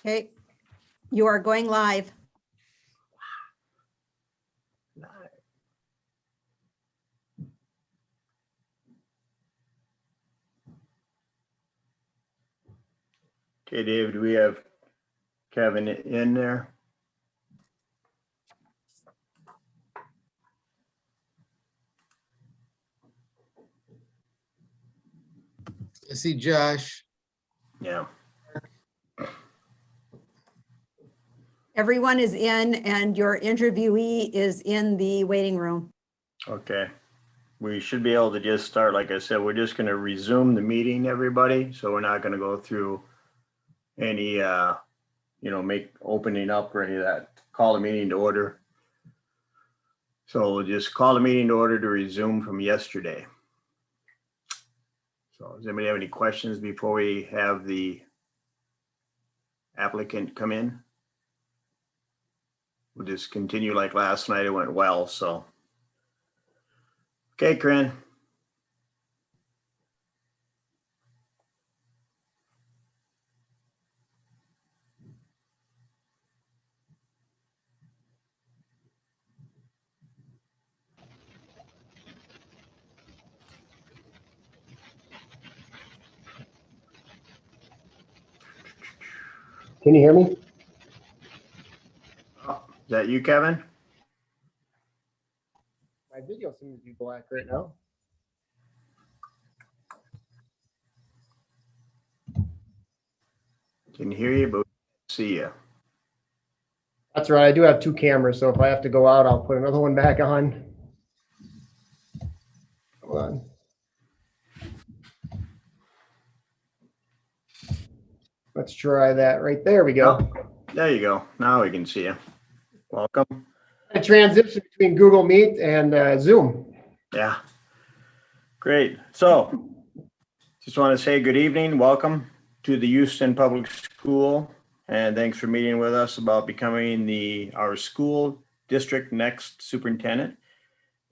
Okay, you are going live. Okay, Dave, do we have Kevin in there? I see Josh. Yeah. Everyone is in and your interviewee is in the waiting room. Okay. We should be able to just start. Like I said, we're just going to resume the meeting, everybody. So we're not going to go through any, make opening up or any of that. Call the meeting to order. So we'll just call the meeting to order to resume from yesterday. So does anybody have any questions before we have the applicant come in? We'll just continue like last night. It went well, so. Okay, Corinne. Can you hear me? Oh, is that you, Kevin? My video seems to be black right now. Can hear you, but we can't see you. That's right. I do have two cameras, so if I have to go out, I'll put another one back on. Come on. Let's try that right there. We go. Oh, there you go. Now we can see you. Welcome. A transition between Google Meet and Zoom. Yeah. Great. So just want to say good evening. Welcome to the Houston Public School. And thanks for meeting with us about becoming our school district next superintendent.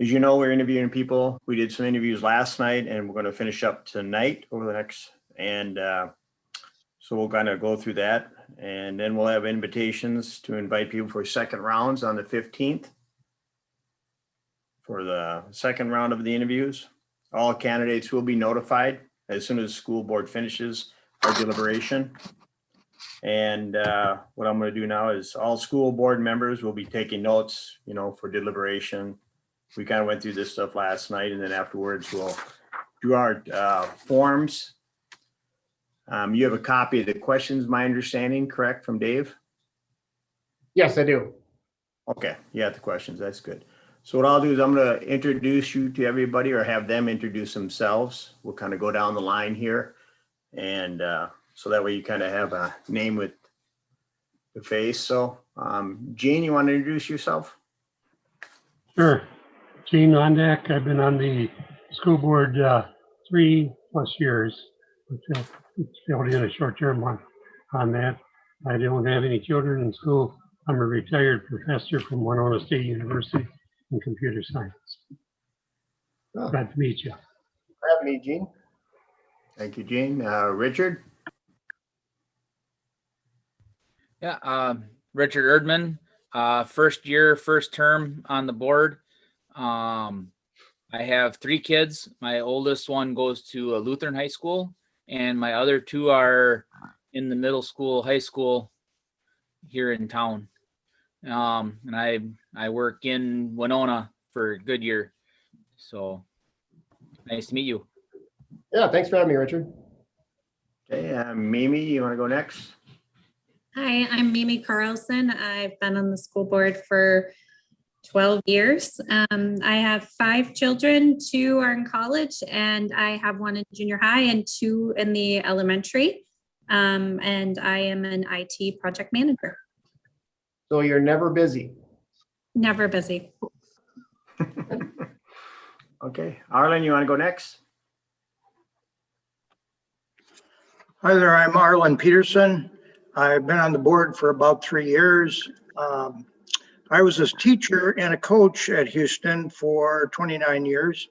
As you know, we're interviewing people. We did some interviews last night and we're going to finish up tonight over the next, and so we'll kind of go through that. And then we'll have invitations to invite people for second rounds on the 15th for the second round of the interviews. All candidates will be notified as soon as the school board finishes our deliberation. And what I'm going to do now is all school board members will be taking notes, for deliberation. We kind of went through this stuff last night, and then afterwards we'll do our forms. You have a copy of the questions, my understanding, correct, from Dave? Yes, I do. Okay, you got the questions. That's good. So what I'll do is I'm going to introduce you to everybody, or have them introduce themselves. We'll kind of go down the line here. And so that way you kind of have a name with the face. So Gene, you want to introduce yourself? Sure. Gene Londak. I've been on the school board 3+ years. Filled in a short term on that. I don't have any children in school. I'm a retired professor from Winona State University in computer science. Oh. Glad to meet you. For having me, Gene. Thank you, Gene. Richard? Yeah, Richard Erdman, first year, first term on the board. I have 3 kids. My oldest one goes to a Lutheran high school, and my other 2 are in the middle school, high school here in town. And I work in Winona for Goodyear. So nice to meet you. Yeah, thanks for having me, Richard. Okay, Mimi, you want to go next? Hi, I'm Mimi Carlson. I've been on the school board for 12 years. I have 5 children, 2 are in college, and I have 1 in junior high and 2 in the elementary. And I am an IT project manager. So you're never busy. Never busy. Okay, Arlen, you want to go next? Hi there, I'm Arlen Peterson. I've been on the board for about 3 years. I was a teacher and a coach at Houston for 29 years.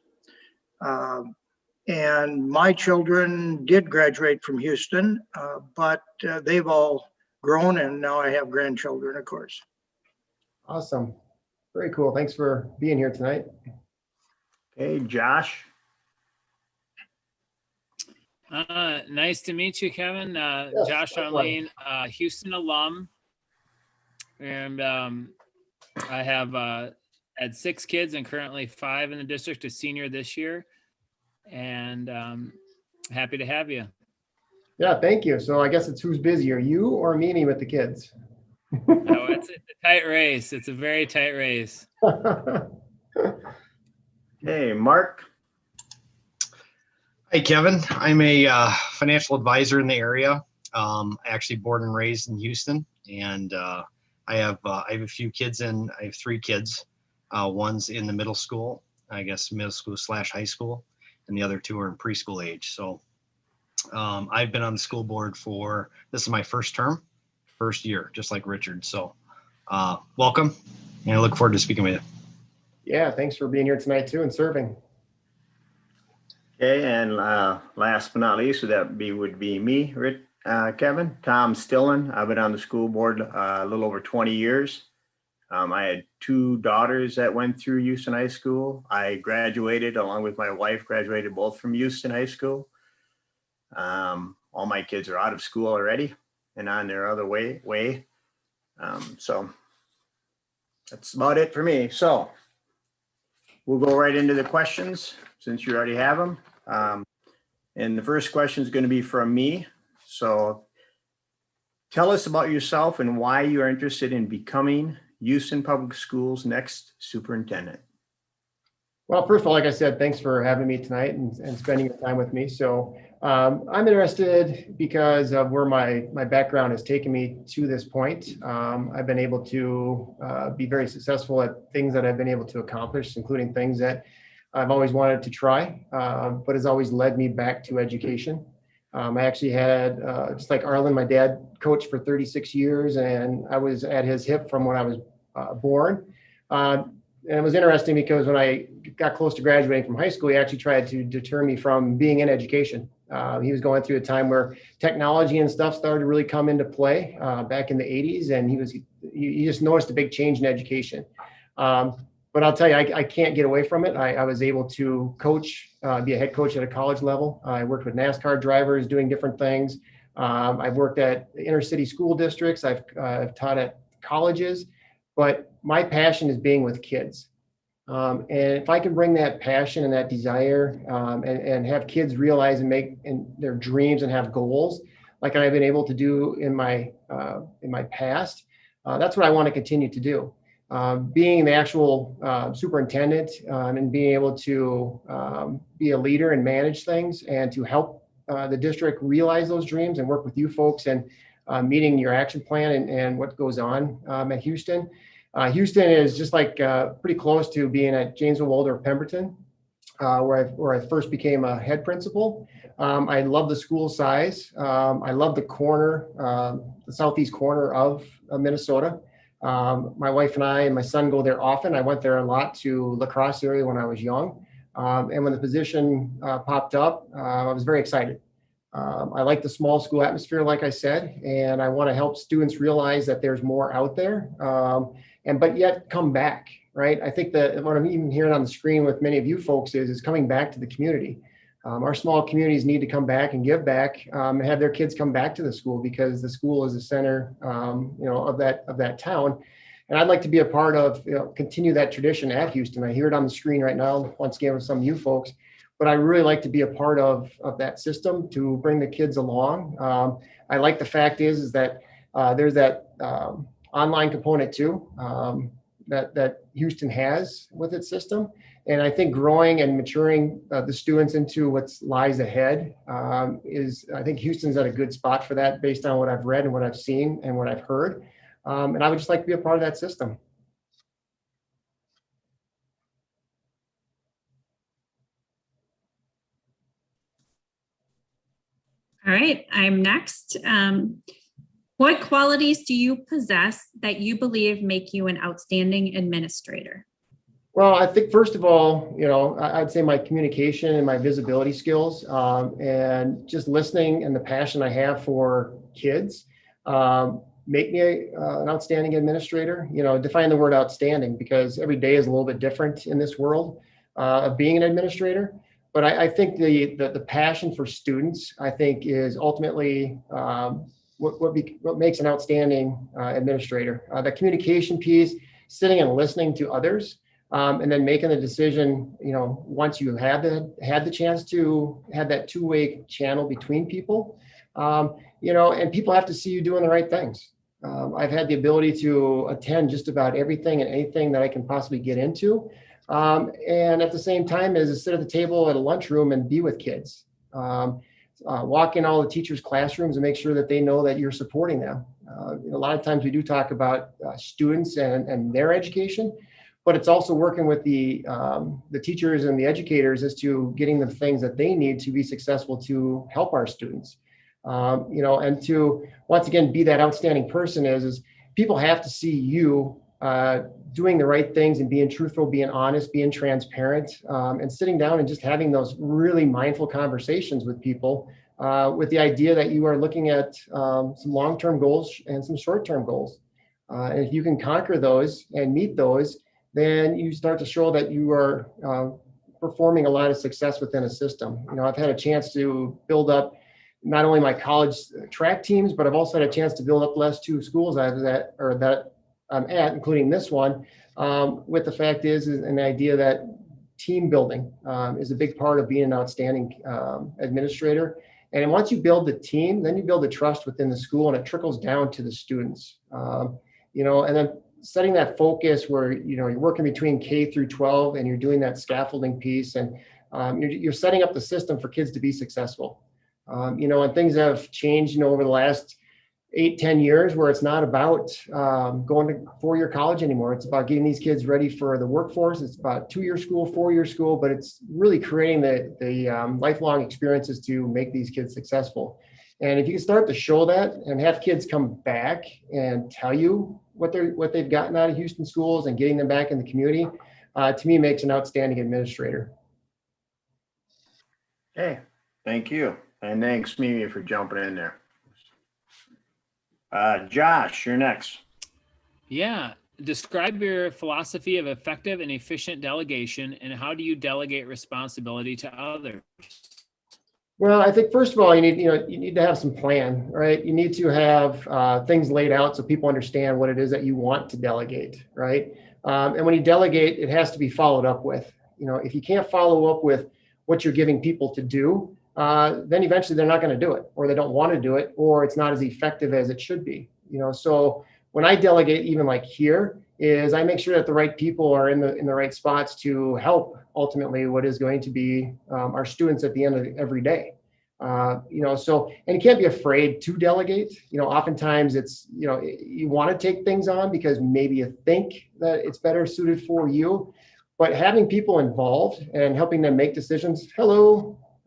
And my children did graduate from Houston, but they've all grown, and now I have grandchildren, of course. Awesome. Very cool. Thanks for being here tonight. Okay, Josh. Nice to meet you, Kevin. Yes, Josh likewise. Arlene, Houston alum. And I have had 6 kids and currently 5 in the district, a senior this year. And happy to have you. Yeah, thank you. So I guess it's who's busier, you or Mimi with the kids? No, it's a tight race. It's a very tight race. Hey, Mark. Hi, Kevin. I'm a financial advisor in the area. Actually born and raised in Houston, and I have a few kids I have 3 kids. One's in the middle school, I guess middle school / high school, and the other 2 are in preschool age. So I've been on the school board this is my first year, just like Richard. So welcome, and I look forward to speaking with you. Yeah, thanks for being here tonight too and serving. Okay, and last but not least, would be me, Kevin. Tom Stillen. I've been on the school board a little over 20 years. I had 2 daughters that went through Houston High School. I graduated along with my wife, graduated both from Houston High School. All my kids are out of school already and on their other way. So that's about it for me. So we'll go right into the questions since you already have them. And the first question is going to be from me. So tell us about yourself and why you are interested in becoming Houston Public Schools' next superintendent. Well, first of all, like I said, thanks for having me tonight and spending your time with me. So I'm interested because of where my background has taken me to this point. I've been able to be very successful at things that I've been able to accomplish, including things that I've always wanted to try, but has always led me back to education. I actually had, just like Arlen, my dad coached for 36 years, and I was at his hip from when I was born. And it was interesting because when I got close to graduating from high school, he actually tried to deter me from being in education. He was going through a time where technology and stuff started to really come into play back in the 80s, and he just noticed a big change in education. But I'll tell you, I can't get away from it. I was able to coach, be a head coach at a college level. I worked with NASCAR drivers doing different things. I've worked at inner city school districts. I've taught at colleges, but my passion is being with kids. And if I can bring that passion and that desire and have kids realize and make their dreams and have goals like I've been able to do in my past, that's what I want to continue to do. Being the actual superintendent and being able to be a leader and manage things and to help the district realize those dreams and work with you folks and meeting your action plan and what goes on at Houston. Houston is just like pretty close to being at Janesville, Waldorf, Pemberton, where I first became a head principal. I love the school size. I love the corner, the southeast corner of Minnesota. My wife and I and my son go there often. I went there a lot to lacrosse area when I was young. And when the position popped up, I was very excited. I like the small school atmosphere, like I said, and I want to help students realize that there's more out there, but yet come back, right? I think that what I'm even hearing on the screen with many of you folks is coming back to the community. Our small communities need to come back and give back and have their kids come back to the school because the school is the center, of that town. And I'd like to be a part of, continue that tradition at Houston. I hear it on the screen right now, once again with some of you folks, but I really like to be a part of that system to bring the kids along. I like the fact is that there's that online component too, that Houston has with its system. And I think growing and maturing the students into what lies ahead I think Houston's at a good spot for that based on what I've read and what I've seen and what I've heard. And I would just like to be a part of that system. All right, I'm next. What qualities do you possess that you believe make you an outstanding administrator? Well, I think first of all, I'd say my communication and my visibility skills and just listening and the passion I have for kids. make me an outstanding administrator. Define the word outstanding, because every day is a little bit different in this world of being an administrator. But I think the passion for students, I think, is ultimately what makes an outstanding administrator. The communication piece, sitting and listening to others, and then making the decision, once you have had the chance to have that two-way channel between people, and people have to see you doing the right things. I've had the ability to attend just about everything and anything that I can possibly get into. And at the same time is to sit at the table at a lunchroom and be with kids. Walk in all the teachers' classrooms and make sure that they know that you're supporting them. A lot of times we do talk about students and their education, but it's also working with the teachers and the educators as to getting the things that they need to be successful to help our students. And to once again be that outstanding person is people have to see you doing the right things and being truthful, being honest, being transparent, and sitting down and just having those really mindful conversations with people with the idea that you are looking at some long-term goals and some short-term goals. And if you can conquer those and meet those, then you start to show that you are performing a lot of success within a system. I've had a chance to build up not only my college track teams, but I've also had a chance to build up the last two schools I was at, or that I'm at, including this one, with the fact is an idea that team building is a big part of being an outstanding administrator. And once you build the team, then you build the trust within the school, and it trickles down to the students. And then setting that focus where, you're working between K through 12 and you're doing that scaffolding piece, and you're setting up the system for kids to be successful. And things have changed, over the last 8-10 years, where it's not about going to four-year college anymore. It's about getting these kids ready for the workforce. It's about 2-year school, 4-year school, but it's really creating the lifelong experiences to make these kids successful. And if you can start to show that and have kids come back and tell you what they've gotten out of Houston schools and getting them back in the community, to me makes an outstanding administrator. Okay, thank you. And thanks, Mimi, for jumping in there. Josh, you're next. Yeah. Describe your philosophy of effective and efficient delegation, and how do you delegate responsibility to others? Well, I think first of all, you need to have some plan, right? You need to have things laid out so people understand what it is that you want to delegate, right? And when you delegate, it has to be followed up with. If you can't follow up with what you're giving people to do, then eventually they're not going to do it, or they don't want to do it, or it's not as effective as it should be. So when I delegate, even like here, is I make sure that the right people are in the right spots to help ultimately what is going to be our students at the end of every day. So, and you can't be afraid to delegate. Oftentimes it's, you want to take things on because maybe you think that it's better suited for you, but having people involved and helping them make decisions,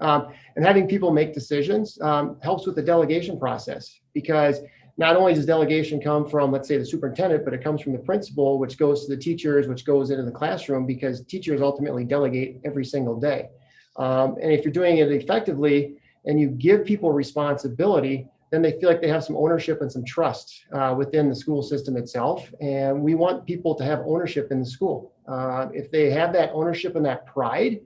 and having people make decisions helps with the delegation process, because not only does delegation come from, let's say, the superintendent, but it comes from the principal, which goes to the teachers, which goes into the classroom, because teachers ultimately delegate every single day. And if you're doing it effectively and you give people responsibility, then they feel like they have some ownership and some trust within the school system itself. And we want people to have ownership in the school. If they have that ownership and that pride,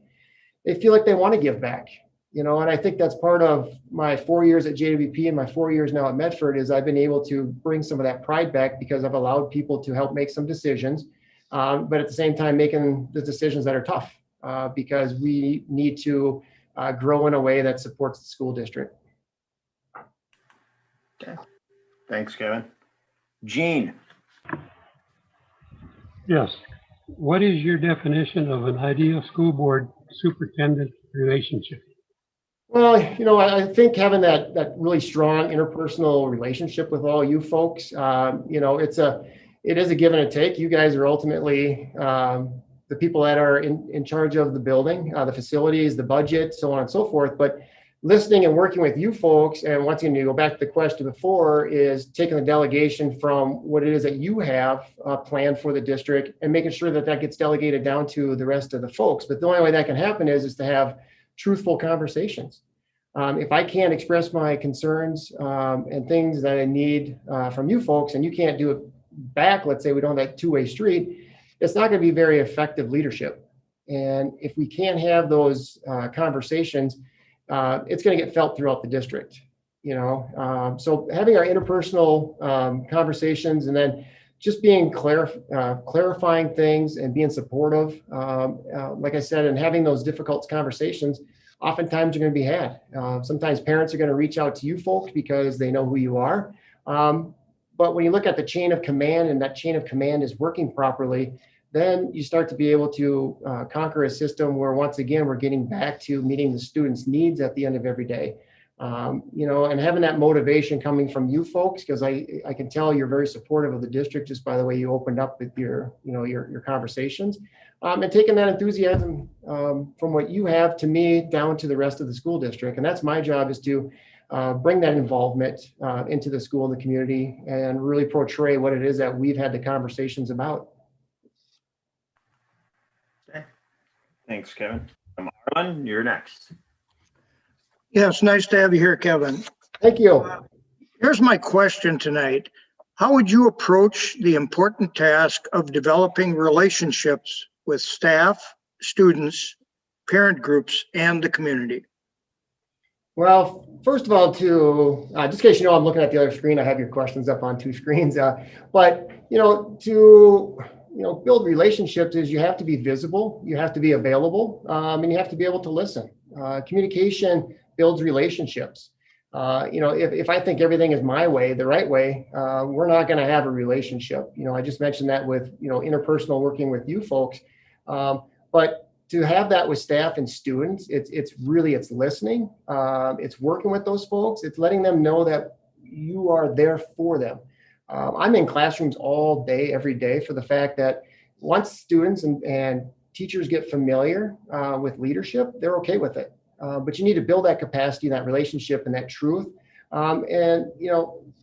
they feel like they want to give back. And I think that's part of my 4 years at JWP and my 4 years now at Medford is I've been able to bring some of that pride back because I've allowed people to help make some decisions, but at the same time making the decisions that are tough because we need to grow in a way that supports the school district. Okay, thanks, Kevin. Gene. Yes. What is your definition of an ideal school board superintendent relationship? Well, I think having that really strong interpersonal relationship with all you folks, it is a give and a take. You guys are ultimately the people that are in charge of the building, the facilities, the budget, so on and so forth. But listening and working with you folks, and once again, to go back to the question before, is taking the delegation from what it is that you have planned for the district and making sure that gets delegated down to the rest of the folks. But the only way that can happen is to have truthful conversations. If I can't express my concerns and things that I need from you folks, and you can't do it back, let's say we don't have that two-way street, it's not going to be very effective leadership. And if we can't have those conversations, it's going to get felt throughout the district. So having our interpersonal conversations, and then just being clarifying things and being supportive, like I said, and having those difficult conversations, oftentimes are going to be had. Sometimes parents are going to reach out to you folks because they know who you are. But when you look at the chain of command, and that chain of command is working properly, then you start to be able to conquer a system where, once again, we're getting back to meeting the students' needs at the end of every day. And having that motivation coming from you folks, because I can tell you're very supportive of the district just by the way you opened up with your conversations, and taking that enthusiasm from what you have to me down to the rest of the school district. And that's my job, is to bring that involvement into the school and the community, and really portray what it is that we've had the conversations about. Okay. Thanks, Kevin. Marlon, you're next. Yeah, it's nice to have you here, Kevin. Thank you. Here's my question tonight. How would you approach the important task of developing relationships with staff, students, parent groups, and the community? Well, first of all, just in case you know, I'm looking at the other screen. I have your questions up on two screens. But to build relationships is you have to be visible, you have to be available, and you have to be able to listen. Communication builds relationships. If I think everything is my way, the right way, we're not going to have a relationship. I just mentioned that with interpersonal working with you folks, but to have that with staff and students, it's listening, it's working with those folks, it's letting them know that you are there for them. I'm in classrooms all day, every day, for the fact that once students and teachers get familiar with leadership, they're okay with it. But you need to build that capacity, that relationship, and that truth. The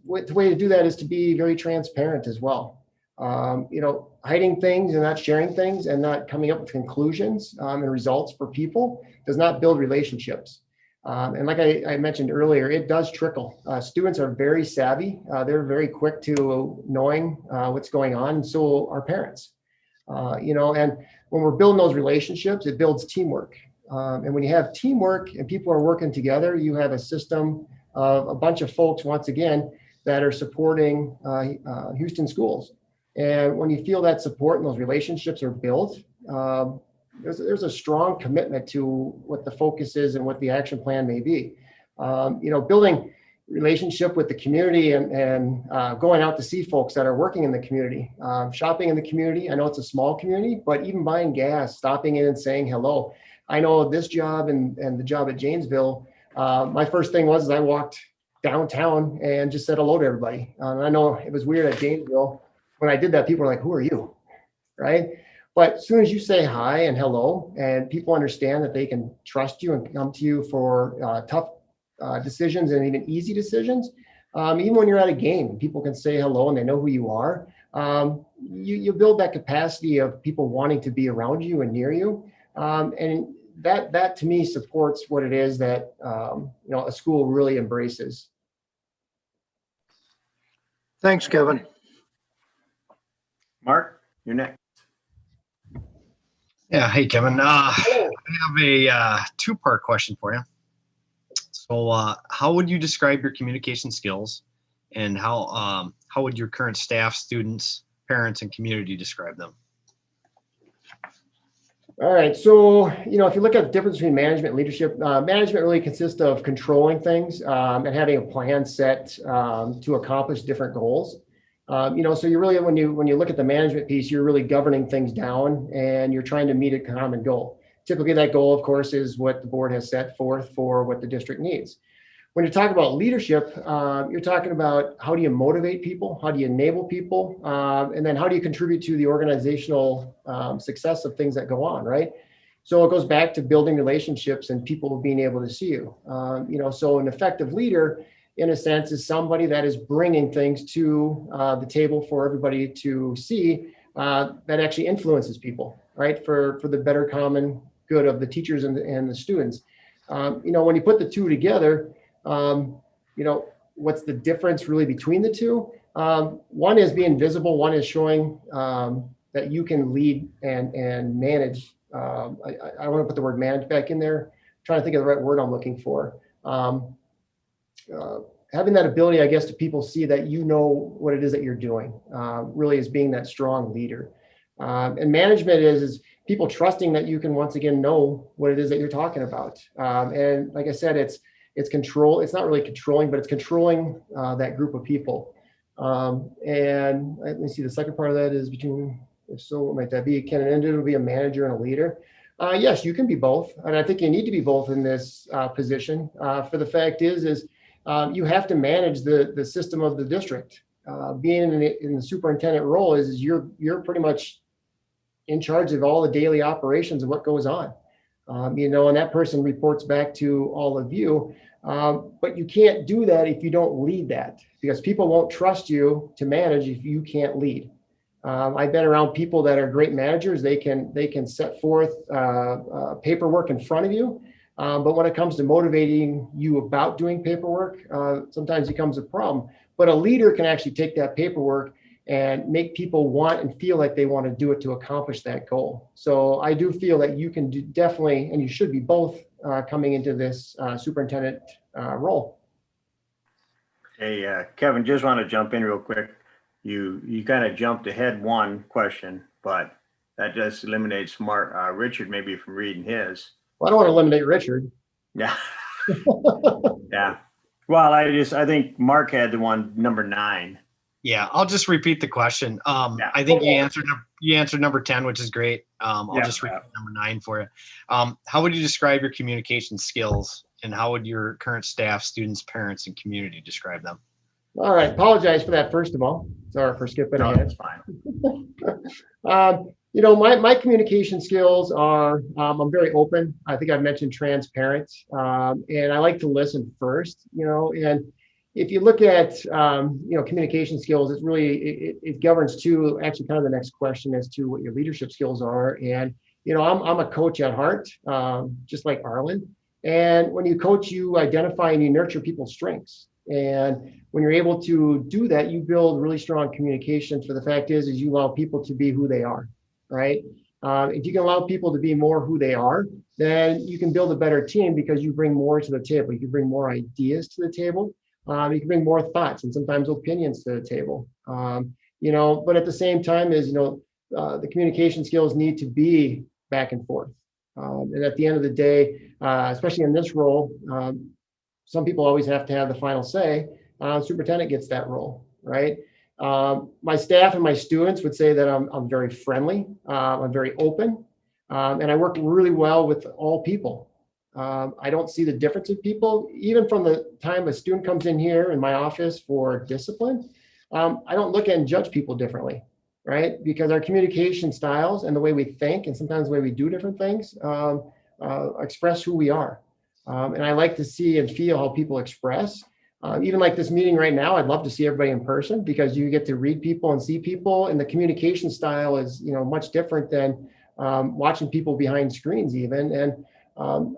way to do that is to be very transparent as well. Hiding things and not sharing things and not coming up with conclusions and results for people does not build relationships. And like I mentioned earlier, it does trickle. Students are very savvy. They're very quick to knowing what's going on. And so are parents. And when we're building those relationships, it builds teamwork. And when you have teamwork and people are working together, you have a system of a bunch of folks, once again, that are supporting Houston schools. And when you feel that support and those relationships are built, there's a strong commitment to what the focus is and what the action plan may be. Building relationship with the community and going out to see folks that are working in the community, shopping in the community. I know it's a small community, but even buying gas, stopping in and saying hello. I know this job and the job at Janesville, my first thing was I walked downtown and just said hello to everybody. I know it was weird at Janesville. When I did that, people were like, who are you? Right? But as soon as you say hi and hello, and people understand that they can trust you and come to you for tough decisions and even easy decisions, even when you're at a game, people can say hello and they know who you are. You build that capacity of people wanting to be around you and near you. And that to me supports what it is that a school really embraces. Thanks, Kevin. Mark, you're next. Yeah, hey, Kevin. I have a two-part question for you. So how would you describe your communication skills, and how would your current staff, students, parents, and community describe them? All right. So, if you look at the difference between management and leadership, management really consists of controlling things and having a plan set to accomplish different goals. So you really, when you look at the management piece, you're really governing things down and you're trying to meet a common goal. Typically that goal, of course, is what the board has set forth for what the district needs. When you talk about leadership, you're talking about how do you motivate people? How do you enable people? And then how do you contribute to the organizational success of things that go on, right? So it goes back to building relationships and people being able to see you. So an effective leader, in a sense, is somebody that is bringing things to the table for everybody to see that actually influences people, right? For the better common good of the teachers and the students. When you put the two together, what's the difference really between the two? One is being visible. One is showing that you can lead and manage. I want to put the word manage back in there. I'm trying to think of the right word I'm looking for. Having that ability, I guess, to people see that you know what it is that you're doing, really is being that strong leader. And management is people trusting that you can once again know what it is that you're talking about. And like I said, it's control. It's not really controlling, but it's controlling that group of people. And let me see, the second part of that is between, if so, what might that be? Can an individual be a manager and a leader? Yes, you can be both. And I think you need to be both in this position. For the fact is you have to manage the system of the district. Being in the superintendent role is you're pretty much in charge of all the daily operations of what goes on. And that person reports back to all of you. But you can't do that if you don't lead that, because people won't trust you to manage if you can't lead. I've been around people that are great managers. They can set forth paperwork in front of you. But when it comes to motivating you about doing paperwork, sometimes it becomes a problem. But a leader can actually take that paperwork and make people want and feel like they want to do it to accomplish that goal. So I do feel that you can definitely, and you should be both coming into this superintendent role. Hey, Kevin, just want to jump in real quick. You kind of jumped ahead one question, but that just eliminates Richard maybe from reading his. Well, I don't want to eliminate Richard. Yeah. Yeah. Well, I think Mark had the one number 9. Yeah, I'll just repeat the question. Yeah. I think you answered number 10, which is great. I'll just repeat number 9 for you. How would you describe your communication skills, and how would your current staff, students, parents, and community describe them? All right. Apologize for that, first of all. Sorry for skipping ahead. That's fine. My communication skills are, I'm very open. I think I've mentioned transparent, and I like to listen first, and if you look at, communication skills, it's really, it governs to actually kind of the next question as to what your leadership skills are. And, I'm a coach at heart, just like Arlen. And when you coach, you identify and you nurture people's strengths. And when you're able to do that, you build really strong communication. For the fact is you allow people to be who they are, right? If you can allow people to be more who they are, then you can build a better team, because you bring more to the table. You can bring more ideas to the table. You can bring more thoughts and sometimes opinions to the table. But at the same time the communication skills need to be back and forth. And at the end of the day, especially in this role, some people always have to have the final say. Superintendent gets that role, right? My staff and my students would say that I'm very friendly. I'm very open, and I work really well with all people. I don't see the difference in people, even from the time a student comes in here in my office for discipline. I don't look and judge people differently, right? Because our communication styles and the way we think, and sometimes the way we do different things, express who we are. And I like to see and feel how people express. Even like this meeting right now, I'd love to see everybody in person, because you get to read people and see people, and the communication style is, much different than watching people behind screens even. And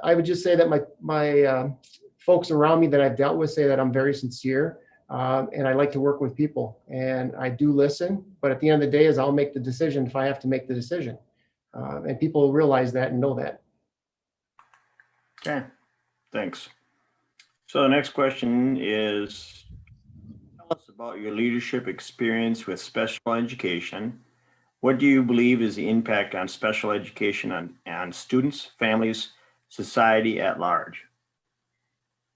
I would just say that my folks around me that I've dealt with say that I'm very sincere, and I like to work with people, and I do listen. But at the end of the day, I'll make the decision if I have to make the decision, and people realize that and know that. Okay, thanks. So the next question is, tell us about your leadership experience with special education. What do you believe is the impact on special education on students, families, society at large?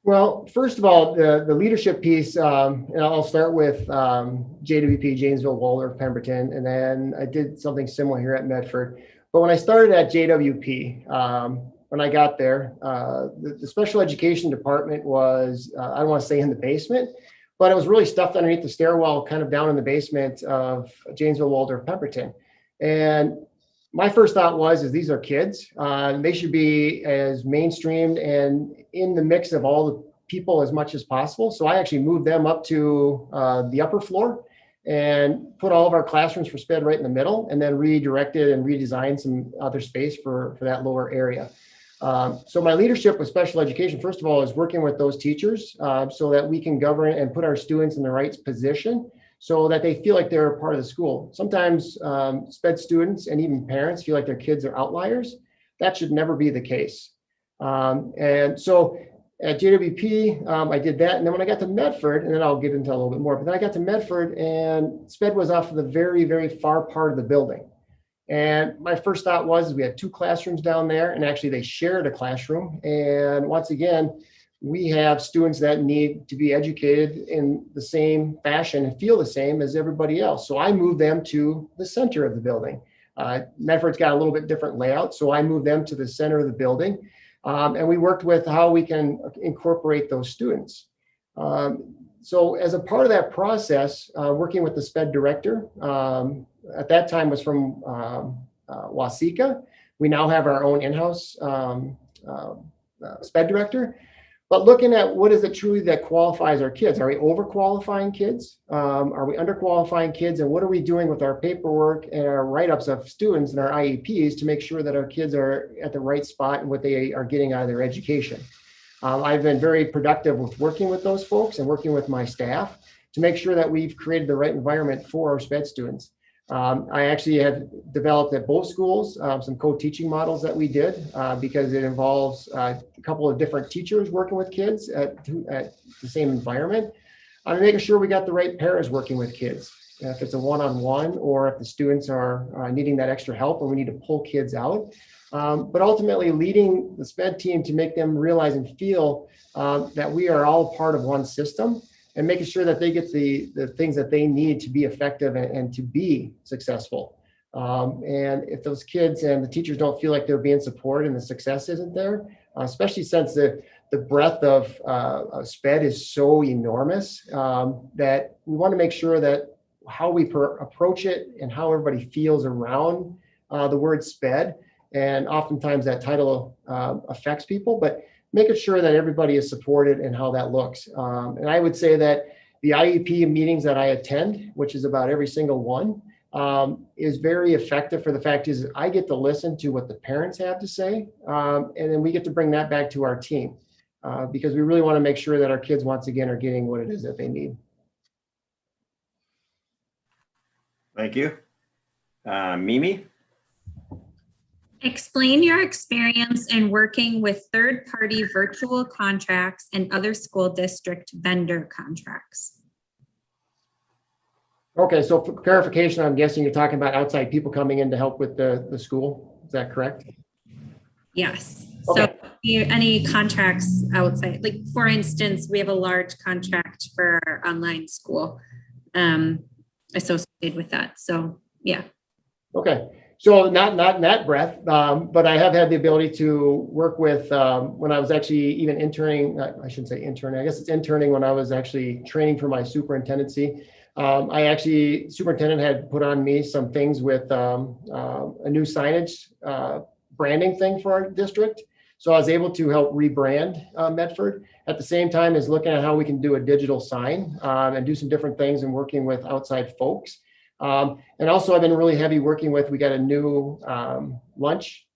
Well, first of all, the leadership piece, and I'll start with JWP, Janesville, Waldorf, Pemberton, and then I did something similar here at Medford. But when I started at JWP, when I got there, the special education department was, I don't want to say in the basement, but it was really stuffed underneath the stairwell, kind of down in the basement of Janesville, Waldorf, Pemberton. And my first thought is these are kids. They should be as mainstreamed and in the mix of all the people as much as possible. So I actually moved them up to the upper floor and put all of our classrooms for SPED right in the middle, and then redirected and redesigned some other space for that lower area. So my leadership with special education, first of all, is working with those teachers so that we can govern and put our students in the right position so that they feel like they're a part of the school. Sometimes SPED students and even parents feel like their kids are outliers. That should never be the case. And so at JWP, I did that. And then when I got to Medford, and then I'll get into a little bit more, but then I got to Medford and SPED was off of the very, very far part of the building. And my first thought was we had 2 classrooms down there, and actually they shared a classroom. And once again, we have students that need to be educated in the same fashion and feel the same as everybody else. So I moved them to the center of the building. Medford's got a little bit different layout, so I moved them to the center of the building. And we worked with how we can incorporate those students. So as a part of that process, working with the SPED director, at that time was from Waseca. We now have our own in-house SPED director. But looking at what is it truly that qualifies our kids? Are we overqualifying kids? Are we underqualifying kids? And what are we doing with our paperwork and our write-ups of students and our IEPs to make sure that our kids are at the right spot and what they are getting out of their education? I've been very productive with working with those folks and working with my staff to make sure that we've created the right environment for our SPED students. I actually have developed at both schools some co-teaching models that we did because it involves a couple of different teachers working with kids at the same environment. I'm making sure we got the right pairs working with kids. If it's a one-on-one or if the students are needing that extra help or we need to pull kids out. But ultimately leading the SPED team to make them realize and feel that we are all part of one system, and making sure that they get the things that they need to be effective and to be successful. And if those kids and the teachers don't feel like they're being supported and the success isn't there, especially since the breadth of SPED is so enormous, that we want to make sure that how we approach it and how everybody feels around the word SPED, and oftentimes that title affects people, but making sure that everybody is supported and how that looks. And I would say that the IEP meetings that I attend, which is about every single one, is very effective for the fact is I get to listen to what the parents have to say. And then we get to bring that back to our team because we really want to make sure that our kids, once again, are getting what it is that they need. Thank you. Mimi? Explain your experience in working with third-party virtual contracts and other school district vendor contracts. Okay, so for clarification, I'm guessing you're talking about outside people coming in to help with the school. Is that correct? Yes. Okay. So any contracts outside, like for instance, we have a large contract for our online school associated with that. So yeah. Okay. So not in that breadth, but I have had the ability to work with when I was actually even interning. I shouldn't say interning. I guess it's interning when I was actually training for my superintendency. Superintendent had put on me some things with a new signage branding thing for our district. So I was able to help rebrand Medford at the same time as looking at how we can do a digital sign and do some different things and working with outside folks. And also I've been really heavy working with, we got a new lunch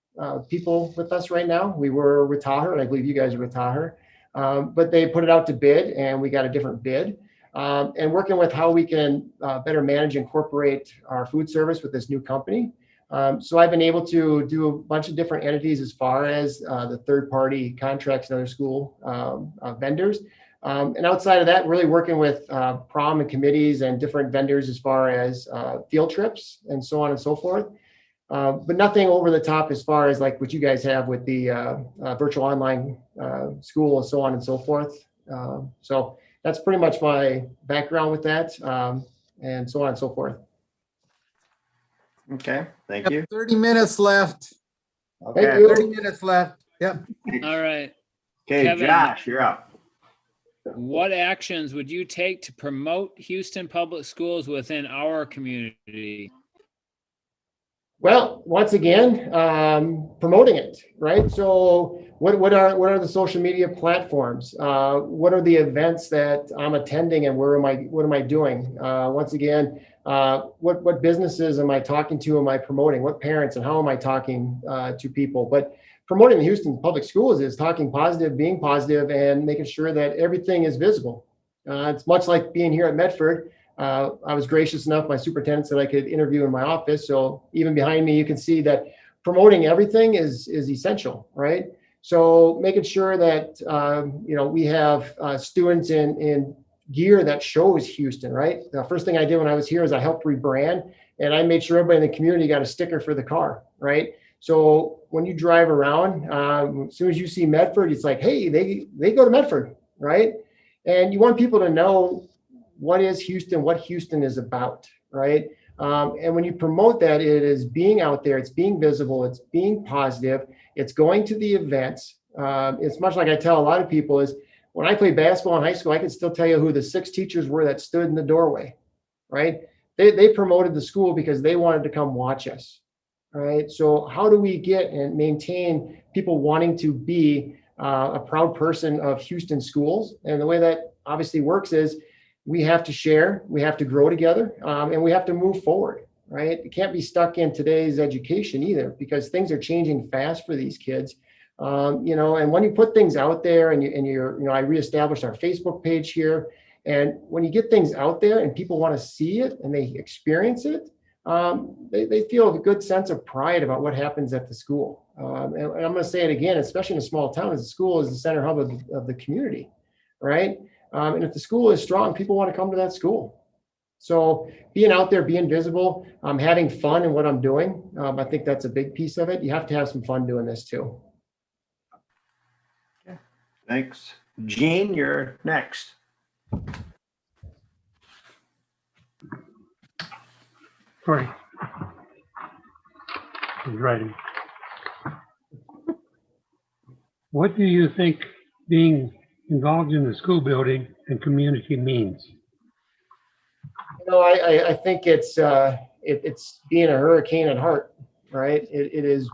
people with us right now. We were with Taher, and I believe you guys are with Taher, but they put it out to bid and we got a different bid. And working with how we can better manage and incorporate our food service with this new company. So I've been able to do a bunch of different entities as far as the third-party contracts and other school vendors. And outside of that, really working with prom and committees and different vendors as far as field trips and so on and so forth. But nothing over the top as far as like what you guys have with the virtual online school and so on and so forth. So that's pretty much my background with that and so on and so forth. Okay, thank you. 30 minutes left. Okay, Thank you. 30 minutes left. Yep. All right. okay, Kevin. Josh, you're up. What actions would you take to promote Houston Public Schools within our community? Well, once again, promoting it, right? So what are the social media platforms? What are the events that I'm attending and what am I doing? Once again, what businesses am I talking to? Am I promoting? What parents and how am I talking to people? But promoting the Houston Public Schools is talking positive, being positive, and making sure that everything is visible. It's much like being here at Medford. I was gracious enough, my superintendent said I could interview in my office. So even behind me, you can see that promoting everything is essential, right? So making sure that, we have students in gear that shows Houston, right? The first thing I did when I was here is I helped rebrand, and I made sure everybody in the community got a sticker for the car, right? So when you drive around, as soon as you see Medford, it's like, hey, they go to Medford, right? And you want people to know what is Houston, what Houston is about, right? And when you promote that, it is being out there, it's being visible, it's being positive, it's going to the events. It's much like I tell a lot of people is when I played basketball in high school, I can still tell you who the 6 teachers were that stood in the doorway, right? They promoted the school because they wanted to come watch us, right? So how do we get and maintain people wanting to be a proud person of Houston schools? And the way that obviously works is we have to share, we have to grow together, and we have to move forward, right? It can't be stuck in today's education either, because things are changing fast for these kids. And when you put things out there I reestablished our Facebook page here. And when you get things out there and people want to see it and they experience it, they feel a good sense of pride about what happens at the school. And I'm going to say it again, especially in a small town, as the school is the center hub of the community, right? And if the school is strong, people want to come to that school. So being out there, being visible, having fun in what I'm doing, I think that's a big piece of it. You have to have some fun doing this too. Thanks. Gene, you're next. Sorry. I was writing. What do you think being involved in the school building and community means? I think it's being a hurricane at heart, right? It is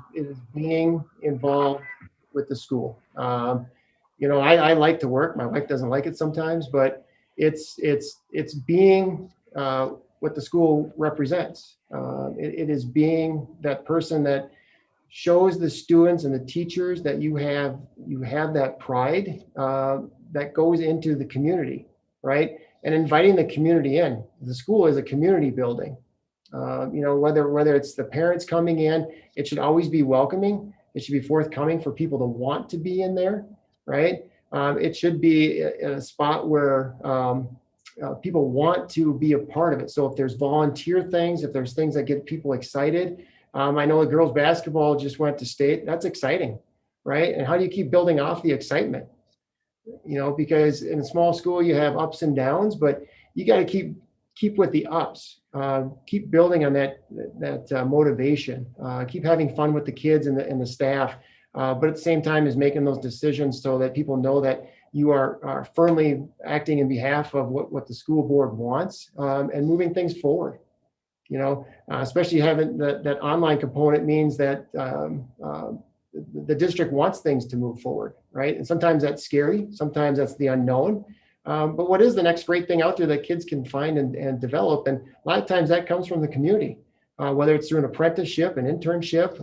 being involved with the school. I like to work. My wife doesn't like it sometimes, but it's being what the school represents. It is being that person that shows the students and the teachers that you have that pride that goes into the community, right? And inviting the community in. The school is a community building. Whether it's the parents coming in, it should always be welcoming. It should be forthcoming for people to want to be in there, right? It should be in a spot where people want to be a part of it. So if there's volunteer things, if there's things that get people excited, I know the girls basketball just went to state. That's exciting, right? And how do you keep building off the excitement? Because in a small school you have ups and downs, but you got to keep with the ups. Keep building on that motivation. Keep having fun with the kids and the staff. But at the same time is making those decisions so that people know that you are firmly acting in behalf of what the school board wants and moving things forward. Especially having that online component means that the district wants things to move forward, right? And sometimes that's scary. Sometimes that's the unknown. But what is the next great thing out there that kids can find and develop? And a lot of times that comes from the community, whether it's through an apprenticeship, an internship,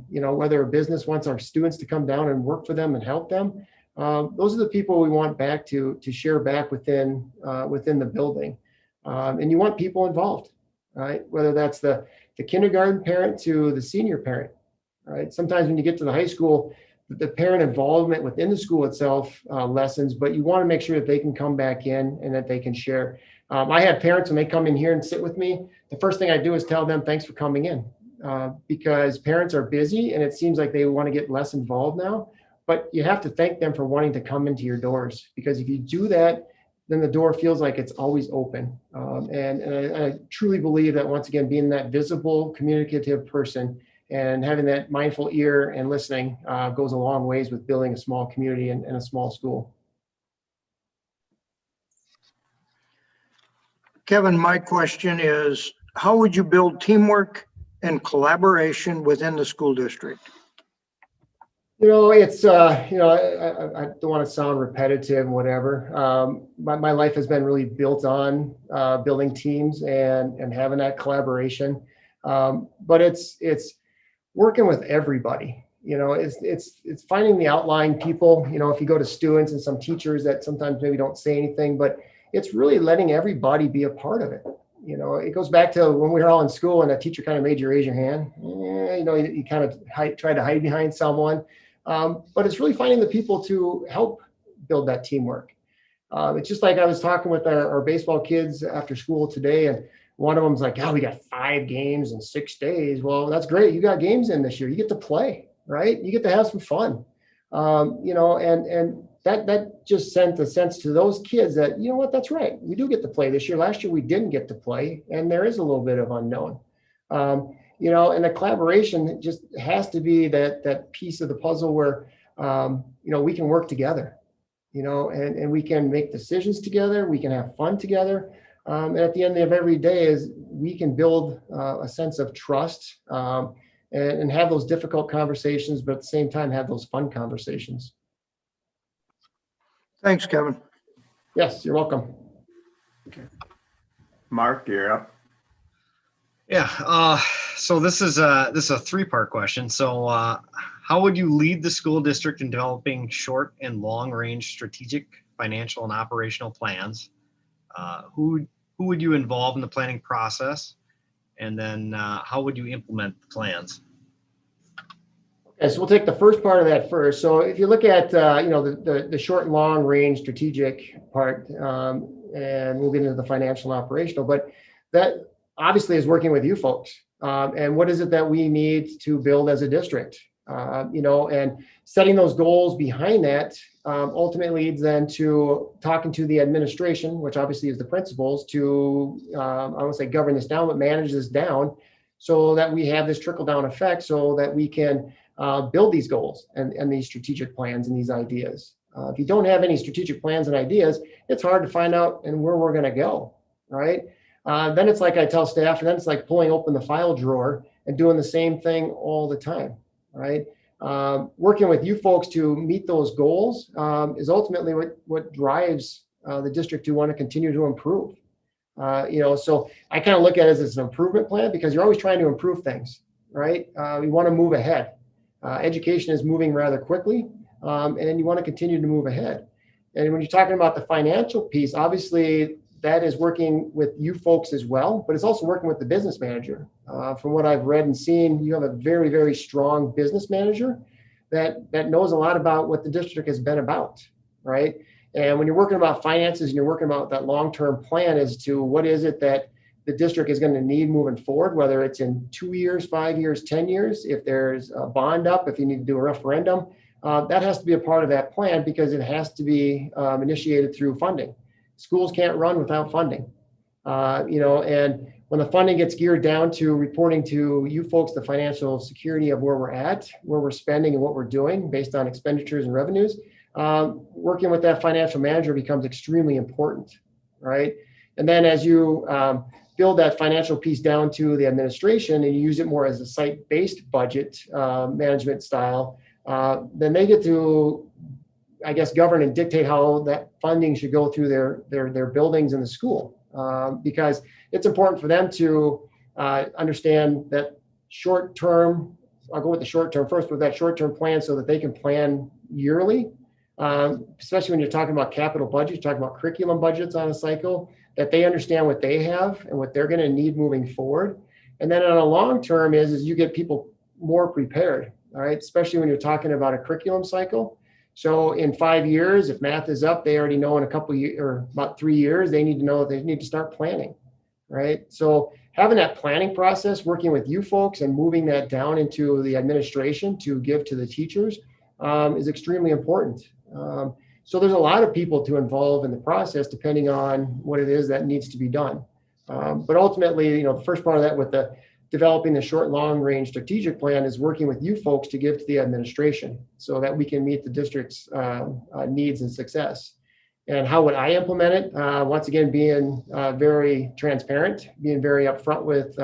whether a business wants our students to come down and work for them and help them. Those are the people we want back to share back within the building. And you want people involved, right? Whether that's the kindergarten parent to the senior parent, right? Sometimes when you get to the high school, the parent involvement within the school itself lessens, but you want to make sure that they can come back in and that they can share. I have parents when they come in here and sit with me, the first thing I do is tell them thanks for coming in because parents are busy and it seems like they want to get less involved now, but you have to thank them for wanting to come into your doors, because if you do that, then the door feels like it's always open. And I truly believe that once again, being that visible, communicative person and having that mindful ear and listening goes a long ways with building a small community and a small school. Kevin, my question is, how would you build teamwork and collaboration within the school district? It's, I don't want to sound repetitive and whatever. My life has been really built on building teams and having that collaboration. But it's working with everybody, It's finding the outlying people. If you go to students and some teachers that sometimes maybe don't say anything, but it's really letting everybody be a part of it. It goes back to when we were all in school and a teacher kind of made you raise your hand. You kind of try to hide behind someone, but it's really finding the people to help build that teamwork. It's just like I was talking with our baseball kids after school today, and one of them's like, "Oh, we got 5 games in 6 days." Well, that's great. You got games in this year. You get to play, right? You get to have some fun. And that just sent a sense to those kids that, you know what, that's right. We do get to play this year. Last year we didn't get to play, and there is a little bit of unknown. And the collaboration just has to be that piece of the puzzle where we can work together. And we can make decisions together. We can have fun together. And at the end of every day is we can build a sense of trust and have those difficult conversations, but at the same time, have those fun conversations. Thanks, Kevin. Yes, you're welcome. Mark, you're up. Yeah. So this is a 3-part question. So how would you lead the school district in developing short and long range strategic, financial, and operational plans? Who would you involve in the planning process? And then how would you implement the plans? Okay, so we'll take the first part of that first. So if you look at the short and long range strategic part, and we'll get into the financial and operational, but that obviously is working with you folks. And what is it that we need to build as a district? And setting those goals behind that ultimately leads then to talking to the administration, which obviously is the principals, to I won't say govern this down, but manage this down so that we have this trickle down effect so that we can build these goals and these strategic plans and these ideas. If you don't have any strategic plans and ideas, it's hard to find out and where we're going to go, right? Then it's like I tell staff, and then it's like pulling open the file drawer and doing the same thing all the time, right? Working with you folks to meet those goals is ultimately what drives the district to want to continue to improve. So I kind of look at it as an improvement plan because you're always trying to improve things, right? We want to move ahead. Education is moving rather quickly, and you want to continue to move ahead. And when you're talking about the financial piece, obviously that is working with you folks as well, but it's also working with the business manager. From what I've read and seen, you have a very, very strong business manager that knows a lot about what the district has been about, right? And when you're working about finances and you're working about that long-term plan as to what is it that the district is going to need moving forward, whether it's in 2 years, 5 years, 10 years, if there's a bond up, if you need to do a referendum, that has to be a part of that plan because it has to be initiated through funding. Schools can't run without funding, and when the funding gets geared down to reporting to you folks the financial security of where we're at, where we're spending and what we're doing based on expenditures and revenues, working with that financial manager becomes extremely important, right? And then as you build that financial piece down to the administration and you use it more as a site-based budget management style, then they get to, I guess, govern and dictate how that funding should go through their buildings in the school, because it's important for them to understand that short term. I'll go with the short term first, with that short term plan so that they can plan yearly, especially when you're talking about capital budgets, you're talking about curriculum budgets on a cycle, that they understand what they have and what they're going to need moving forward. And then on a long term is you get people more prepared, all right, especially when you're talking about a curriculum cycle. So in 5 years, if math is up, they already know in a couple of years or about 3 years, they need to know that they need to start planning, right? So having that planning process, working with you folks and moving that down into the administration to give to the teachers is extremely important. So there's a lot of people to involve in the process, depending on what it is that needs to be done. But ultimately, the first part of that with the developing the short, long range strategic plan is working with you folks to give to the administration so that we can meet the district's needs and success. And how would I implement it? Once again, being very transparent, being very upfront with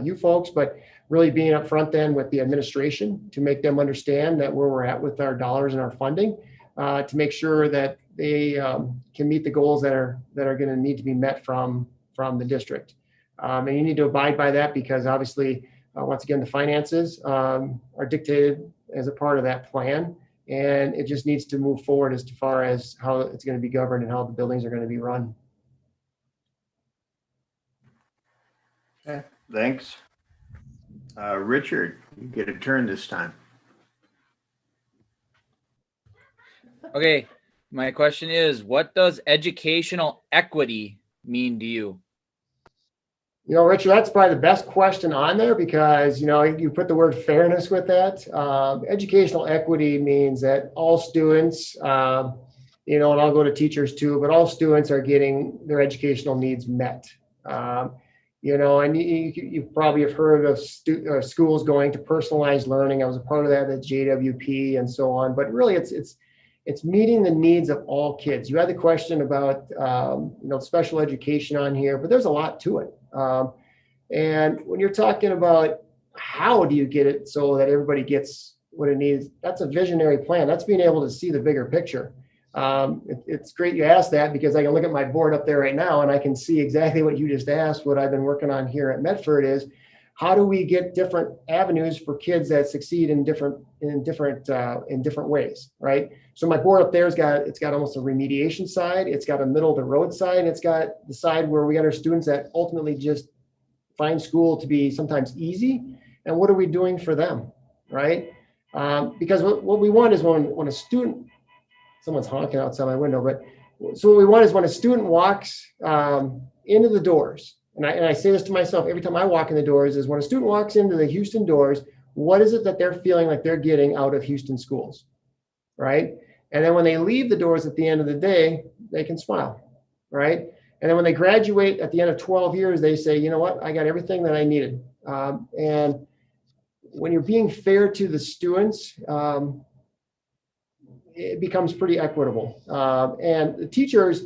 you folks, but really being upfront then with the administration to make them understand that where we're at with our dollars and our funding, to make sure that they can meet the goals that are going to need to be met from the district. And you need to abide by that because obviously, once again, the finances are dictated as a part of that plan. And it just needs to move forward as far as how it's going to be governed and how the buildings are going to be run. Okay, thanks. Richard, you get a turn this time. Okay, my question is, what does educational equity mean to you? You know, Richard, that's probably the best question on there because, you know, you put the word fairness with that. Educational equity means that all students, you know, and I'll go to teachers too, but all students are getting their educational needs met. You know, and you probably have heard of schools going to personalized learning. I was a part of that at JWP and so on, but really it's meeting the needs of all kids. You had the question about, you know, special education on here, but there's a lot to it. And when you're talking about how do you get it so that everybody gets what it needs, that's a visionary plan. That's being able to see the bigger picture. It's great you asked that because I can look at my board up there right now and I can see exactly what you just asked. What I've been working on here at Medford is how do we get different avenues for kids that succeed in different ways, right? So my board up there it's got almost a remediation side, it's got a middle of the road side, and it's got the side where we got our students that ultimately just find school to be sometimes easy. And what are we doing for them, right? Because what we want is when a student, someone's honking outside my window, but so what we want is when a student walks into the doors, and I say this to myself every time I walk in the doors, is when a student walks into the Houston doors, what is it that they're feeling like they're getting out of Houston schools, right? And then when they leave the doors at the end of the day, they can smile, right? And then when they graduate at the end of 12 years, they say, you know what, I got everything that I needed. And when you're being fair to the students, it becomes pretty equitable. And the teachers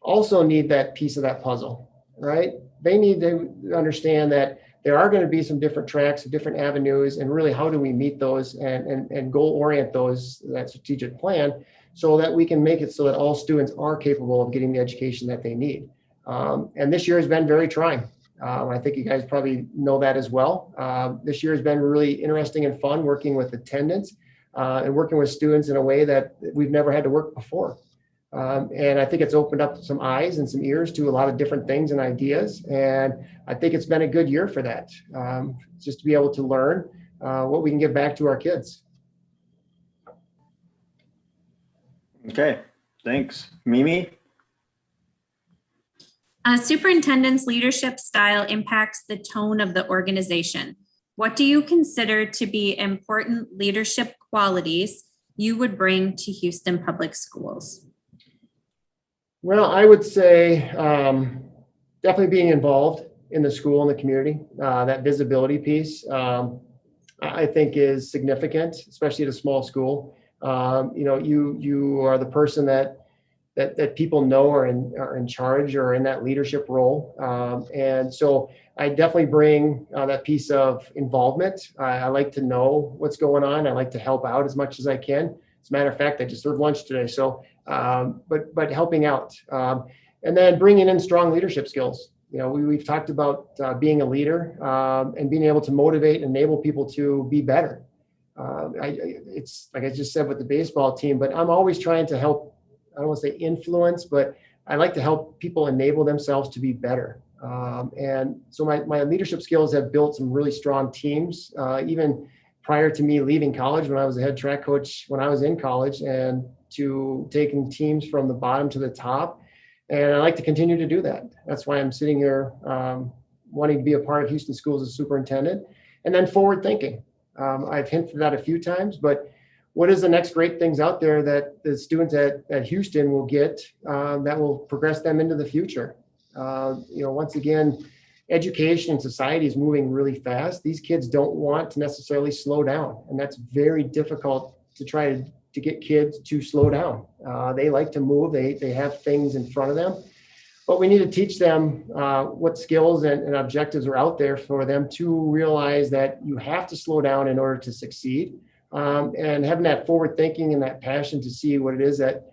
also need that piece of that puzzle, right? They need to understand that there are going to be some different tracks, different avenues, and really how do we meet those and goal orient that strategic plan so that we can make it so that all students are capable of getting the education that they need. And this year has been very trying. I think you guys probably know that as well. This year has been really interesting and fun working with attendance and working with students in a way that we've never had to work before. And I think it's opened up some eyes and some ears to a lot of different things and ideas. And I think it's been a good year for that, just to be able to learn what we can give back to our kids. Okay, thanks. Mimi? Superintendent's leadership style impacts the tone of the organization. What do you consider to be important leadership qualities you would bring to Houston Public Schools? Well, I would say definitely being involved in the school and the community. That visibility piece, I think, is significant, especially at a small school. You know, you are the person that people know are in charge or in that leadership role, and so I definitely bring that piece of involvement. I like to know what's going on. I like to help out as much as I can. As a matter of fact, I just served lunch today, so but helping out, and then bringing in strong leadership skills. You know, we've talked about being a leader and being able to motivate and enable people to be better. It's like I just said with the baseball team, but I'm always trying to help. I don't want to say influence, but I like to help people enable themselves to be better. And so my leadership skills have built some really strong teams, even prior to me leaving college when I was a head track coach when I was in college, and to taking teams from the bottom to the top. And I like to continue to do that. That's why I'm sitting here wanting to be a part of Houston Schools as superintendent. And then forward thinking. I've hinted at a few times, but what is the next great things out there that the students at Houston will get that will progress them into the future? You know, once again, education and society is moving really fast. These kids don't want to necessarily slow down, and that's very difficult to try to get kids to slow down. They like to move. They have things in front of them, but we need to teach them what skills and objectives are out there for them to realize that you have to slow down in order to succeed. And having that forward thinking and that passion to see what it is that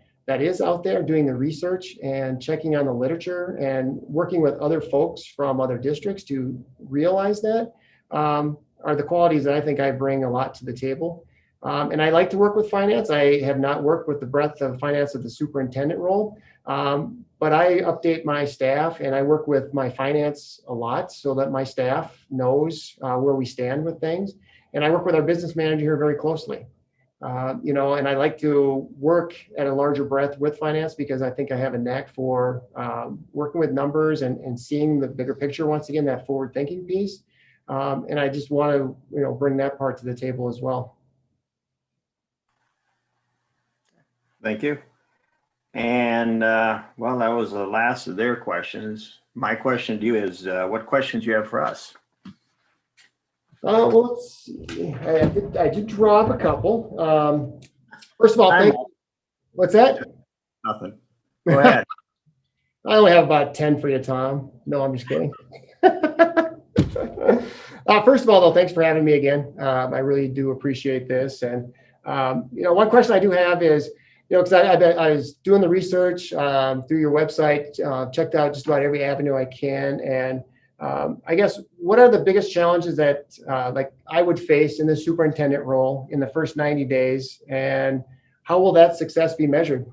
is out there, doing the research and checking on the literature and working with other folks from other districts to realize that are the qualities that I think I bring a lot to the table. And I like to work with finance. I have not worked with the breadth of finance of the superintendent role, but I update my staff and I work with my finance a lot so that my staff knows where we stand with things. And I work with our business manager here very closely. And I like to work at a larger breadth with finance because I think I have a knack for working with numbers and seeing the bigger picture once again, that forward thinking piece. And I just want to, bring that part to the table as well. Thank you. And well, that was the last of their questions. My question to you is, what questions do you have for us? Well, let's see. I did drop a couple. First of all, what's that? Nothing. Go ahead. I only have about 10 for you, Tom. No, I'm just kidding. First of all, though, thanks for having me again. I really do appreciate this. And, one question I do have is, because I was doing the research through your website, checked out just about every avenue I can. And I guess, what are the biggest challenges that I would face in the superintendent role in the first 90 days? And how will that success be measured?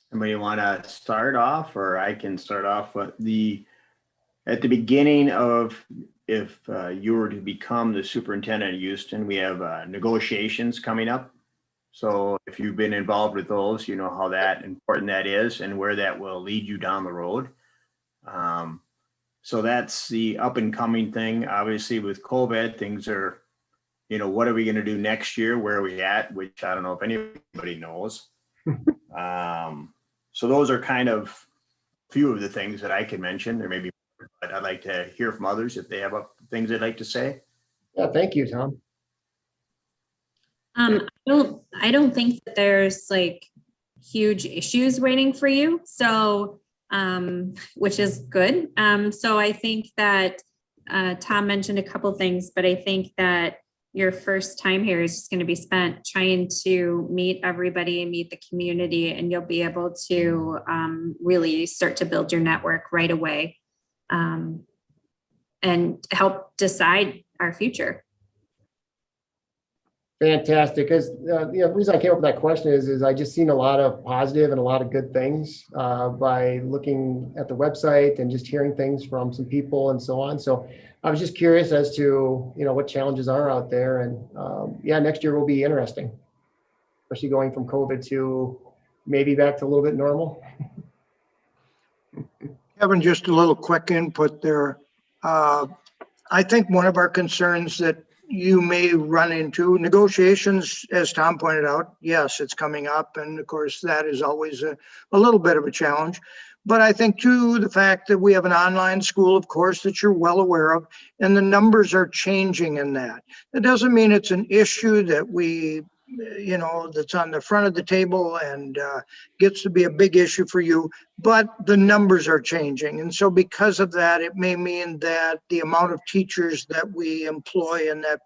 Somebody want to start off, or I can start off with at the beginning of, if you were to become the superintendent of Houston, we have negotiations coming up. So if you've been involved with those, you know how important that is and where that will lead you down the road. So that's the up and coming thing. Obviously with COVID, things are, what are we going to do next year? Where are we at? Which I don't know if anybody knows. So those are kind of a few of the things that I can mention. There may be more, but I'd like to hear from others if they have things they'd like to say. Yeah, thank you, Tom. I don't think that there's huge issues waiting for you. So, which is good. So I think that Tom mentioned a couple things, but I think that your first time here is just going to be spent trying to meet everybody and meet the community, and you'll be able to really start to build your network right away and help decide our future. Fantastic. Because the reason I came up with that question is I just seen a lot of positive and a lot of good things by looking at the website and just hearing things from some people and so on. So I was just curious as to what challenges are out there, and next year will be interesting, especially going from COVID to maybe back to a little bit normal. Kevin, just a little quick input there. I think one of our concerns that you may run into negotiations, as Tom pointed out, yes, it's coming up. And of course, that is always a little bit of a challenge. But I think too, the fact that we have an online school, of course, that you're well aware of, and the numbers are changing in that. That doesn't mean it's an issue that we, that's on the front of the table and gets to be a big issue for you, but the numbers are changing. And so because of that, it may mean that the amount of teachers that we employ in that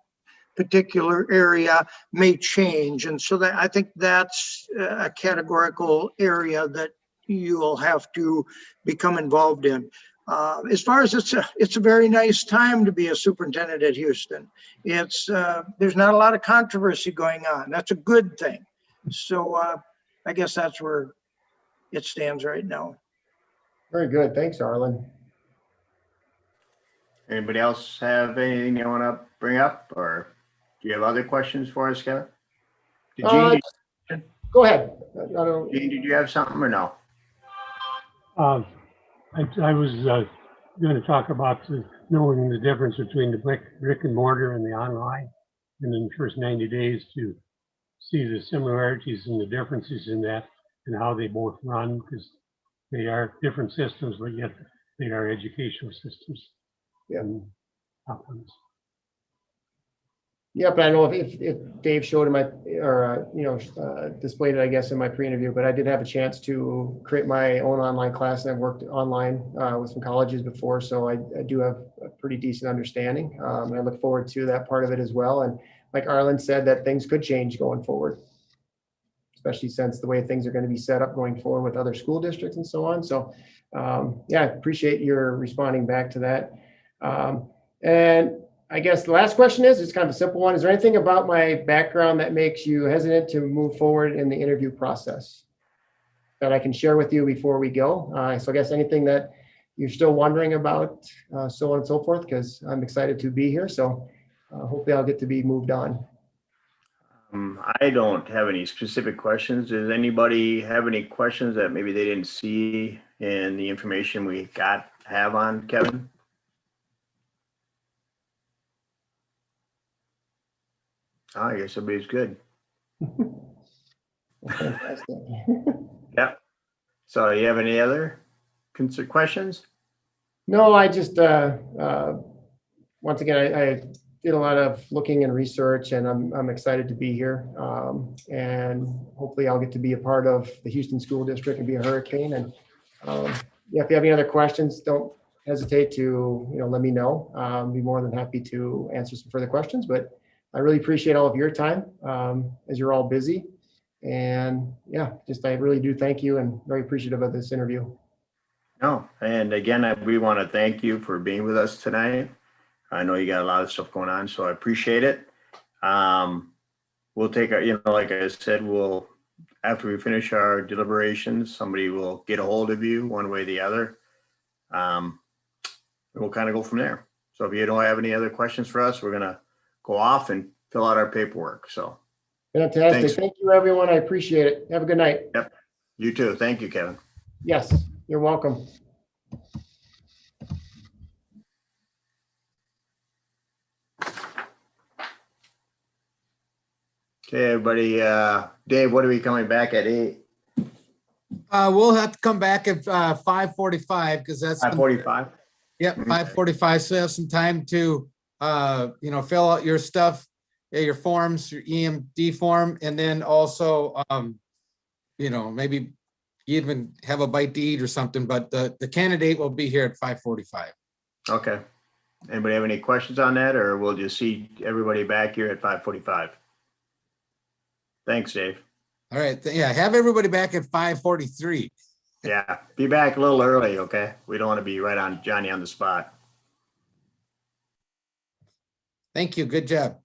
particular area may change. And so that I think that's a categorical area that you will have to become involved in. As far as it's a very nice time to be a superintendent at Houston. There's not a lot of controversy going on. That's a good thing. So I guess that's where it stands right now. Very good. Thanks, Arlen. Anybody else have anything you want to bring up, or do you have other questions for us, Kevin? Go ahead. Gene, did you have something or no? I was going to talk about knowing the difference between the brick and mortar and the online, and in the first 90 days to see the similarities and the differences in that and how they both run, because they are different systems, but yet they are educational systems. Yeah. Yeah, but I don't know if Dave showed him displayed it, I guess, in my pre-interview, but I did have a chance to create my own online class, and I've worked online with some colleges before, so I do have a pretty decent understanding. And I look forward to that part of it as well. And like Arlen said, that things could change going forward, especially since the way things are going to be set up going forward with other school districts and so on. So I appreciate your responding back to that. And I guess the last question is, it's kind of a simple one. Is there anything about my background that makes you hesitant to move forward in the interview process that I can share with you before we go? So I guess anything that you're still wondering about, so on and so forth, because I'm excited to be here. So hopefully I'll get to be moved on. I don't have any specific questions. Does anybody have any questions that maybe they didn't see in the information we have on Kevin? Oh, I guess everybody's good. Fantastic. Yep. So you have any other questions? No, I just, once again, I did a lot of looking and research, and I'm excited to be here. And hopefully I'll get to be a part of the Houston School District and be a hurricane. And yeah, if you have any other questions, don't hesitate to, let me know. Be more than happy to answer some further questions, but I really appreciate all of your time, as you're all busy. And yeah, I really do thank you and very appreciative of this interview. No. And again, we want to thank you for being with us tonight. I know you got a lot of stuff going on, so I appreciate it. We'll take like I said, after we finish our deliberations, somebody will get a hold of you one way or the other. We'll kind of go from there. So if you don't have any other questions for us, we're going to go off and fill out our paperwork. So Fantastic. Thanks. Thank you, everyone. I appreciate it. Have a good night. Yep. You too. Thank you, Kevin. Yes, you're welcome. Okay, everybody. Dave, what are we coming back at 8? We'll have to come back at 5:45 because that's. 5:45? Yep, 5:45. So you have some time to, fill out your stuff, your forms, your EMD form, and then also, maybe even have a bite to eat or something, but the candidate will be here at 5:45. Okay. Anybody have any questions on that, or we'll just see everybody back here at 5:45? Thanks, Dave. All right, yeah, have everybody back at 5:43. Yeah, be back a little early, okay? We don't want to be right on Johnny on the spot. Thank you, good job.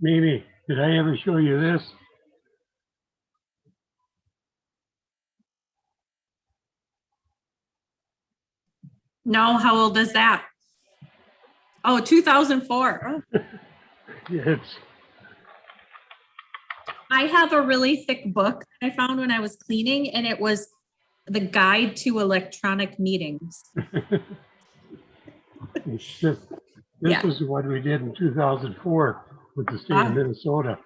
Mimi, did I ever show you this? No, how old is that? Oh, 2004. Oh, It's, I have a really thick book I found when I was cleaning, and it was the guide to electronic meetings. it's just, Yeah. this is what we did in 2004 with the state Ah. of Minnesota.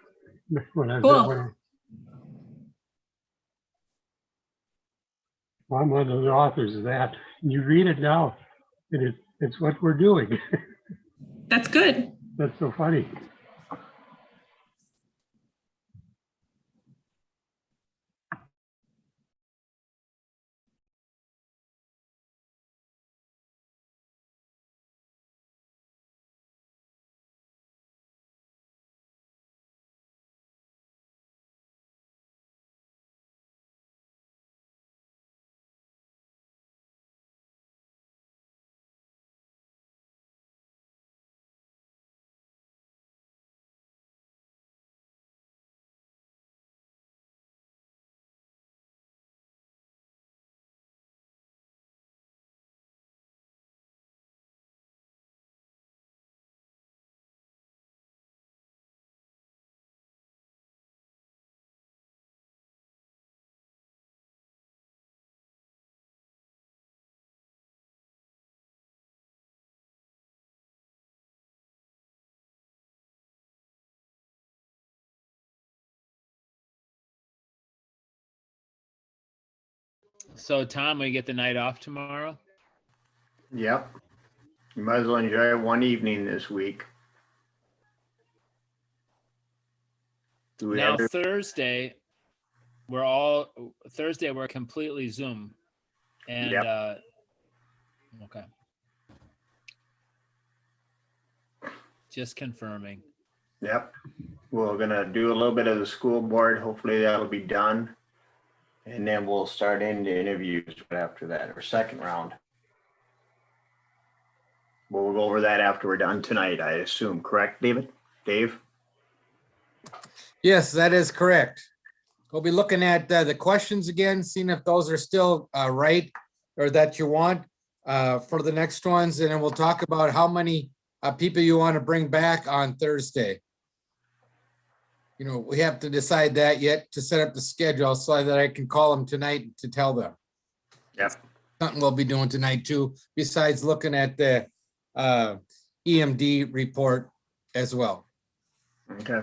When I Cool. I'm one of the authors of that. And you read it now, and it's what we're doing. That's good. That's so funny. So Tom, we get the night off tomorrow? Yep. You might as well enjoy one evening this week. Do we Now ever? Thursday, we're completely Zoom. And Yep. Okay. Just confirming. Yep. We're gonna do a little bit of the school board. Hopefully that'll be done. And then we'll start into interviews after that, or second round. We'll go over that after we're done tonight, I assume. Correct, David? Dave? Yes, that is correct. We'll be looking at the questions again, seeing if those are still right or that you want for the next ones. And then we'll talk about how many people you want to bring back on Thursday. You know, we have to decide that yet to set up the schedule so that I can call them tonight to tell them. Yep. Something we'll be doing tonight too, besides looking at the EMD report as well. Okay.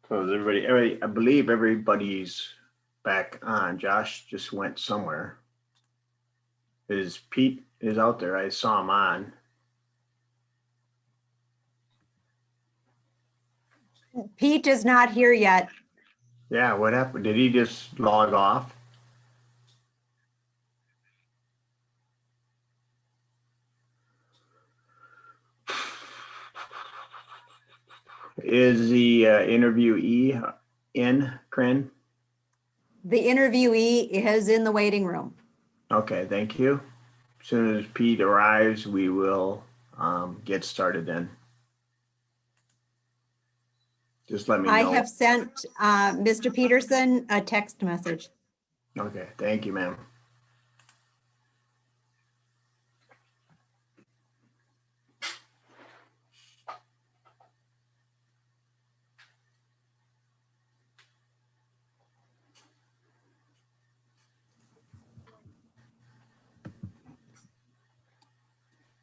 So is everybody, I believe everybody's back on. Josh just went somewhere. Pete is out there. I saw him on. Pete is not here yet. Yeah, what happened? Did he just log off? Is the interviewee in, Corinne? The interviewee is in the waiting room. Okay, thank you. As soon as Pete arrives, we will get started then. Just let me I know. have sent Mr. Peterson a text message. Okay, thank you, ma'am.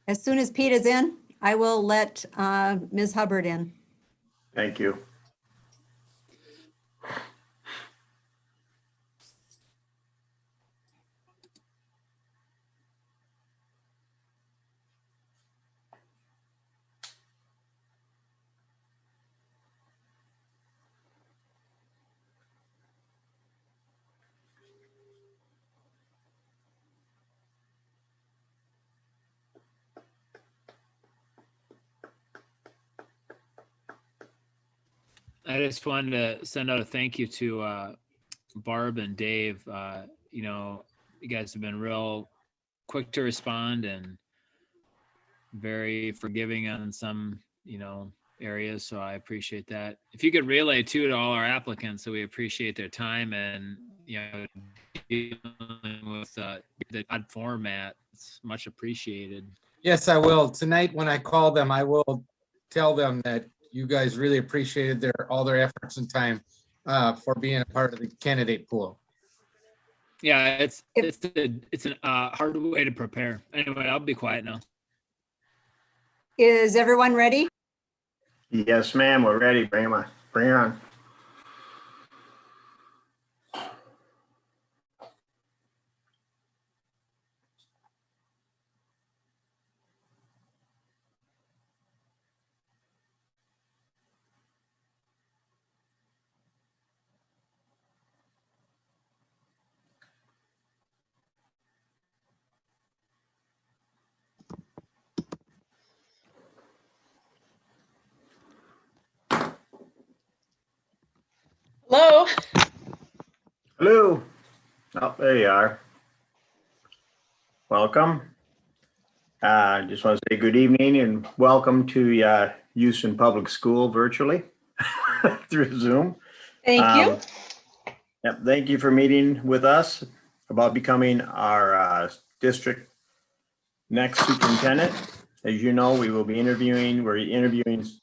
As soon as Pete is in, I will let Ms. Hubbard in. Thank you. I just wanted to send out a thank you to Barb and Dave. You know, you guys have been real quick to respond and very forgiving on some, areas. So I appreciate that. If you could relay too to all our applicants, so we appreciate their time and, dealing with the odd format. It's much appreciated. Yes, I will. Tonight, when I call them, I will tell them that you guys really appreciated all their efforts and time for being a part of the candidate pool. Yeah, it's a hard way to prepare. Anyway, I'll be quiet now. Is everyone ready? Yes, ma'am, we're ready. Bring 'em on. Bring her on. Hello. Hello. Oh, there you are. Welcome. Just want to say good evening and welcome to Houston Public School virtually through Zoom. Thank you. Yep, thank you for meeting with us about becoming our district next superintendent. As you know, we will be interviewing,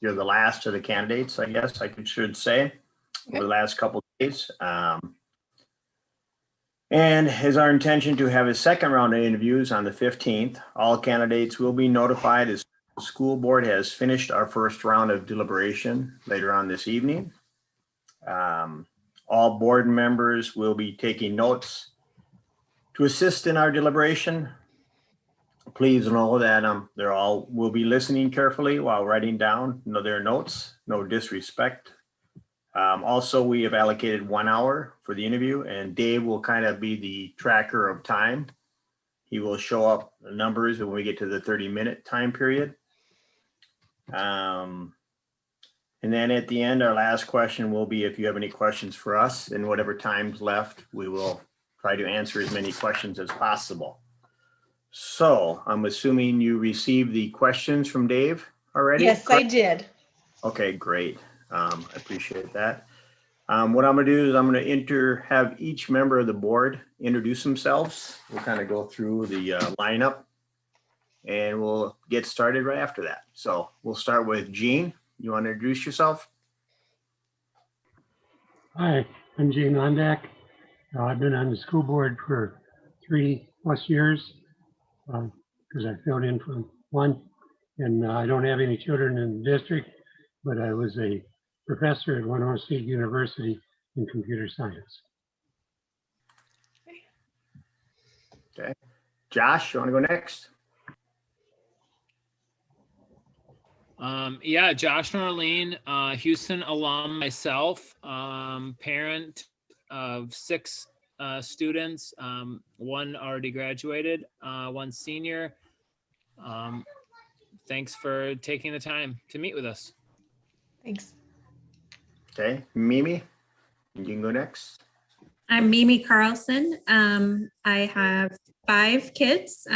you're the last of the candidates, I guess I should say, over the last couple of days. And it's our intention to have a second round of interviews on the 15th. All candidates will be notified as the school board has finished our first round of deliberation later on this evening. All board members will be taking notes to assist in our deliberation. Please know that will be listening carefully while writing down their notes, no disrespect. Also, we have allocated 1 hour for the interview, and Dave will kind of be the tracker of time. He will show up the numbers when we get to the 30-minute time period. And then at the end, our last question will be if you have any questions for us, and whatever time's left, we will try to answer as many questions as possible. So I'm assuming you received the questions from Dave already? Yes, I did. Okay, great. I appreciate that. What I'm gonna do is I'm gonna have each member of the board introduce themselves. We'll kind of go through the lineup and we'll get started right after that. So we'll start with Gene. You want to introduce yourself? Hi, I'm Gene Ondak. I've been on the school board for 3+ years because I filled in for one, and I don't have any children in the district, but I was a professor at Winona State University in computer science. Okay. Josh, you want to go next? Yeah, Josh Norleen, Houston alum myself, parent of 6 students, one already graduated, one senior. Thanks for taking the time to meet with us. Thanks. Okay, Mimi, you can go next. I'm Mimi Carlson. I have 5 kids,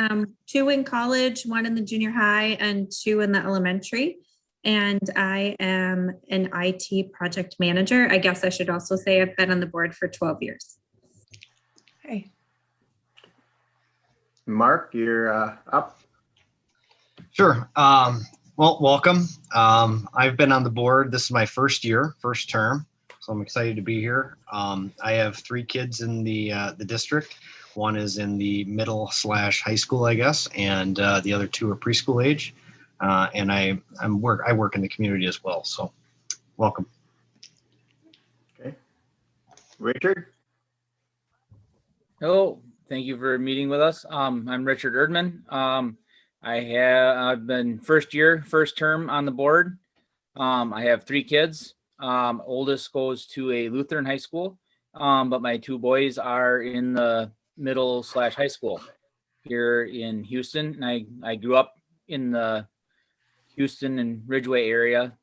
2 in college, 1 in the junior high, and 2 in the elementary. And I am an IT project manager. I guess I should also say I've been on the board for 12 years. Hey. Mark, you're up. Sure. Well, welcome. I've been on the board. This is my first term, so I'm excited to be here. I have 3 kids in the district. One is in the middle/high school, I guess, and the other 2 are preschool age. And I work in the community as well. So, welcome. Okay, Richard. Oh, thank you for meeting with us. I'm Richard Erdman. I've been first term on the board. I have 3 kids. Oldest goes to a Lutheran high school, but my 2 boys are in the middle/high school here in Houston. And I grew up in the Houston and Ridgeway area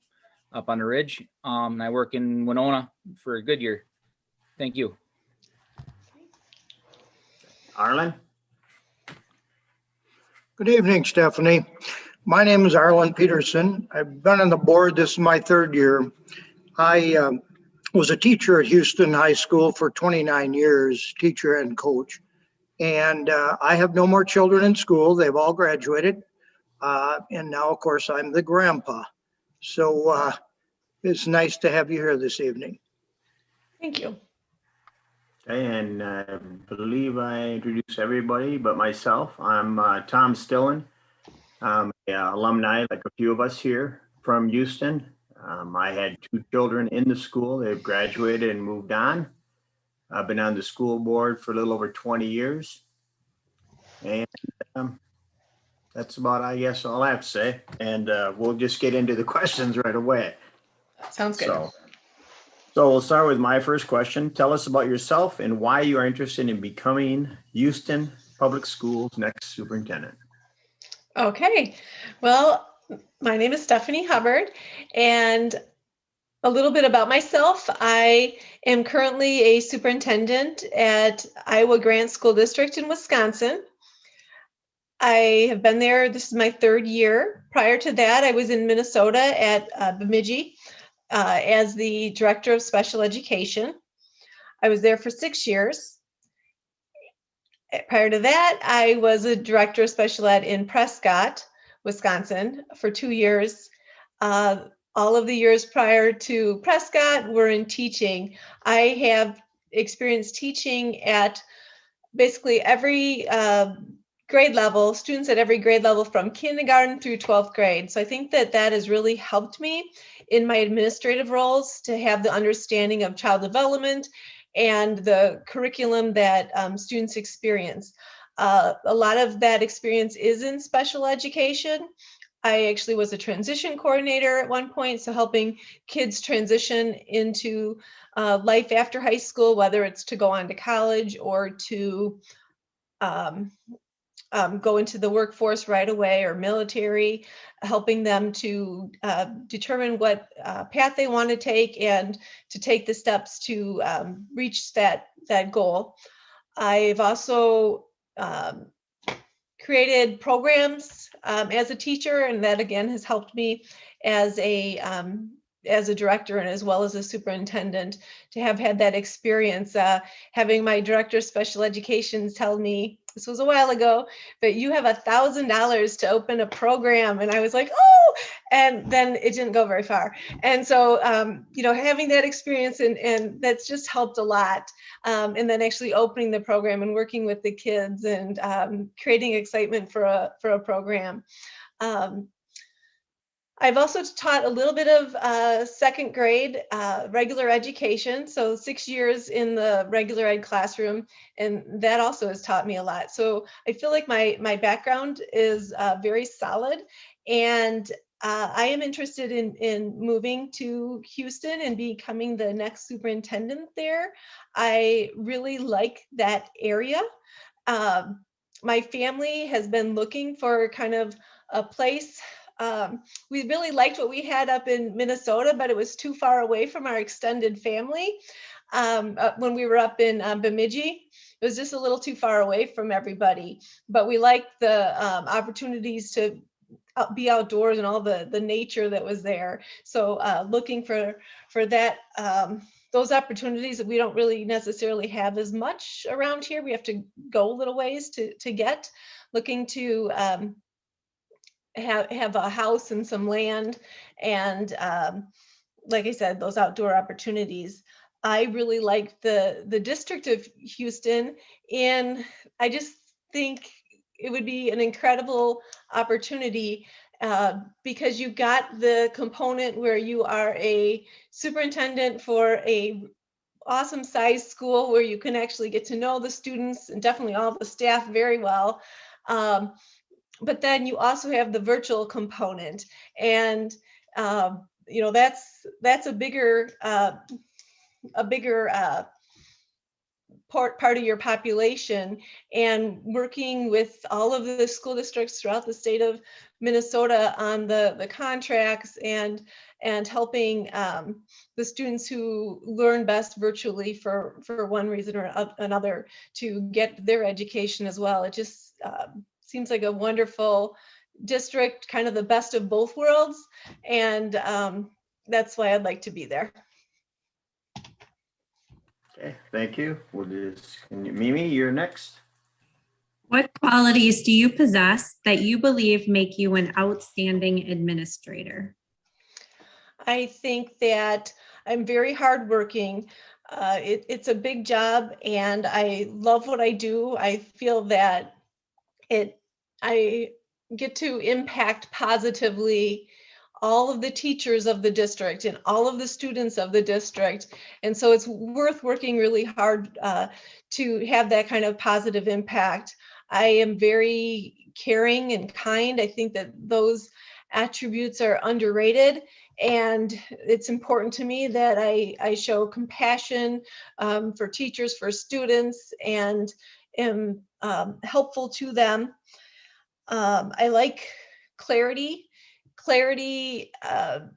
up on the ridge. And I work in Winona for a good year. Thank you. Arlen. Good evening, Stephanie. My name is Arlen Peterson. I've been on the board. This is my third year. I was a teacher at Houston High School for 29 years, teacher and coach. And I have no more children in school. They've all graduated. And now, of course, I'm the grandpa. So it's nice to have you here this evening. Thank you. Okay, and I believe I introduced everybody but myself. I'm Tom Stillen. I'm an alumni, like a few of us here from Houston. I had 2 children in the school. They've graduated and moved on. I've been on the school board for a little over 20 years. And that's about, I guess, all I have to say. And we'll just get into the questions right away. Sounds good. So we'll start with my first question. Tell us about yourself and why you are interested in becoming Houston Public Schools' next superintendent. Okay. Well, my name is Stephanie Hubbard, and a little bit about myself. I am currently a superintendent at Iowa Grant School District in Wisconsin. I have been there. This is my third year. Prior to that, I was in Minnesota at Bemidji as the director of special education. I was there for 6 years. Prior to that, I was a director of special ed in Prescott, Wisconsin for 2 years. All of the years prior to Prescott were in teaching. I have experienced teaching at basically every grade level, students at every grade level from kindergarten through 12th grade. So I think that that has really helped me in my administrative roles to have the understanding of child development and the curriculum that students experience. A lot of that experience is in special education. I actually was a transition coordinator at one point, so helping kids transition into life after high school, whether it's to go on to college or to go into the workforce right away or military, helping them to determine what path they want to take and to take the steps to reach that goal. I've also created programs as a teacher, and that again has helped me as a director and as well as a superintendent to have had that experience. Having my director of special education tell me, this was a while ago, but you have $1,000 to open a program. And I was like, oh, and then it didn't go very far. And so, having that experience and that's just helped a lot. And then actually opening the program and working with the kids and creating excitement for a program. I've also taught a little bit of second grade regular education, so 6 years in the regular ed classroom, and that also has taught me a lot. So I feel like my background is very solid, and I am interested in moving to Houston and becoming the next superintendent there. I really like that area. My family has been looking for kind of a place. We really liked what we had up in Minnesota, but it was too far away from our extended family. When we were up in Bemidji, it was just a little too far away from everybody, but we liked the opportunities to be outdoors and all the nature that was there. So looking for that, those opportunities that we don't really necessarily have as much around here. We have to go a little ways to get, looking to have a house and some land, and like I said, those outdoor opportunities. I really like the district of Houston, and I just think it would be an incredible opportunity because you've got the component where you are a superintendent for a awesome sized school where you can actually get to know the students and definitely all the staff very well. But then you also have the virtual component, and that's a bigger part of your population, and working with all of the school districts throughout the state of Minnesota on the contracts and helping the students who learn best virtually for one reason or another to get their education as well. It just seems like a wonderful district, kind of the best of both worlds. And that's why I'd like to be there. Okay, thank you. Mimi, you're next. What qualities do you possess that you believe make you an outstanding administrator? I think that I'm very hardworking. It's a big job and I love what I do. I feel that I get to impact positively all of the teachers of the district and all of the students of the district. And so it's worth working really hard to have that kind of positive impact. I am very caring and kind. I think that those attributes are underrated. And it's important to me that I show compassion for teachers, for students, and am helpful to them. I like clarity. Clarity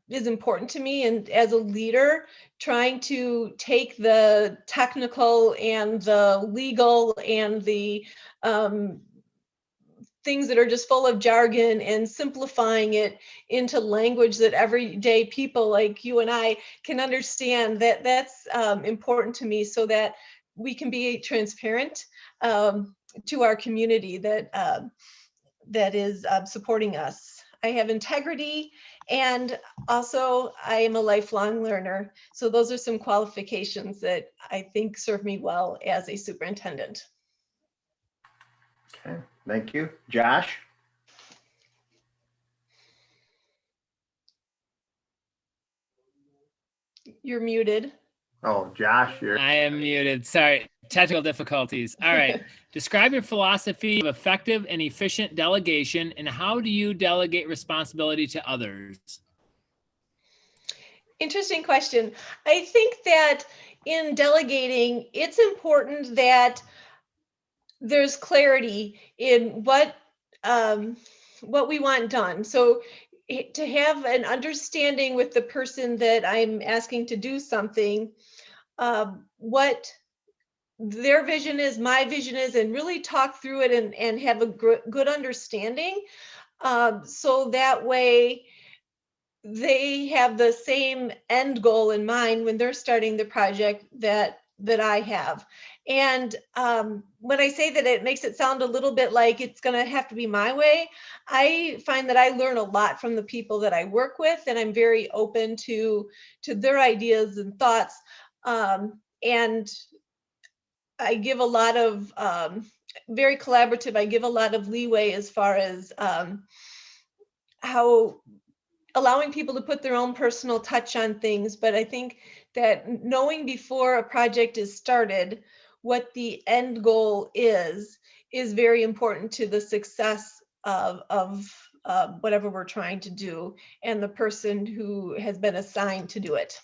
is important to me, and as a leader, trying to take the technical and the legal and the things that are just full of jargon and simplifying it into language that everyday people like you and I can understand, that's important to me, so that we can be transparent to our community that is supporting us. I have integrity, and also I am a lifelong learner. So those are some qualifications that I think serve me well as a superintendent. Okay, thank you. Josh? You're muted. Oh, Josh, you're. I am muted. Sorry, technical difficulties. All right. Describe your philosophy of effective and efficient delegation, and how do you delegate responsibility to others? Interesting question. I think that in delegating, it's important that there's clarity in what we want done. So to have an understanding with the person that I'm asking to do something, what their vision is, my vision is, and really talk through it and have a good understanding. So that way they have the same end goal in mind when they're starting the project that I have. And when I say that, it makes it sound a little bit like it's going to have to be my way. I find that I learn a lot from the people that I work with, and I'm very open to their ideas and thoughts. And I give a lot of very collaborative. I give a lot of leeway as far as how allowing people to put their own personal touch on things. But I think that knowing before a project is started what the end goal is very important to the success of whatever we're trying to do and the person who has been assigned to do it.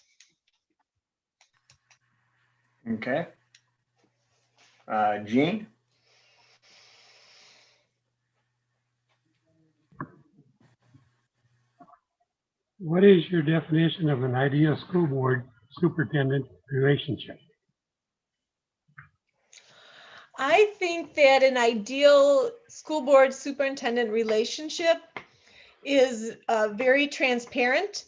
Okay. Jean? What is your definition of an ideal school board superintendent relationship? I think that an ideal school board superintendent relationship is very transparent,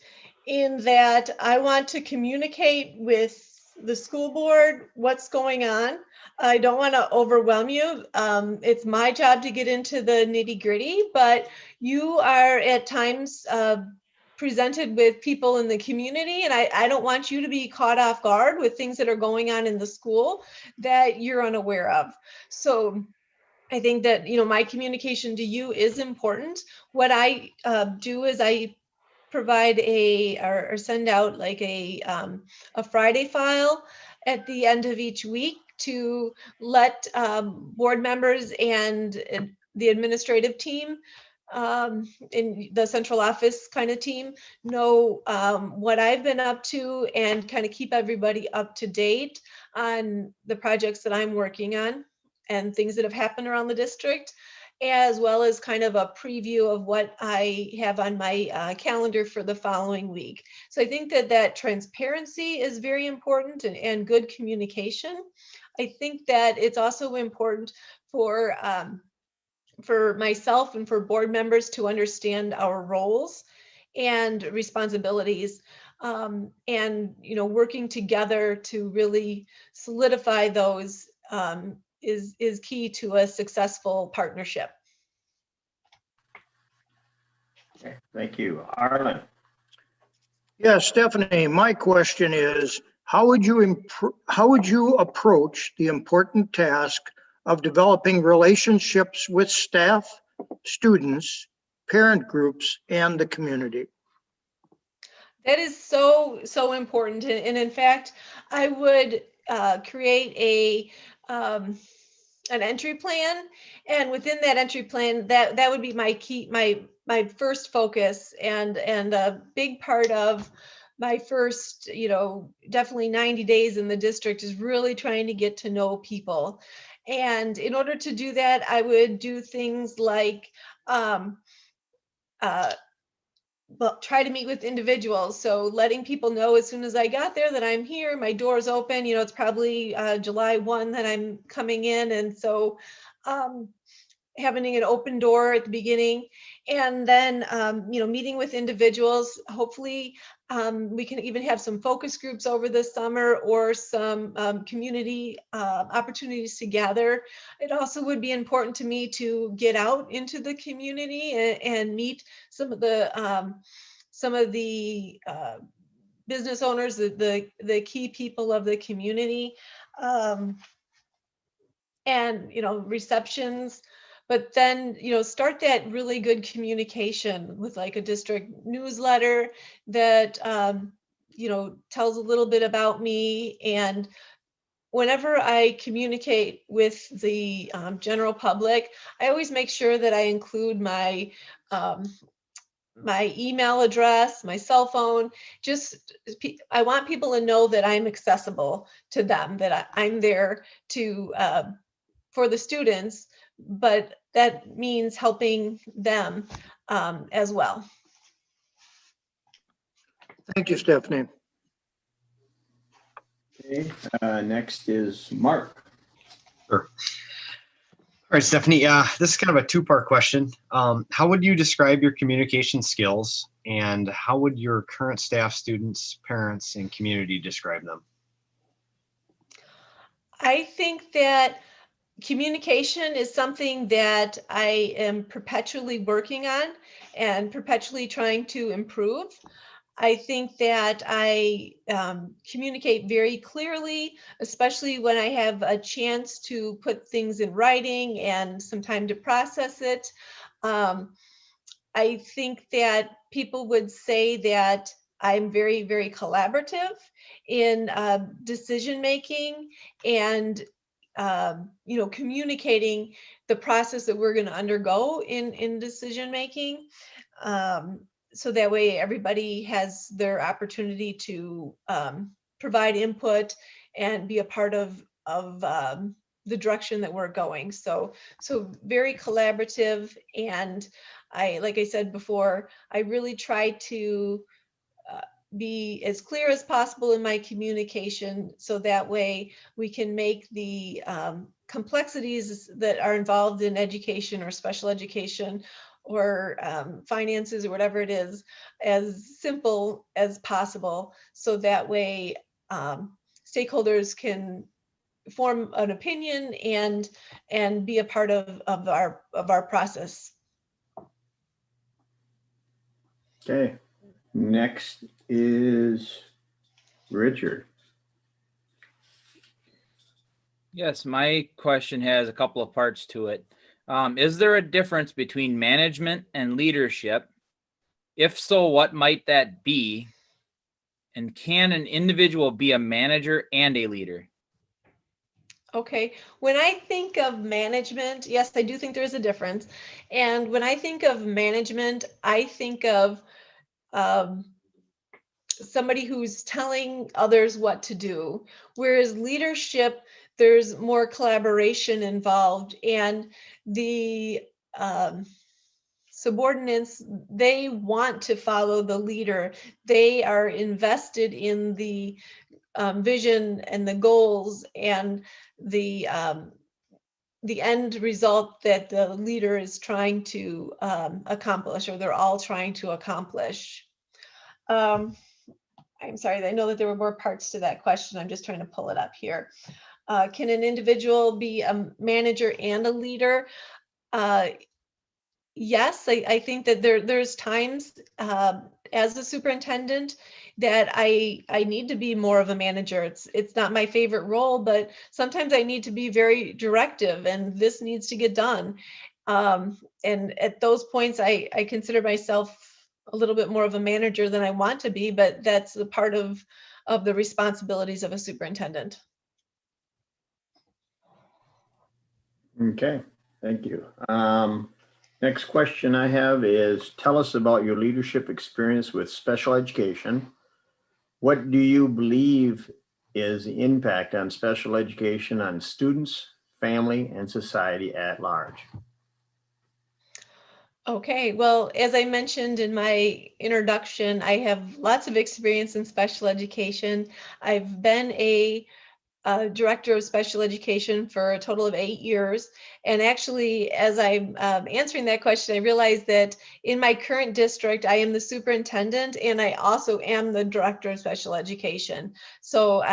in that I want to communicate with the school board what's going on. I don't want to overwhelm you. It's my job to get into the nitty-gritty, but you are at times presented with people in the community, and I don't want you to be caught off guard with things that are going on in the school that you're unaware of. So I think that, my communication to you is important. What I do is I provide or send out like a Friday file at the end of each week to let board members and the administrative team in the central office kind of team know what I've been up to, and kind of keep everybody up to date on the projects that I'm working on and things that have happened around the district, as well as kind of a preview of what I have on my calendar for the following week. So I think that transparency is very important, and good communication. I think that it's also important for for myself and for board members to understand our roles and responsibilities, and working together to really solidify those is key to a successful partnership. Okay, thank you. Arlen? Yes, Stephanie, my question is, how would you approach the important task of developing relationships with staff, students, parent groups, and the community? That is so important. And in fact, I would create an entry plan, and within that entry plan, that would be my key, my first focus, and a big part of my first, definitely 90 days in the district is really trying to get to know people. And in order to do that, I would do things like but try to meet with individuals. So letting people know as soon as I got there that I'm here, my door's open. It's probably July 1 that I'm coming in. And so having an open door at the beginning, and then, meeting with individuals. Hopefully we can even have some focus groups over the summer, or some community opportunities to gather. It also would be important to me to get out into the community and meet some of the business owners, the key people of the community, and receptions. But then start that really good communication with like a district newsletter that tells a little bit about me. And whenever I communicate with the general public, I always make sure that I include my email address, my cell phone. I want people to know that I'm accessible to them, that I'm there to for the students, but that means helping them as well. Thank you, Stephanie. Okay, next is Mark. Sure. All right, Stephanie, this is kind of a two-part question. How would you describe your communication skills, and how would your current staff, students, parents, and community describe them? I think that communication is something that I am perpetually working on and perpetually trying to improve. I think that I communicate very clearly, especially when I have a chance to put things in writing and some time to process it. I think that people would say that I'm very, very collaborative in decision making, and communicating the process that we're going to undergo in decision making. So that way everybody has their opportunity to provide input and be a part of the direction that we're going. So very collaborative. And like I said before, I really try to be as clear as possible in my communication, so that way we can make the complexities that are involved in education or special education or finances or whatever it is as simple as possible, so that way stakeholders can form an opinion and be a part of our process. Okay, next is Richard. Yes, my question has a couple of parts to it. Is there a difference between management and leadership? If so, what might that be? And can an individual be a manager and a leader? Okay, when I think of management, yes, I do think there's a difference. And when I think of management, I think of somebody who's telling others what to do. Whereas leadership, there's more collaboration involved, and the subordinates, they want to follow the leader. They are invested in the vision and the goals and the the end result that the leader is trying to accomplish, or they're all trying to accomplish. I'm sorry, I know that there were more parts to that question. I'm just trying to pull it up here. Can an individual be a manager and a leader? Yes, I think that there's times as a superintendent that I need to be more of a manager. It's not my favorite role, but sometimes I need to be very directive, and this needs to get done. And at those points, I consider myself a little bit more of a manager than I want to be, but that's a part of the responsibilities of a superintendent. Okay, thank you. Next question I have is, tell us about your leadership experience with special education. What do you believe is the impact on special education on students, family, and society at large? Okay, well, as I mentioned in my introduction, I have lots of experience in special education. I've been a director of special education for a total of 8 years. And actually, as I'm answering that question, I realized that in my current district, I am the superintendent and I also am the director of special education. So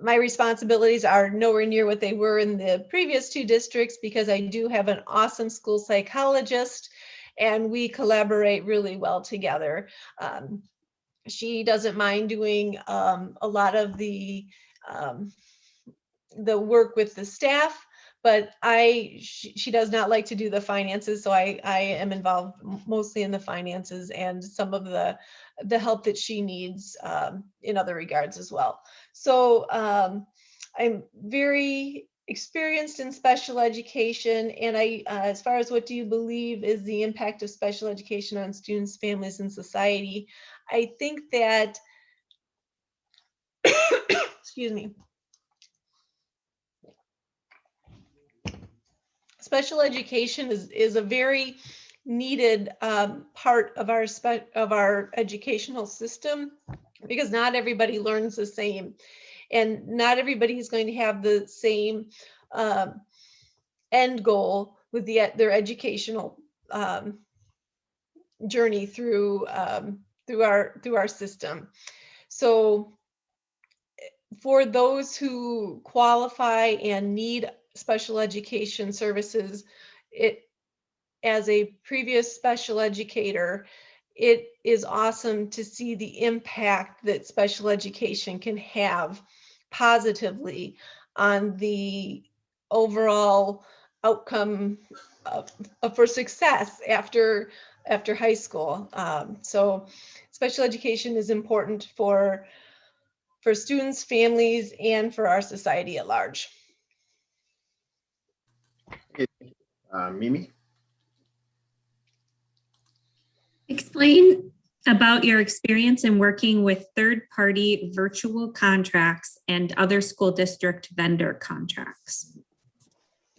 my responsibilities are nowhere near what they were in the previous 2 districts, because I do have an awesome school psychologist and we collaborate really well together. She doesn't mind doing a lot of the work with the staff, but she does not like to do the finances. So I am involved mostly in the finances and some of the help that she needs in other regards as well. So I'm very experienced in special education, and as far as what do you believe is the impact of special education on students, families, and society, I think that excuse me. Special education is a very needed part of our educational system, because not everybody learns the same, and not everybody is going to have the same end goal with their educational journey through our system. So for those who qualify and need special education services, as a previous special educator, it is awesome to see the impact that special education can have positively on the overall outcome for success after high school. So special education is important for students, families, and for our society at large. Mimi? Explain about your experience in working with third-party virtual contracts and other school district vendor contracts.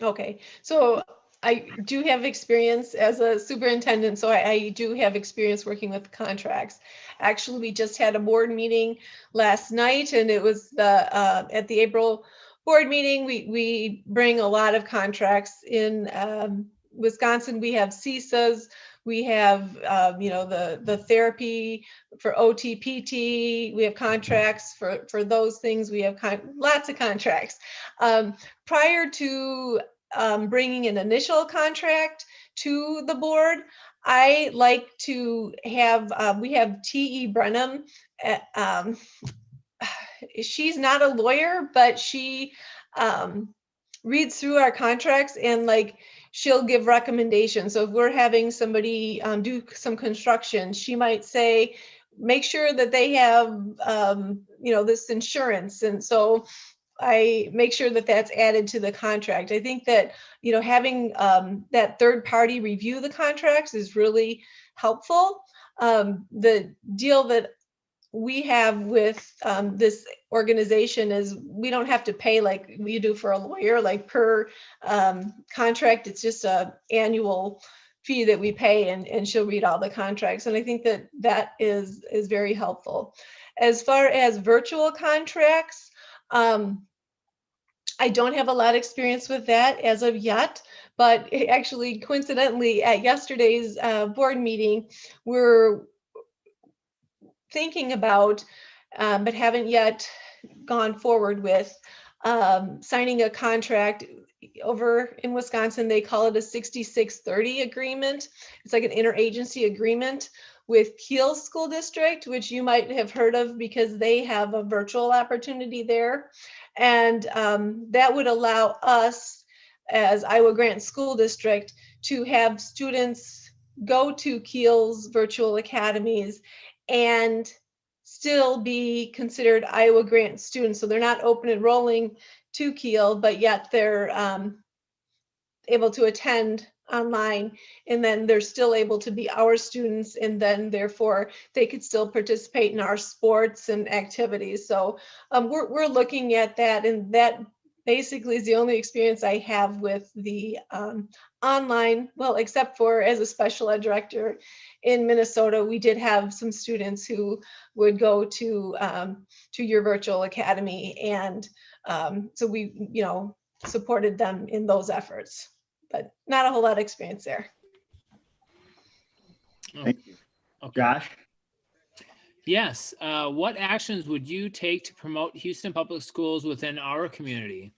Okay, so I do have experience as a superintendent, so I do have experience working with contracts. Actually, we just had a board meeting last night, and it was at the April board meeting. We bring a lot of contracts in Wisconsin. We have CISAs, we have the therapy for OT-PT. We have contracts for those things. We have lots of contracts. Prior to bringing an initial contract to the board, I like to have, we have T.E. Brenham. She's not a lawyer, but she reads through our contracts and she'll give recommendations. So if we're having somebody do some construction, she might say, make sure that they have, this insurance. And so I make sure that that's added to the contract. I think that, having that third party review the contracts is really helpful. The deal that we have with this organization is we don't have to pay like we do for a lawyer, like per contract. It's just a annual fee that we pay, and she'll read all the contracts. And I think that is very helpful. As far as virtual contracts, I don't have a lot of experience with that as of yet, but actually coincidentally at yesterday's board meeting, we're thinking about, but haven't yet gone forward with, signing a contract. Over in Wisconsin, they call it a 6630 agreement. It's like an interagency agreement with Kiel School District, which you might have heard of because they have a virtual opportunity there. And that would allow us as Iowa Grant School District to have students go to Kiel's virtual academies and still be considered Iowa Grant students. So they're not open enrolling to Kiel, but yet they're able to attend online, and then they're still able to be our students, and then therefore they could still participate in our sports and activities. So we're looking at that, and that basically is the only experience I have with the online, well, except for as a special ed director in Minnesota, we did have some students who would go to your virtual academy, and so we, supported them in those efforts, but not a whole lot of experience there. Thank you. Okay. Josh? Yes. What actions would you take to promote Houston Public Schools within our community?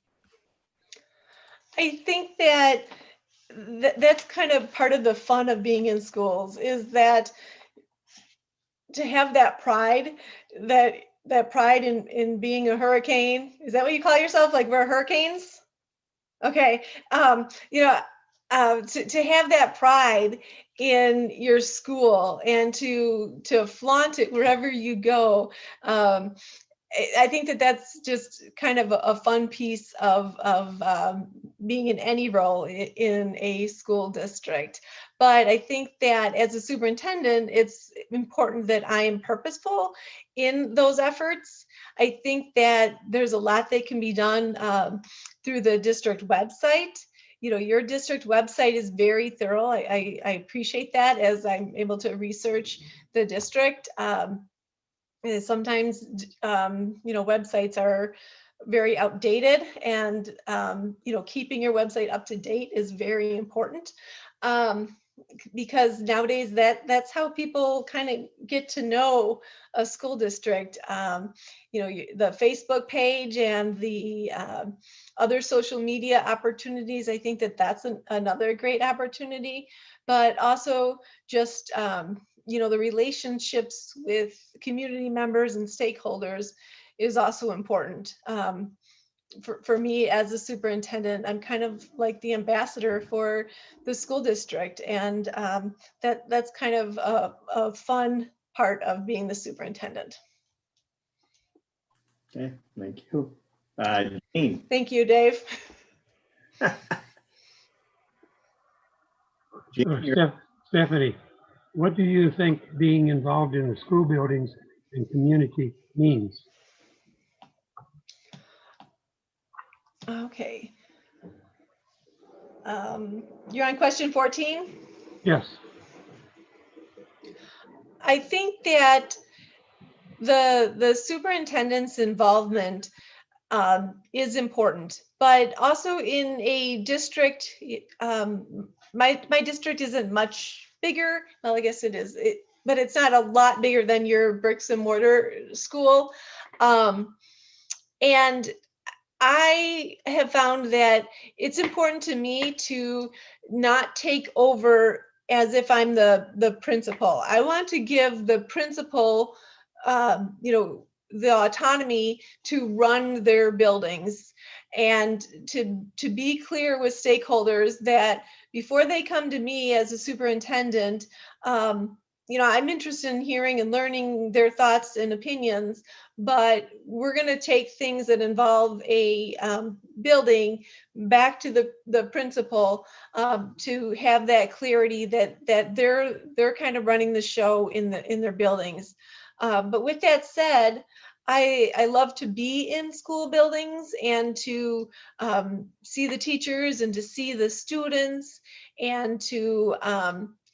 I think that that's kind of part of the fun of being in schools, is that to have that pride, that pride in being a hurricane. Is that what you call yourself? Like, we're hurricanes? Okay. To have that pride in your school and to flaunt it wherever you go. I think that that's just kind of a fun piece of being in any role in a school district. But I think that as a superintendent, it's important that I am purposeful in those efforts. I think that there's a lot that can be done through the district website. Your district website is very thorough. I appreciate that as I'm able to research the district. Sometimes, websites are very outdated, and, keeping your website up to date is very important. Because nowadays that's how people kind of get to know a school district. The Facebook page and the other social media opportunities, I think that that's another great opportunity, but also just, the relationships with community members and stakeholders is also important. For me as a superintendent, I'm kind of like the ambassador for the school district, and that's kind of a fun part of being the superintendent. Okay, thank you. Jean? Thank you, Dave. Jean, you're- Stephanie, what do you think being involved in the school buildings and community means? Okay. You're on question 14? Yes. I think that the superintendent's involvement is important, but also in a district, my district isn't much bigger. Well, I guess it is, but it's not a lot bigger than your bricks and mortar school. And I have found that it's important to me to not take over as if I'm the principal. I want to give the principal, the autonomy to run their buildings, and to be clear with stakeholders that before they come to me as a superintendent, I'm interested in hearing and learning their thoughts and opinions, but we're going to take things that involve a building back to the principal to have that clarity that they're kind of running the show in their buildings. But with that said, I love to be in school buildings and to see the teachers and to see the students and to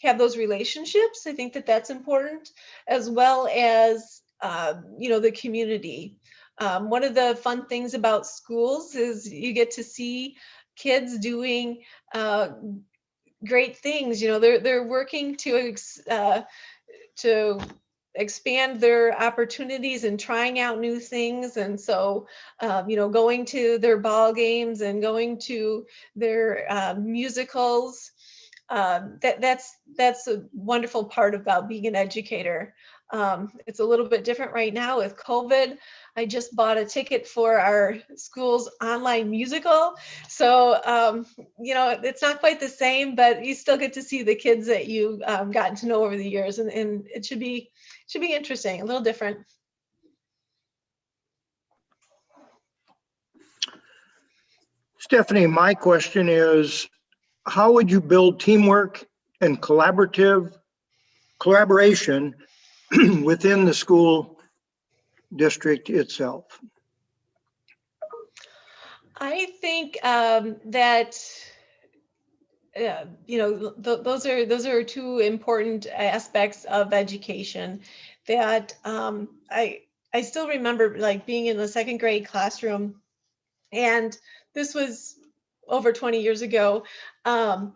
have those relationships. I think that that's important, as well as, the community. One of the fun things about schools is you get to see kids doing great things. You know, they're working to expand their opportunities and trying out new things. And so, you know, going to their ball games and going to their musicals, that's a wonderful part about being an educator. It's a little bit different right now with COVID. I just bought a ticket for our school's online musical. So, you know, it's not quite the same, but you still get to see the kids that you've gotten to know over the years. And it should be interesting, a little different. Stephanie, my question is, how would you build teamwork and collaboration within the school district itself? I think that you know, those are two important aspects of education that I still remember, like being in the second grade classroom, and this was over 20 years ago. I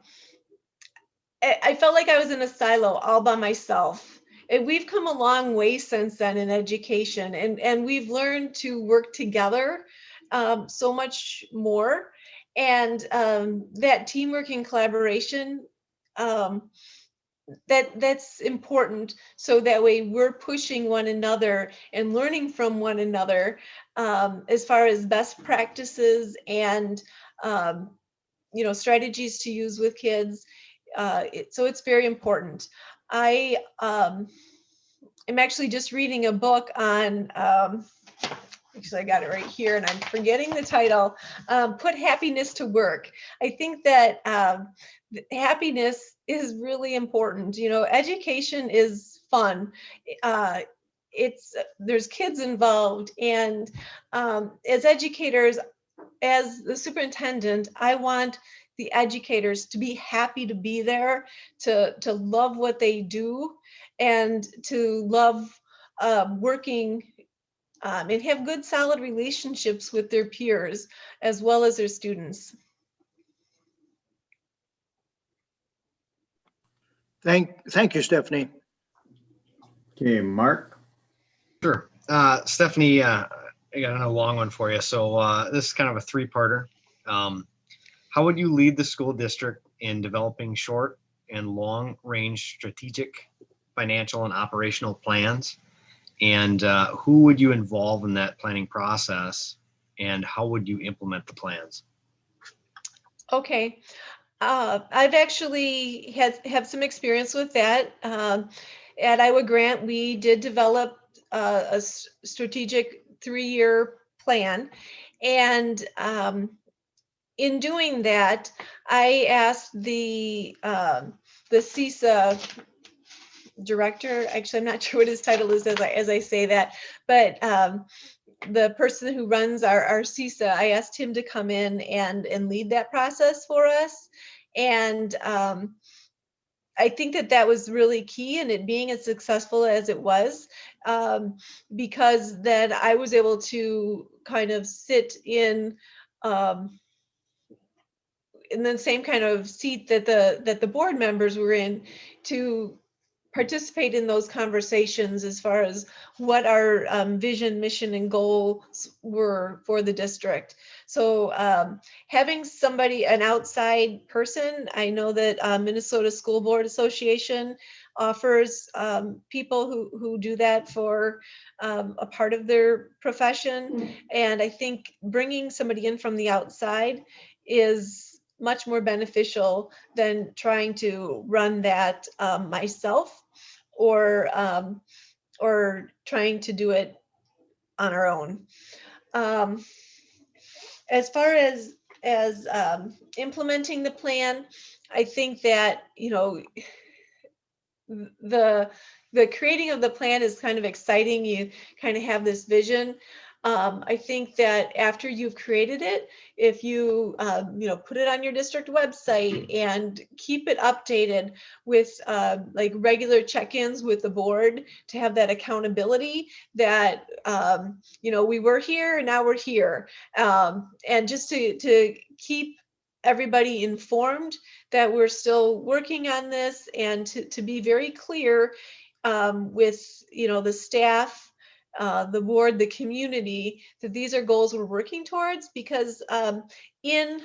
felt like I was in a silo all by myself. And we've come a long way since then in education, and we've learned to work together so much more. And that teamwork and collaboration, that's important. So that way we're pushing one another and learning from one another as far as best practices and you know, strategies to use with kids. So it's very important. I am actually just reading a book on, actually I got it right here and I'm forgetting the title, Put Happiness to Work. I think that happiness is really important. You know, education is fun. There's kids involved, and as educators, as the superintendent, I want the educators to be happy to be there, to love what they do, and to love working and have good, solid relationships with their peers as well as their students. Thank you, Stephanie. Okay, Mark. Sure. Stephanie, I got a long one for you. So this is kind of a three-parter. How would you lead the school district in developing short and long-range strategic, financial, and operational plans? And who would you involve in that planning process? And how would you implement the plans? Okay. I've actually have some experience with that. At Iowa Grant, we did develop a strategic 3-year plan. And in doing that, I asked the CISA director, actually, I'm not sure what his title is as I say that, but the person who runs our CISA, I asked him to come in and lead that process for us. And I think that was really key in it being as successful as it was, because then I was able to kind of sit in the same kind of seat that the board members were in, to participate in those conversations as far as what our vision, mission, and goals were for the district. So having somebody, an outside person, I know that Minnesota School Board Association offers people who do that for a part of their profession. And I think bringing somebody in from the outside is much more beneficial than trying to run that myself, or trying to do it on our own. As far as implementing the plan, I think that, you know, the creating of the plan is kind of exciting. You kind of have this vision. I think that after you've created it, if you, put it on your district website and keep it updated with like regular check-ins with the board to have that accountability that, we were here and now we're here. And just to keep everybody informed that we're still working on this, and to be very clear with, the staff, the board, the community, that these are goals we're working towards, because in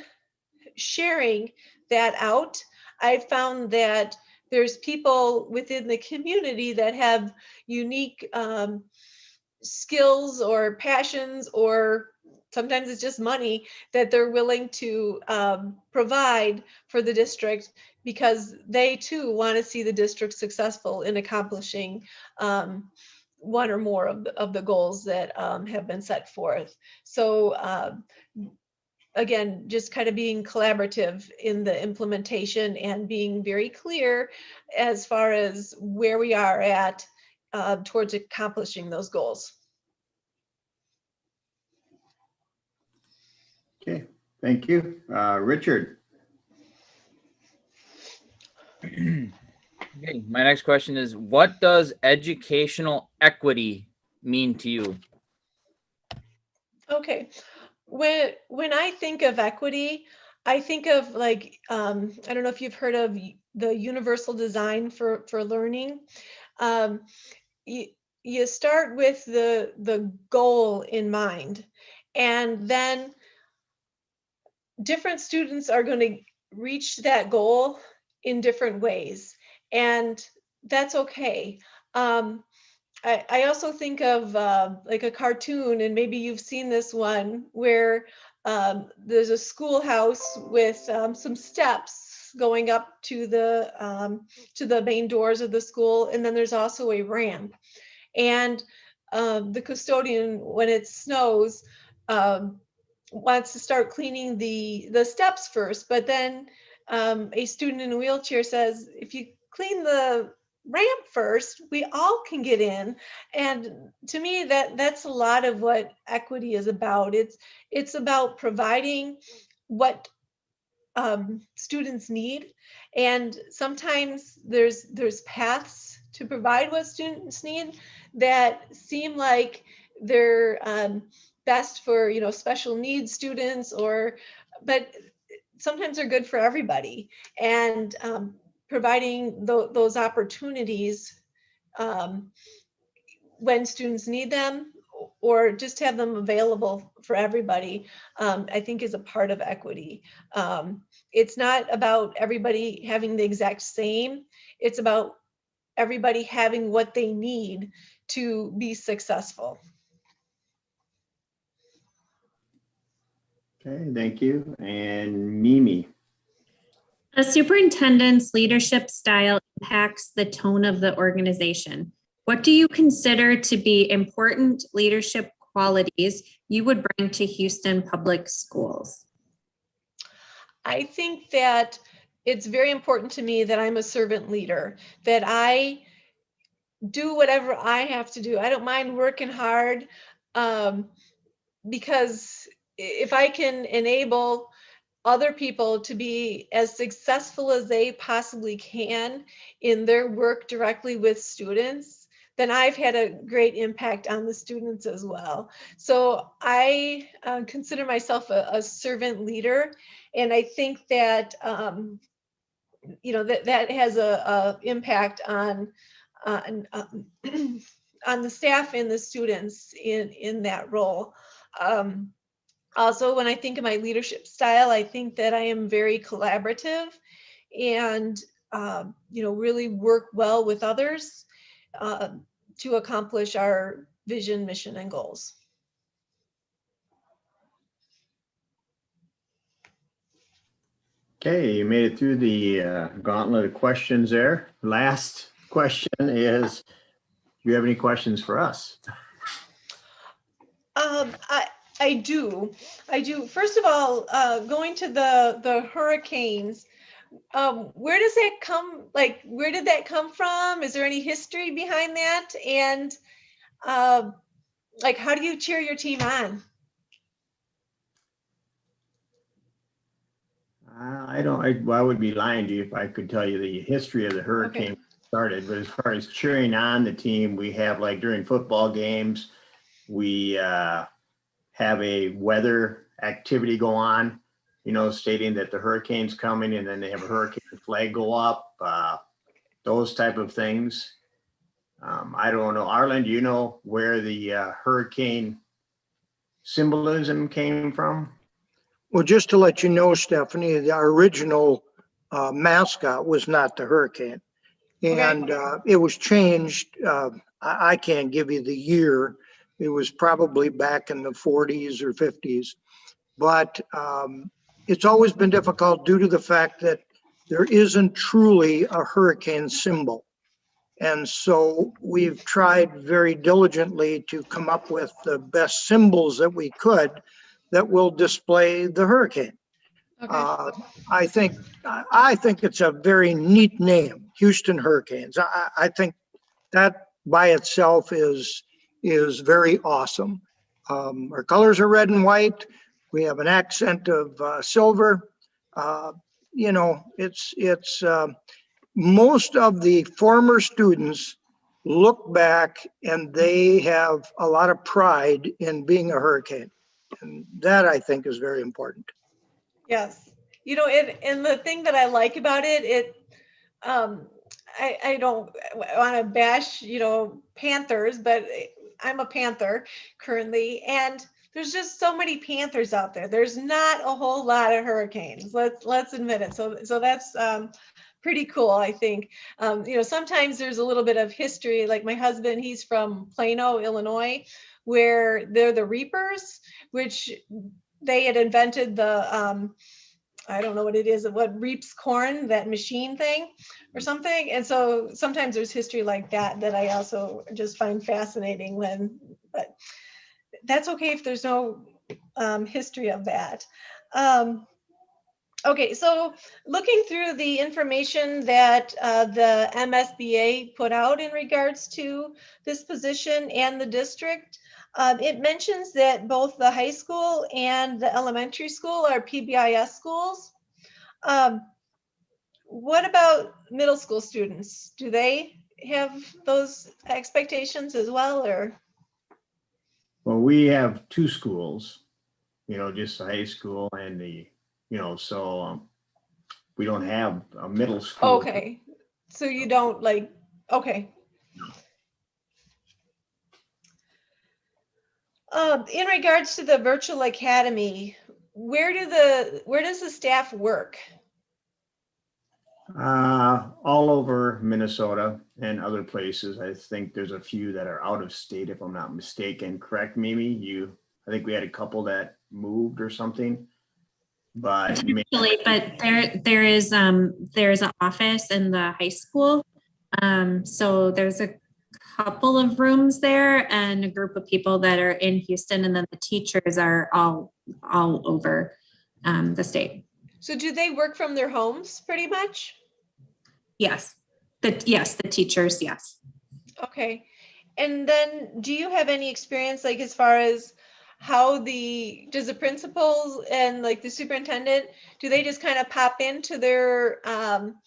sharing that out, I found that there's people within the community that have unique skills or passions, or sometimes it's just money that they're willing to provide for the district, because they too want to see the district successful in accomplishing one or more of the goals that have been set forth. So again, just kind of being collaborative in the implementation and being very clear as far as where we are at towards accomplishing those goals. Okay, thank you. Richard? Okay, my next question is, what does educational equity mean to you? Okay, when I think of equity, I think of like, I don't know if you've heard of the universal design for learning. Um, you, you start with the goal in mind, and then different students are going to reach that goal in different ways, and that's okay. I also think of like a cartoon, and maybe you've seen this one, where there's a schoolhouse with some steps going up to the main doors of the school, and then there's also a ramp. And the custodian, when it snows, um, wants to start cleaning the steps first, but then a student in a wheelchair says, if you clean the ramp first, we all can get in. And to me, that's a lot of what equity is about. It's about providing what students need, and sometimes there's paths to provide what students need that seem like they're best for special needs students, but sometimes they're good for everybody. And providing those opportunities um, when students need them, or just have them available for everybody, I think is a part of equity. It's not about everybody having the exact same, it's about everybody having what they need to be successful. Okay, thank you. And Mimi? A superintendent's leadership style impacts the tone of the organization. What do you consider to be important leadership qualities you would bring to Houston Public Schools? I think that it's very important to me that I'm a servant leader, that I do whatever I have to do. I don't mind working hard, because if I can enable other people to be as successful as they possibly can in their work directly with students, then I've had a great impact on the students as well. So I consider myself a servant leader, and I think that that has a impact on on, on the staff and the students in that role. Also, when I think of my leadership style, I think that I am very collaborative, and really work well with others to accomplish our vision, mission, and goals. Okay, you made it through the gauntlet of questions there. Last question is, do you have any questions for us? I do. First of all, going to the hurricanes, where does that come? Like, where did that come from? Is there any history behind that? And like, how do you cheer your team on? I would be lying to you if I could tell you the history of the hurricane started, but as far as cheering on the team, we have like during football games, we have a weather activity go on, stating that the hurricane's coming, and then they have a hurricane flag go up, those type of things. I don't know. Arlen, do you know where the hurricane symbolism came from? Well, just to let you know, Stephanie, our original mascot was not the hurricane. And it was changed. I can't give you the year. It was probably back in the 40s or 50s. But it's always been difficult due to the fact that there isn't truly a hurricane symbol. And so we've tried very diligently to come up with the best symbols that we could that will display the hurricane. I think it's a very neat name, Houston Hurricanes. I think that by itself is very awesome. Our colors are red and white. We have an accent of silver. It's most of the former students look back and they have a lot of pride in being a Hurricane. And that I think is very important. Yes. And the thing that I like about it, I don't want to bash, Panthers, but I'm a Panther currently. And there's just so many Panthers out there. There's not a whole lot of Hurricanes. Let's admit it. So that's pretty cool, I think. Sometimes there's a little bit of history. Like my husband, he's from Plano, Illinois, where they're the Reapers, which they had invented the I don't know what it is, what reaps corn, that machine thing or something. And so sometimes there's history like that I also just find fascinating but that's okay if there's no history of that. Okay, so looking through the information that the MSBA put out in regards to this position and the district, it mentions that both the high school and the elementary school are PBIS schools. What about middle school students? Do they have those expectations as well, or? Well, we have two schools, just the high school and so we don't have a middle school. Okay, so you don't okay. In regards to the virtual academy, where does the staff work? All over Minnesota and other places. I think there's a few that are out of state, if I'm not mistaken. Correct, Mimi? I think we had a couple that moved or something. But there's an office in the high school. So there's a couple of rooms there and a group of people that are in Houston, and then the teachers are all over the state. So do they work from their homes pretty much? Yes. The teachers, yes. Okay. And then do you have any experience as far as how does the principals and the superintendent, do they just kind of pop into their, how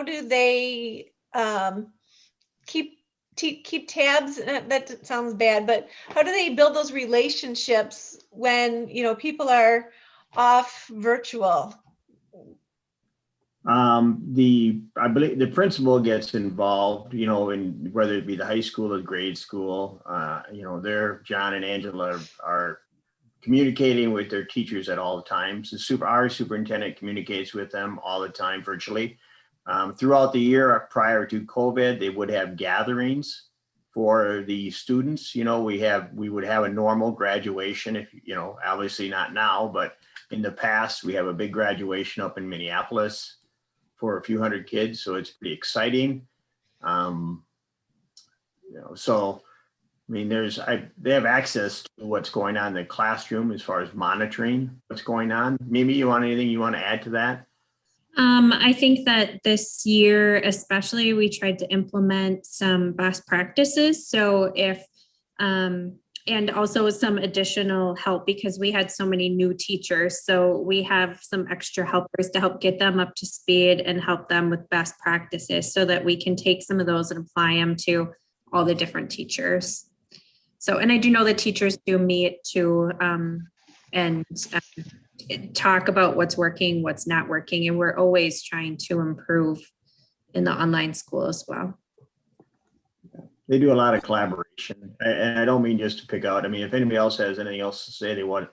do they keep tabs? That sounds bad, but how do they build those relationships when, people are off virtual? I believe the principal gets involved, in whether it be the high school or grade school. John and Angela are communicating with their teachers at all times. Our superintendent communicates with them all the time virtually. Throughout the year prior to COVID, they would have gatherings for the students. We would have a normal graduation, if obviously not now, but in the past we have a big graduation up in Minneapolis for a few hundred kids, so it's pretty exciting. So they have access to what's going on in the classroom as far as monitoring what's going on. Mimi, anything you want to add to that? I think that this year, especially, we tried to implement some best practices. So if, and also some additional help because we had so many new teachers. So we have some extra helpers to help get them up to speed and help them with best practices so that we can take some of those and apply them to all the different teachers. So, and I do know that teachers do meet too, and talk about what's working, what's not working, and we're always trying to improve in the online school as well. They do a lot of collaboration, and I don't mean just to pick out. I mean, if anybody else has anything else to say, they want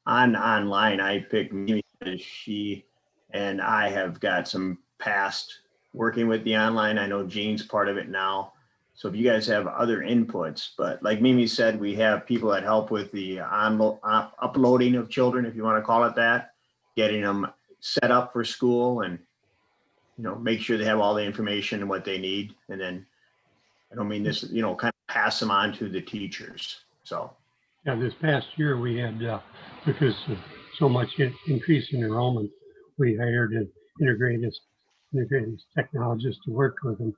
online. I picked Mimi because she and I have got some past working with the online. I know Jean's part of it now. So if you guys have other inputs, but like Mimi said, we have people that help with the uploading of children, if you want to call it that, getting them set up for school and, you know, make sure they have all the information and what they need. And then, I don't mean this, you know, kind of pass them on to the teachers. So. Yeah, this past year we had, because of so much increase in enrollment, we hired an integrated technologist to work with them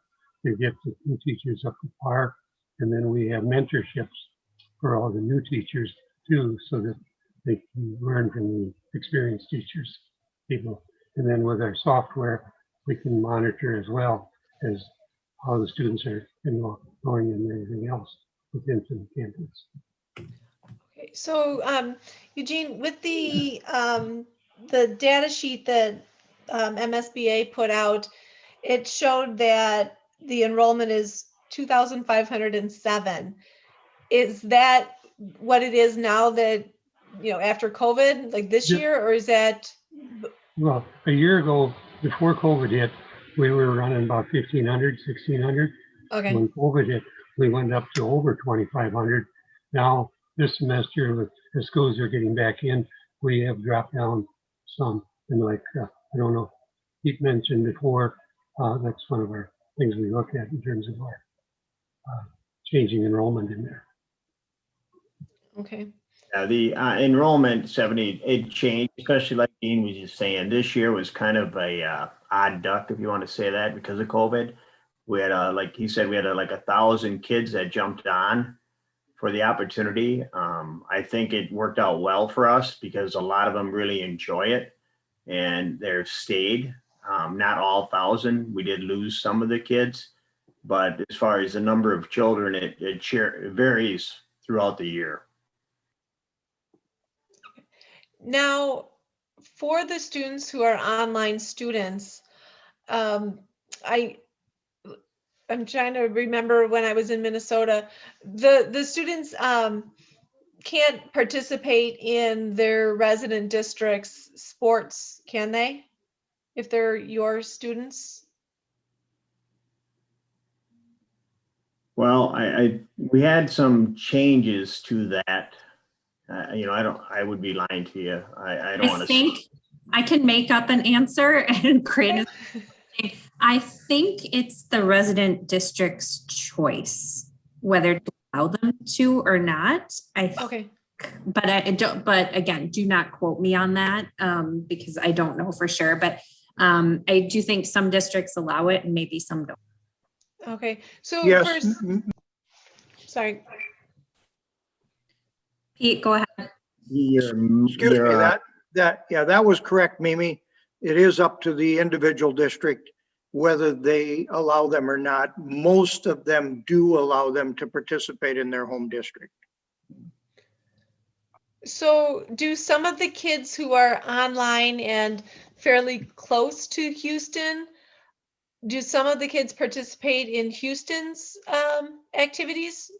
to get the new teachers up to par. And then we have mentorships for all the new teachers too, so that they can learn from the experienced teachers, people. And then with our software, we can monitor as well as how the students are going and everything else within the campus. Okay, so Eugene, with the data sheet that MSBA put out, it showed that the enrollment is 2,507. Is that what it is now that, you know, after COVID, like this Yeah. year, or is that? Well, a year ago, before COVID hit, we were running about 1,500, 1,600. Okay. When COVID hit, we went up to over 2,500. Now, this semester, with the schools are getting back in, we have dropped down some. And like, I don't know, Pete mentioned before, that's one of our things we look at in terms of our changing enrollment in there. Okay. The enrollment 70, it changed, especially like Dean was just saying, this year was kind of a odd duck, if you want to say that, because of COVID. We had, like he said, we had like 1,000 kids that jumped on for the opportunity. I think it worked out well for us because a lot of them really enjoy it and they've stayed. Not all 1,000. We did lose some of the kids, but as far as the number of children, it varies throughout the year. Now, for the students who are online students, I'm trying to remember when I was in Minnesota, the students can't participate in their resident district's sports, can they? If they're your students? Well, we had some changes to that. You know, I would be lying to you. I don't want to. I think I can make up an answer and create. I think it's the resident district's choice whether to allow them to or not. Okay. But I don't. But again, do not quote me on that because I don't know for sure. But I do think some districts allow it and maybe some don't. Okay. So Yes. first, sorry. Pete, go ahead. Excuse me, that was correct, Mimi. It is up to the individual district whether they allow them or not. Most of them do allow them to participate in their home district. So do some of the kids who are online and fairly close to Houston, do some of the kids participate in Houston's activities?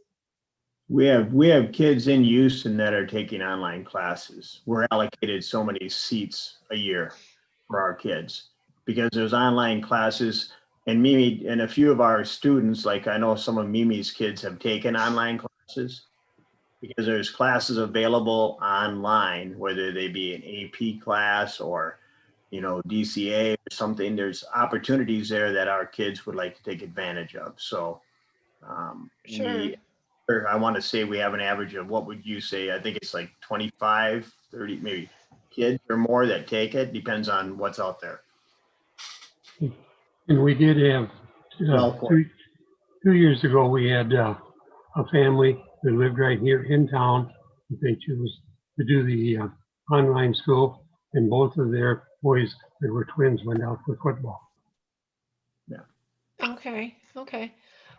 We have kids in Houston that are taking online classes. We're allocated so many seats a year for our kids because there's online classes, and Mimi and a few of our students, like I know some of Mimi's kids have taken online classes because there's classes available online, whether they be an AP class or, you know, DCA or something. There's opportunities there that our kids would like to take advantage of. So Sure. I want to say we have an average of, what would you say? I think it's like 25, 30, maybe kids or more that take it. Depends on what's out there. And we did have, Well, Court. 2 years ago, we had a family that lived right here in town. They chose to do the online school, and both of their boys that were twins went out for football. Okay, okay.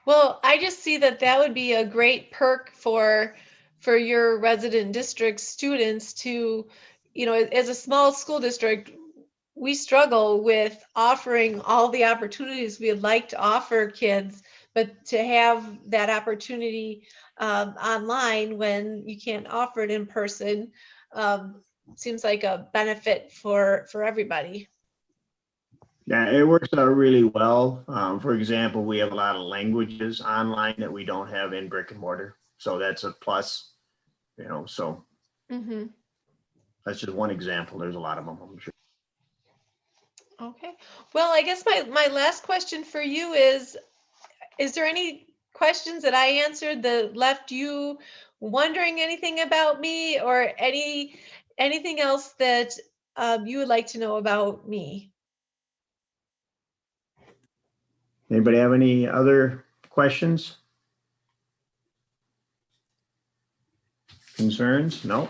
Well, I just see that that would be a great perk for your resident district students to, as a small school district, we struggle with offering all the opportunities we'd like to offer kids, but to have that opportunity online when you can't offer it in person seems like a benefit for everybody. Yeah, it works out really well. For example, we have a lot of languages online that we don't have in brick and mortar. So that's a plus, so Mm-hmm. that's just one example. There's a lot of them, I'm sure. Okay. Well, I guess my last question for you is there any questions that I answered that left you wondering anything about me or anything else that you would like to know about me? Anybody have any other questions? Concerns? No?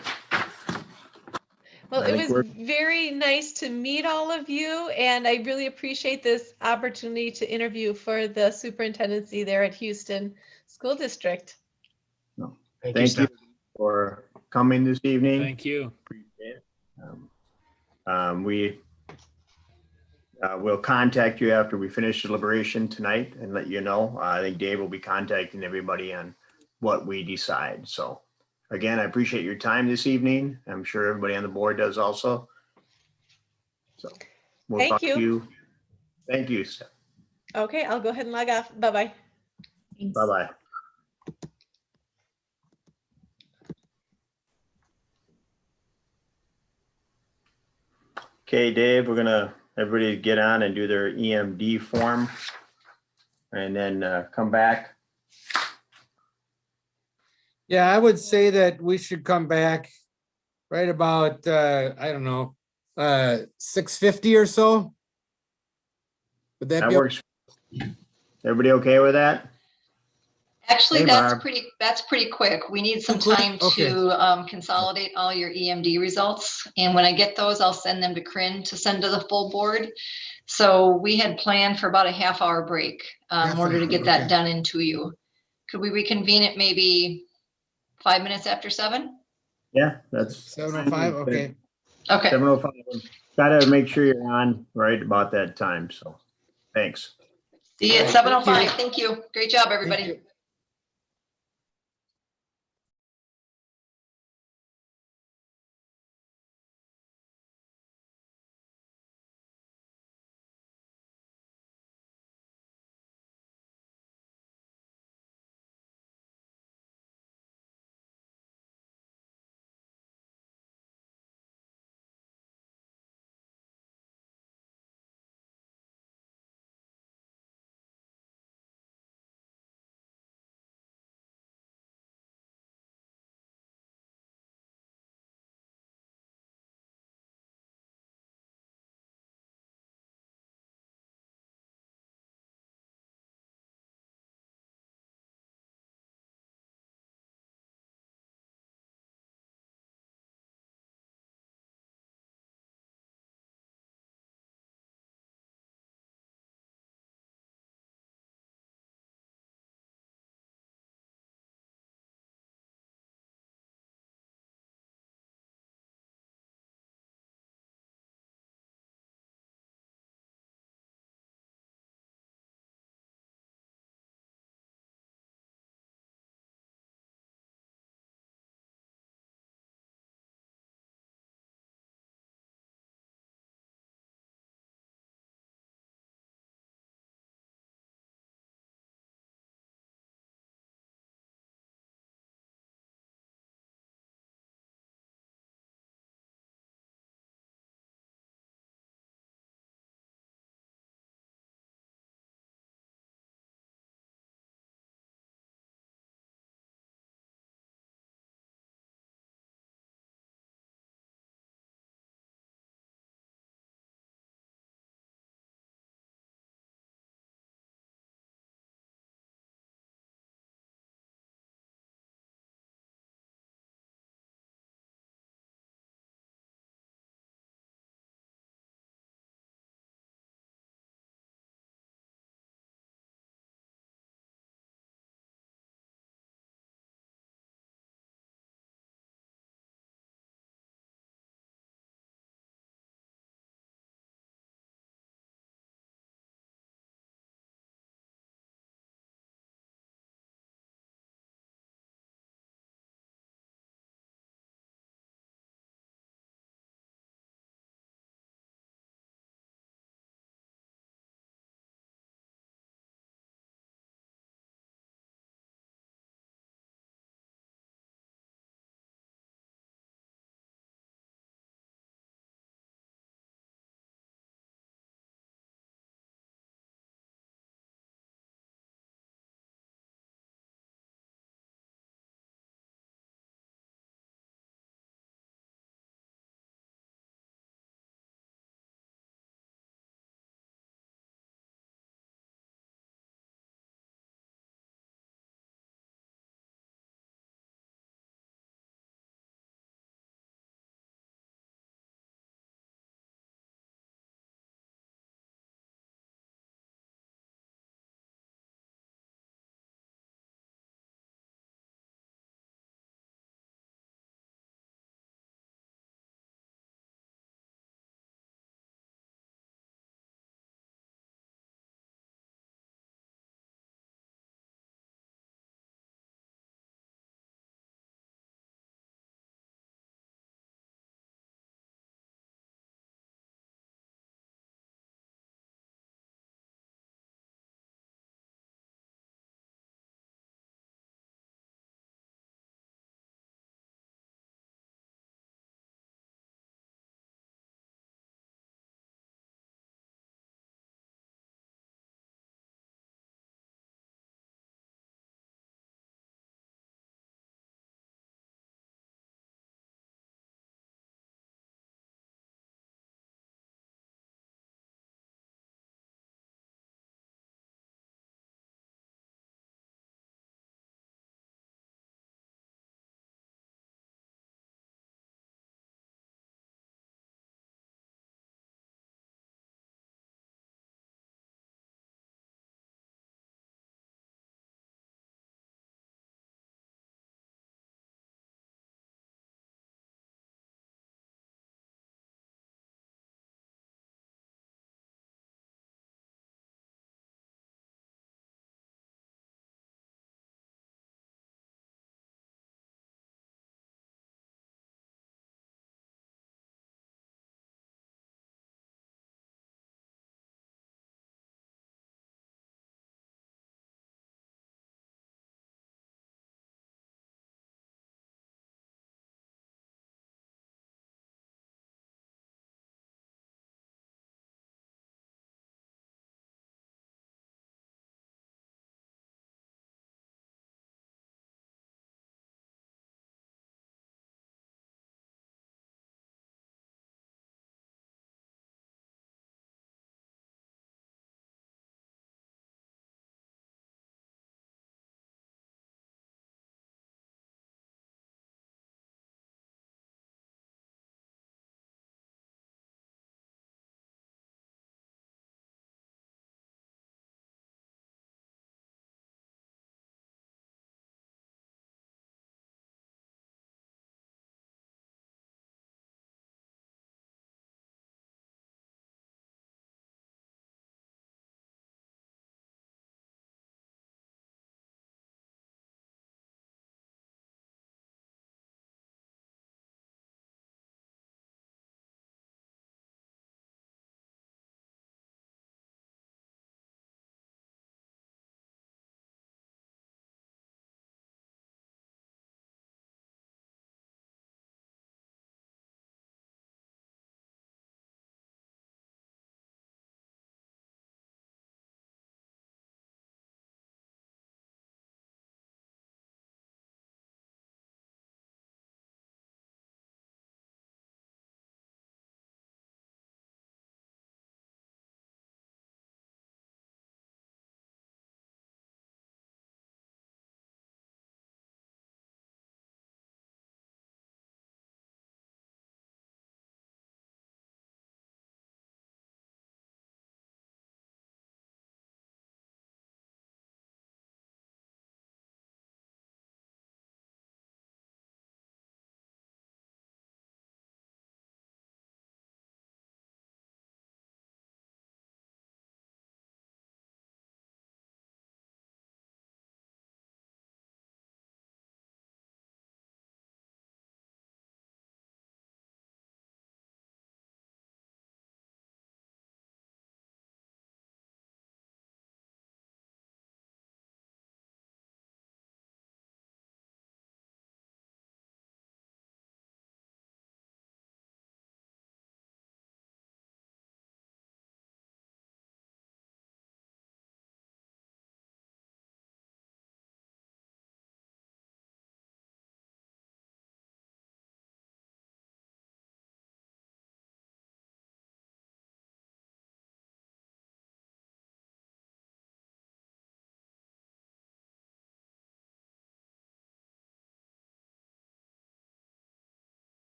Well, I it think was we're- very nice to meet all of you, and I really appreciate this opportunity to interview for the superintendency there at Houston School District. Thank you, Thank you Steph. for coming this evening. Thank you. Appreciate it. We will contact you after we finish deliberation tonight and let you know. I think Dave will be contacting everybody on what we decide. So again, I appreciate your time this evening. I'm sure everybody on the board does also. So we'll Thank talk to you. you. Thank you, Steph. Okay, I'll go ahead and log off. Bye-bye. Thanks. Bye-bye. Okay, Dave, we're gonna, everybody get on and do their EMD form and then come back. Yeah, I would say that we should come back right about, I don't know, 6:50 or so. Would that That be? works. Everybody okay with that? Actually, Hey, that's Barb. pretty quick. We need some Too quick? time Okay. to consolidate all your EMD results. And when I get those, I'll send them to Corinne to send to the full board. So we had planned for about a half-hour break in Half order to hour, get that okay. done into you. Could we reconvene at maybe 5 minutes after 7? Yeah, that's 7:05, okay. Okay. 7:05. Gotta make sure you're on right about that time. So thanks. See you at All right, 7:05. Thank you. Great job, everybody. Thank you.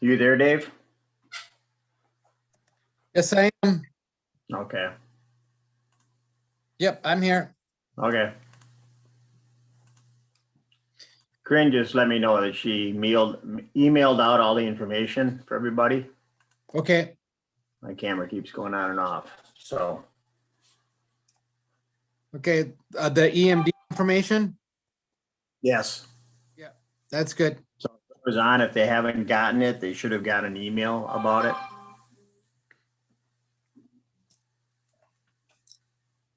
You there, Dave? Yes, I am. Okay, Yep, I'm here. okay. Corinne just let me know that she emailed out all the information for everybody. Okay, My camera keeps going on and off, so. okay. The EMD information, Yes. that's good. So it was on. If they haven't gotten it, they should have got an email about it.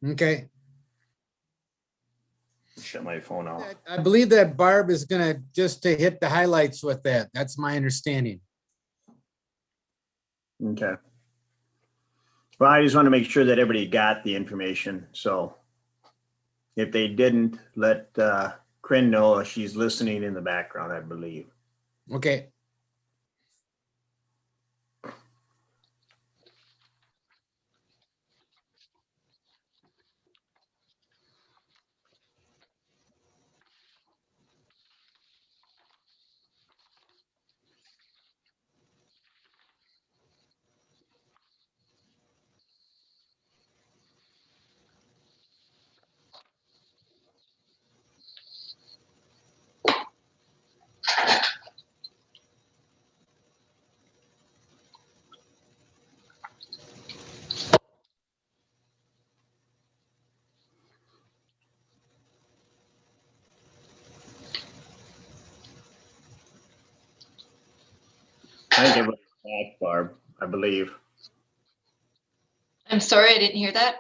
Okay. Shut my phone off. I believe that Barb is gonna just to hit the highlights with that. That's my understanding. Okay. Well, I just want to make sure that everybody got the information. So if they didn't, let Corinne know. She's listening in the background, I believe. Okay. I think everybody's back, Barb, I believe. I'm sorry, I didn't hear that.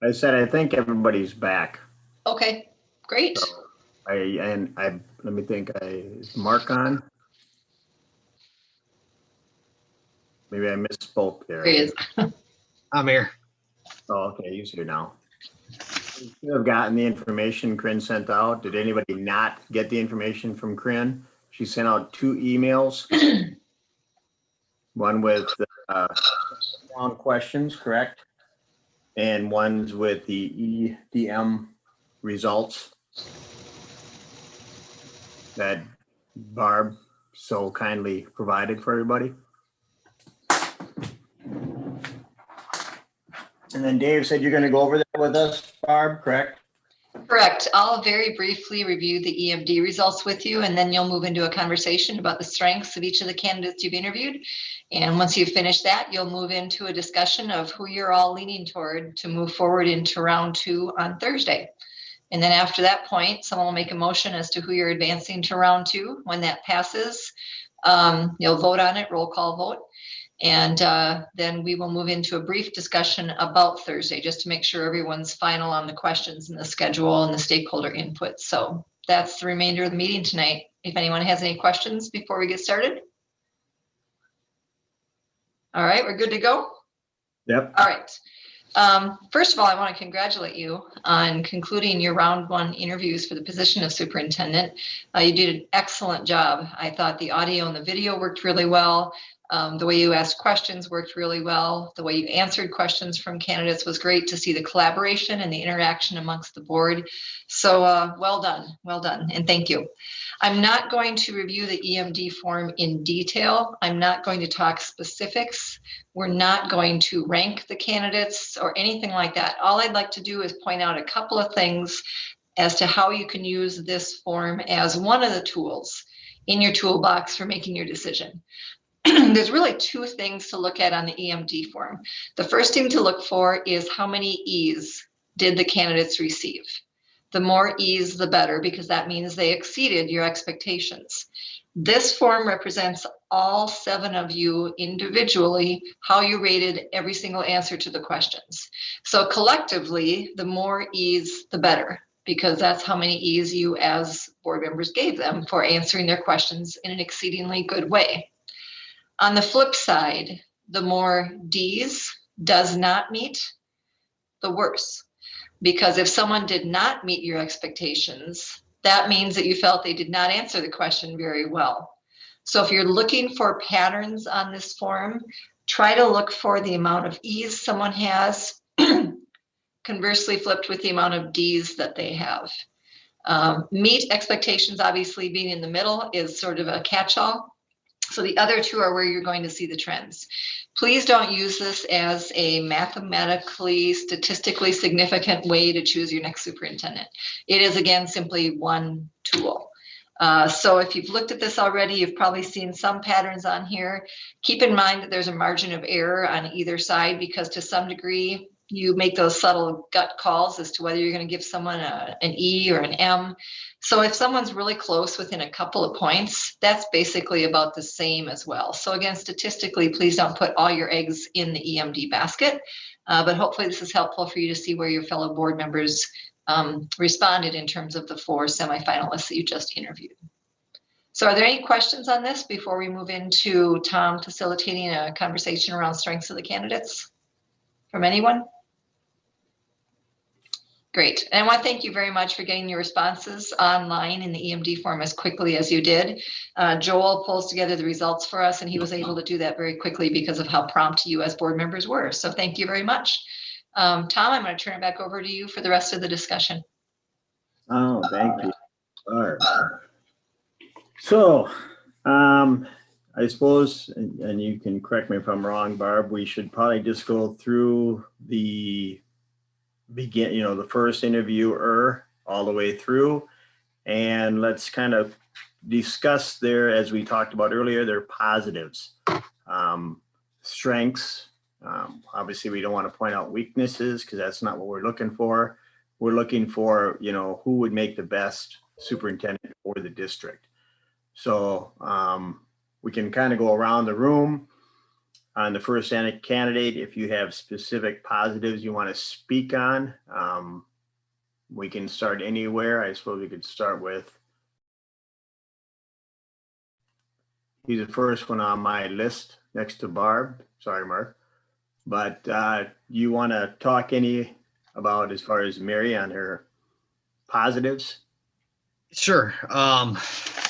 I said, I think everybody's back. Okay, great. So let me think, is Mark on? Maybe I misspoke there. There he is. I'm here. Oh, okay, he's here now. You should have gotten the information Corinne sent out. Did anybody not get the information from Corinne? She sent out 2 emails. One with round questions, correct? And one's with the EDM results that Barb so kindly provided for everybody. And then Dave said you're going to go over that with us, Barb, correct? Correct. I'll very briefly review the EMD results with you, and then you'll move into a conversation about the strengths of each of the candidates you've interviewed. And once you've finished that, you'll move into a discussion of who you're all leaning toward to move forward into round 2 on Thursday. And then after that point, someone will make a motion as to who you're advancing to round 2. When that passes, you'll vote on it, roll call vote. And then we will move into a brief discussion about Thursday, just to make sure everyone's final on the questions and the schedule and the stakeholder input. So that's the remainder of the meeting tonight. If anyone has any questions before we get started. All right, we're good to go? Yep. All right. First of all, I want to congratulate you on concluding your round 1 interviews for the position of superintendent. You did an excellent job. I thought the audio and the video worked really well. The way you asked questions worked really well. The way you answered questions from candidates was great to see the collaboration and the interaction amongst the board. So well done, and thank you. I'm not going to review the EMD form in detail. I'm not going to talk specifics. We're not going to rank the candidates or anything like that. All I'd like to do is point out a couple of things as to how you can use this form as one of the tools in your toolbox for making your decision. There's really 2 things to look at on the EMD form. The first thing to look for is how many E's did the candidates receive. The more E's, the better, because that means they exceeded your expectations. This form represents all 7 of you individually, how you rated every single answer to the questions. So collectively, the more E's, the better, because that's how many E's you as board members gave them for answering their questions in an exceedingly good way. On the flip side, the more D's does not meet, the worse. Because if someone did not meet your expectations, that means that you felt they did not answer the question very well. So if you're looking for patterns on this form, try to look for the amount of E's someone has, conversely flipped with the amount of D's that they have. Meet expectations, obviously being in the middle, is sort of a catch-all. So the other two are where you're going to see the trends. Please don't use this as a mathematically, statistically significant way to choose your next superintendent. It is, again, simply one tool. So if you've looked at this already, you've probably seen some patterns on here. Keep in mind that there's a margin of error on either side, because to some degree, you make those subtle gut calls as to whether you're going to give someone an E or an M. So if someone's really close within a couple of points, that's basically about the same as well. So again, statistically, please don't put all your eggs in the EMD basket, but hopefully this is helpful for you to see where your fellow board members responded in terms of the 4 semifinalists that you just interviewed. So are there any questions on this before we move into Tom facilitating a conversation around strengths of the candidates from anyone? Great. And I want to thank you very much for getting your responses online in the EMD form as quickly as you did. Joel pulls together the results for us, and he was able to do that very quickly because of how prompt you as board members were. So thank you very much. Tom, I'm going to turn it back over to you for the rest of the discussion. Oh, thank you. All right. So, I suppose, and you can correct me if I'm wrong, Barb, we should probably just go through the the first interviewer all the way through, and let's kind of discuss as we talked about earlier, their positives, strengths. Obviously, we don't want to point out weaknesses because that's not what we're looking for. We're looking for, who would make the best superintendent for the district. So we can kind of go around the room on the first candidate. If you have specific positives you want to speak on, we can start anywhere. I suppose we could start with, he's the first one on my list next to Barb. Sorry, Mark. But you want to talk about as far as Mary on her positives? Sure.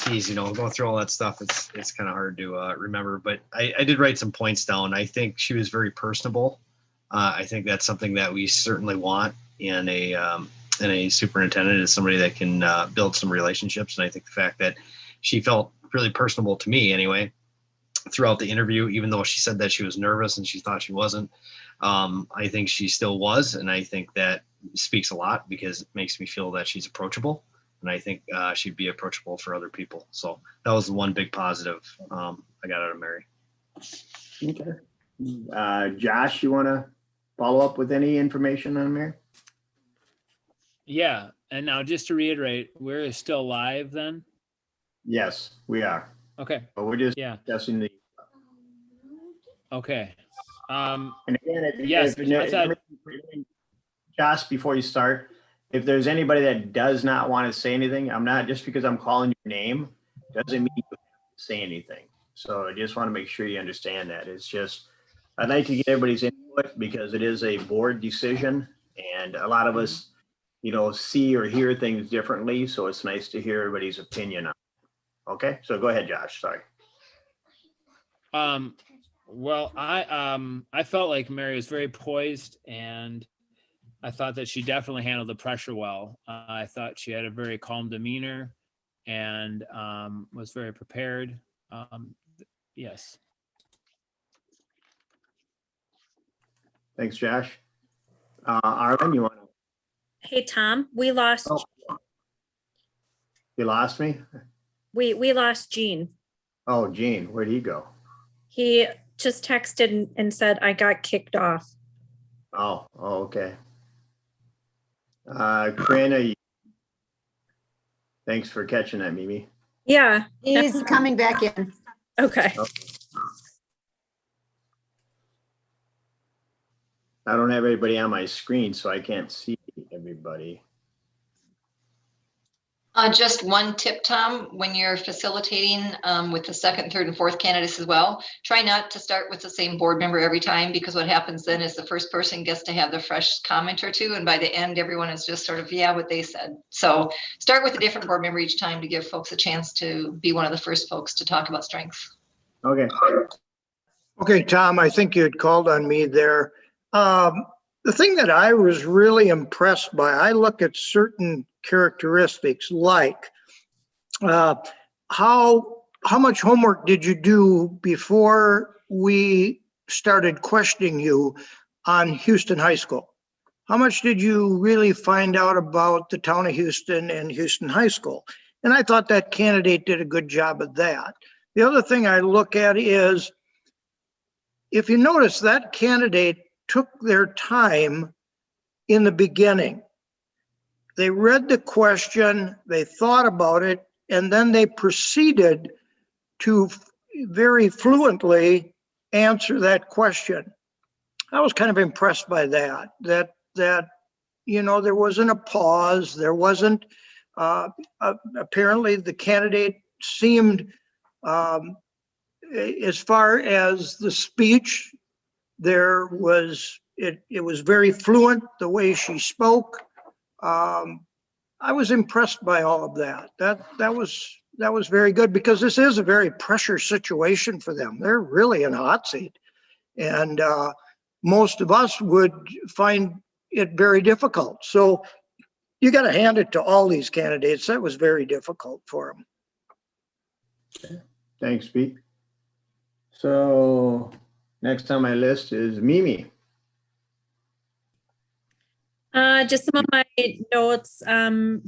Geez, going through all that stuff, it's kind of hard to remember, but I did write some points down. I think she was very personable. I think that's something that we certainly want in a superintendent, is somebody that can build some relationships. And I think the fact that she felt really personable to me anyway throughout the interview, even though she said that she was nervous and she thought she wasn't, I think she still was. And I think that speaks a lot because it makes me feel that she's approachable. And I think she'd be approachable for other people. So that was the one big positive I got out of Mary. Okay. Josh, you want to follow up with any information on Mary? Yeah. And now just to reiterate, we're still live then? Yes, we are. Okay. But we're just discussing the. Okay. And again, yes, Josh, before you start, if there's anybody that does not want to say anything, just because I'm calling your name, doesn't mean you have to say anything. So I just want to make sure you understand that. It's just, I'd like to get everybody's input because it is a board decision and a lot of us, see or hear things differently. So it's nice to hear everybody's opinion on it. Okay, so go ahead, Josh, sorry. Well, I felt like Mary was very poised, and I thought that she definitely handled the pressure well. I thought she had a very calm demeanor and was very prepared. Yes. Thanks, Josh. Arlen, you want to? Hey, Tom, we lost. Oh. You lost me? We lost Gene. Oh, Gene, where'd he go? He just texted and said, I got kicked off. Oh, okay. Karina, thanks for catching that, Mimi. Yeah. He's coming back in. Okay. I don't have everybody on my screen, so I can't see everybody. Just one tip, Tom, when you're facilitating with the second, third, and fourth candidates as well, try not to start with the same board member every time, because what happens then is the first person gets to have the fresh comment or two, and by the end, everyone is just sort of, yeah, what they said. So start with a different board member each time to give folks a chance to be one of the first folks to talk about strengths. Okay. Okay, Tom, I think you had called on me there. The thing that I was really impressed by, I look at certain characteristics like how how much homework did you do before we started questioning you on Houston High School? How much did you really find out about the town of Houston and Houston High School? And I thought that candidate did a good job of that. The other thing I look at is, if you notice, that candidate took their time in the beginning. They read the question, they thought about it, and then they proceeded to very fluently answer that question. I was kind of impressed by that, you know, there wasn't a pause, there wasn't, apparently the candidate seemed, as far as the speech, there was, it was very fluent, the way she spoke. I was impressed by all of that. That was very good, because this is a very pressure situation for them. They're really in a hot seat. And most of us would find it very difficult. So you got to hand it to all these candidates. That was very difficult for them. Okay. Thanks, Pete. So next on my list is Mimi. Just some of my notes,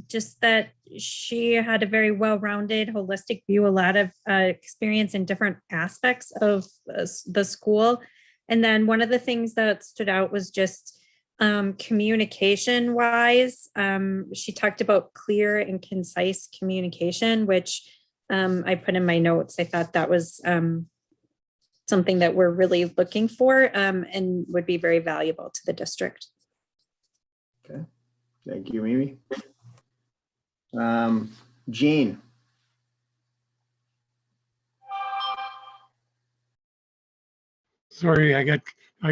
just that she had a very well-rounded, holistic view, a lot of experience in different aspects of the school. And then one of the things that stood out was just communication wise. She talked about clear and concise communication, which I put in my notes. I thought that was something that we're really looking for and would be very valuable to the district. Okay, thank you, Mimi. Jean. Sorry, I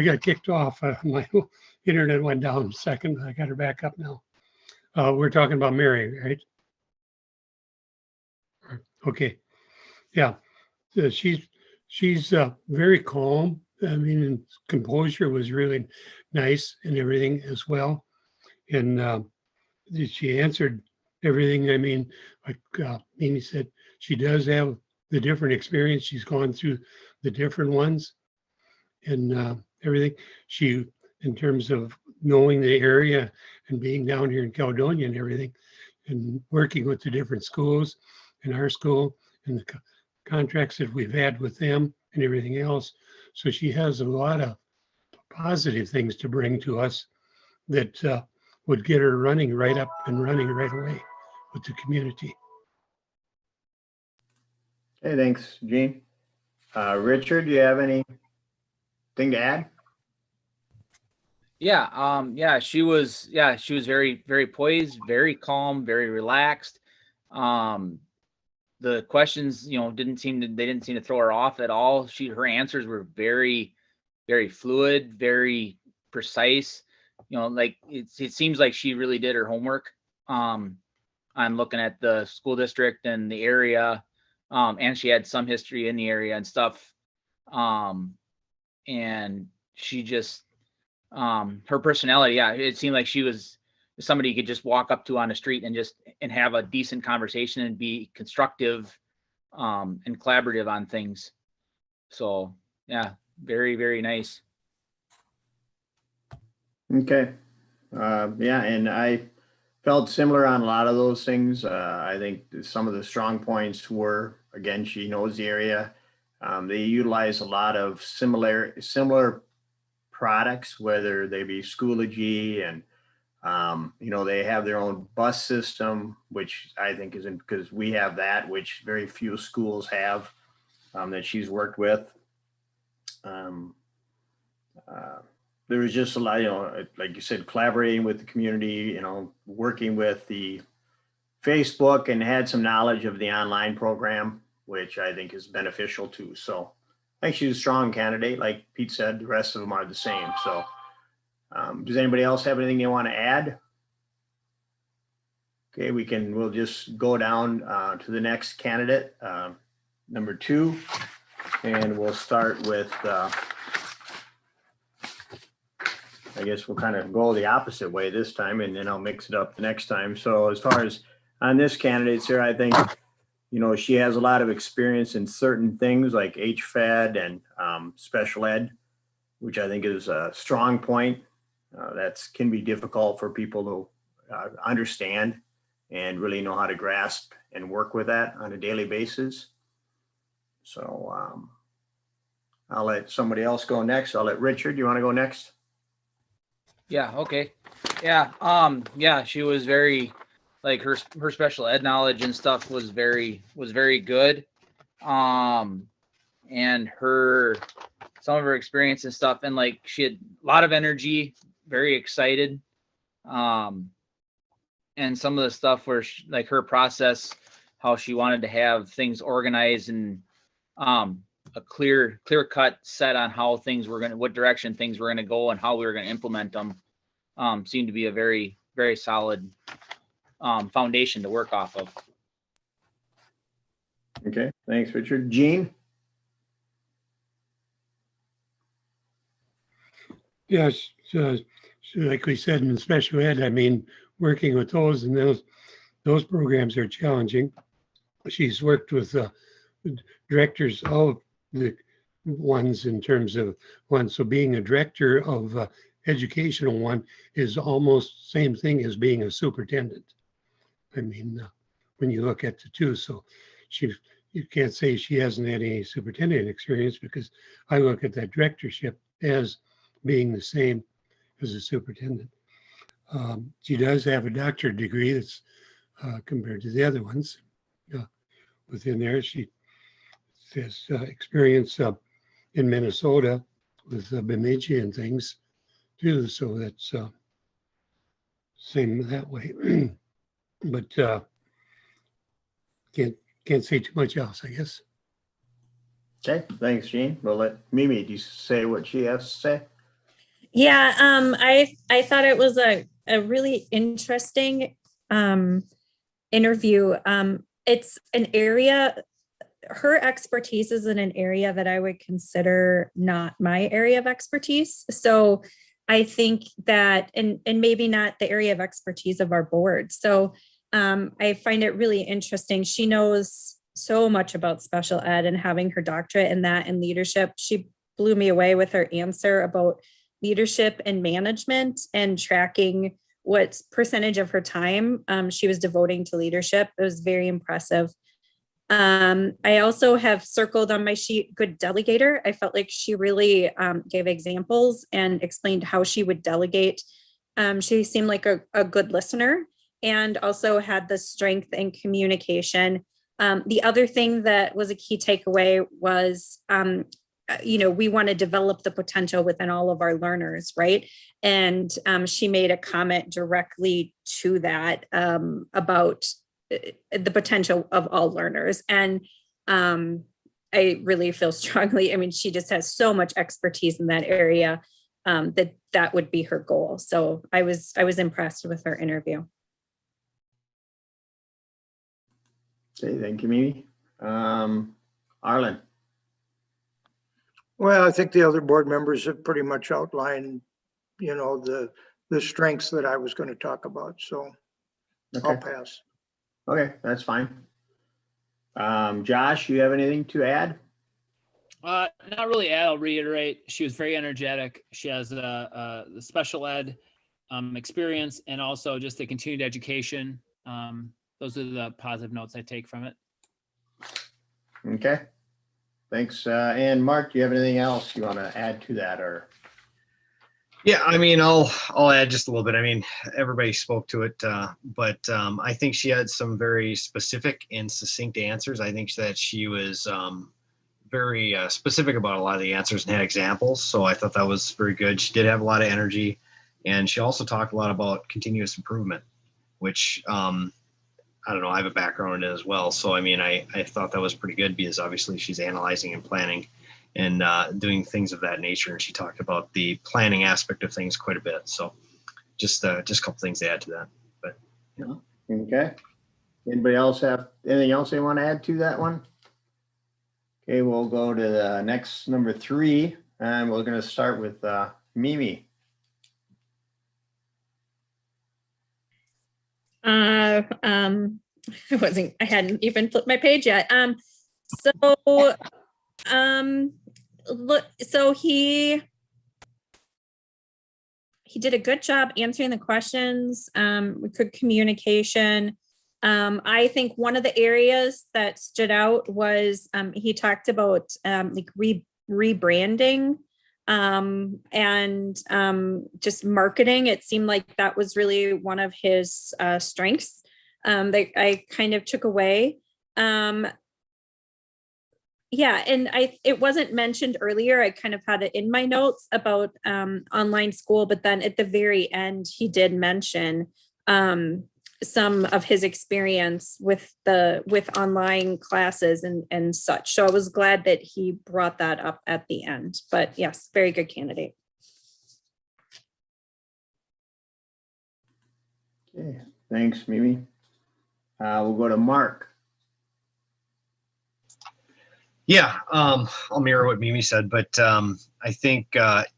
got kicked off. My internet went down a second. I got her back up now. We're talking about Mary, right? Okay. Yeah. She's very calm. I mean, and composure was really nice and everything as well. And she answered everything. I mean, like Mimi said, she does have the different experience. She's gone through the different ones and everything. She, in terms of knowing the area and being down here in Caledonia and everything, and working with the different schools and our school and the contracts that we've had with them and everything else. So she has a lot of positive things to bring to us that would get her running right up and running right away with the community. Hey, thanks, Gene. Richard, do you have anything to add? Yeah, she was very, very poised, very calm, very relaxed. The questions, you know, didn't seem to throw her off at all. Her answers were very, very fluid, very precise. You know, like it seems like she really did her homework on looking at the school district and the area, and she had some history in the area and stuff. And she just, her personality, yeah, it seemed like she was somebody you could just walk up to on the street and have a decent conversation and be constructive and collaborative on things. So yeah, very, very nice. Okay. Yeah, and I felt similar on a lot of those things. I think some of the strong points were, again, she knows the area. They utilize a lot of similar products, whether they be Schoology and you know, they have their own bus system, which I think is because we have that, which very few schools have, that she's worked with. There was just a lot, you know, like you said, collaborating with the community, you know, working with the Facebook, and had some knowledge of the online program, which I think is beneficial too. So I think she's a strong candidate. Like Pete said, the rest of them are the same. So does anybody else have anything they want to add? Okay, we'll just go down to the next candidate, number 2, and we'll start with, I guess we'll kind of go the opposite way this time, and then I'll mix it up the next time. So as far as on this candidate here, I think you know, she has a lot of experience in certain things like HFED and special ed, which I think is a strong point. That can be difficult for people to understand and really know how to grasp and work with that on a daily basis. So I'll let somebody else go next. I'll let Richard, you want to go next? Yeah, okay. Yeah, yeah, she was very, like, her special ed knowledge and stuff was very good. And some of her experience and stuff, and like she had a lot of energy, very excited. And some of the stuff where like her process, how she wanted to have things organized and a clear cut set on how things were what direction things were gonna go and how we were gonna implement them, seemed to be a very, very solid foundation to work off of. Okay, thanks, Richard. Gene? Yes, so like we said in special ed, I mean, working with those and those programs are challenging. She's worked with directors of the ones in terms of one. So being a director of educational one is almost same thing as being a superintendent. I mean, when you look at the two, so you can't say she hasn't had any superintendent experience, because I look at that directorship as being the same as a superintendent. She does have a doctorate degree that's compared to the other ones. Within there, she has experience in Minnesota with Bemidji and things too, so that's same that way. But can't say too much else, I guess. Okay, thanks, Gene. We'll let Mimi, do you say what she has to say? Yeah, I thought it was a really interesting interview. It's an area, her expertise is in an area that I would consider not my area of expertise. So I think that, and maybe not the area of expertise of our board. So I find it really interesting. She knows so much about special ed, and having her doctorate in that and leadership. She blew me away with her answer about leadership and management and tracking what percentage of her time she was devoting to leadership. It was very impressive. I also have circled on my sheet, good delegator. I felt like she really gave examples and explained how she would delegate. She seemed like a good listener and also had the strength in communication. The other thing that was a key takeaway was, we want to develop the potential within all of our learners, right? And she made a comment directly to that about the potential of all learners. And I really feel strongly, I mean, she just has so much expertise in that area that would be her goal. So I was impressed with her interview. Okay, thank you, Mimi. Arlen? Well, I think the other board members have pretty much outlined, the strengths that I was going to talk about. So Okay. I'll pass. Okay, that's fine. Josh, you have anything to add? Not really add, I'll reiterate. She was very energetic. She has the special ed experience and also just the continued education. Those are the positive notes I take from it. Okay, thanks. And Mark, do you have anything else you want to add to that, or? Yeah, I mean, I'll add just a little bit. I mean, everybody spoke to it, but I think she had some very specific and succinct answers. I think that she was very specific about a lot of the answers and had examples. So I thought that was very good. She did have a lot of energy, and she also talked a lot about continuous improvement, which I don't know, I have a background in it as well. So, I mean, I thought that was pretty good because obviously she's analyzing and planning and doing things of that nature. And she talked about the planning aspect of things quite a bit. So just a couple things to add to that. But yeah. Okay. Anybody else have anything else they want to add to that one? Okay, we'll go to the next number 3, and we're going to start with Mimi. I hadn't even flipped my page yet. So, look, so he did a good job answering the questions, good communication. I think one of the areas that stood out was, he talked about, like rebranding, and just marketing. It seemed like that was really one of his strengths, that I kind of took away. Yeah, and it wasn't mentioned earlier. I kind of had it in my notes about online school, but then at the very end, he did mention some of his experience with online classes and such. So I was glad that he brought that up at the end. But yes, very good candidate. Okay, thanks, Mimi. We'll go to Mark. Yeah, I'll mirror what Mimi said, but I think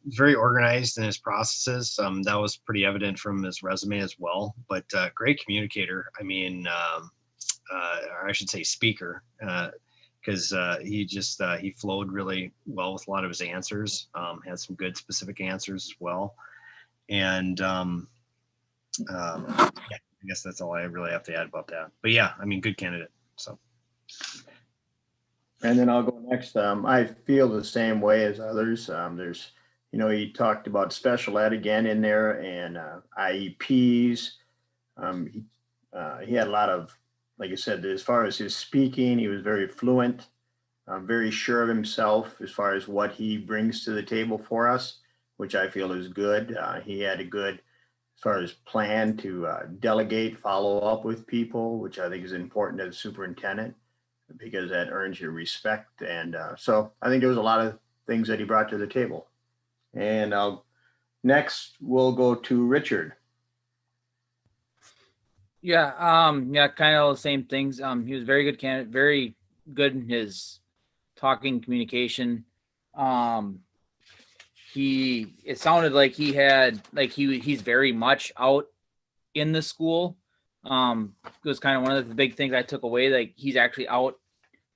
very organized in his processes. That was pretty evident from his resume as well. But great communicator. I mean, or I should say speaker, because he flowed really well with a lot of his answers. Had some good specific answers as well. And yeah, I guess that's all I really have to add about that. But yeah, I mean, good candidate. So. And then I'll go next. I feel the same way as others. There's, he talked about special ed again in there and IEPs. He had a lot of, like I said, as far as his speaking, he was very fluent, very sure of himself as far as what he brings to the table for us, which I feel is good. He had a good, as far as plan to delegate, follow up with people, which I think is important as superintendent, because that earns your respect. And so I think there was a lot of things that he brought to the table. And next we'll go to Richard. Yeah, kind of the same things. He was very good candidate, very good in his talking communication. It sounded like he had, like he's very much out in the school. It was kind of one of the big things I took away. Like he's actually out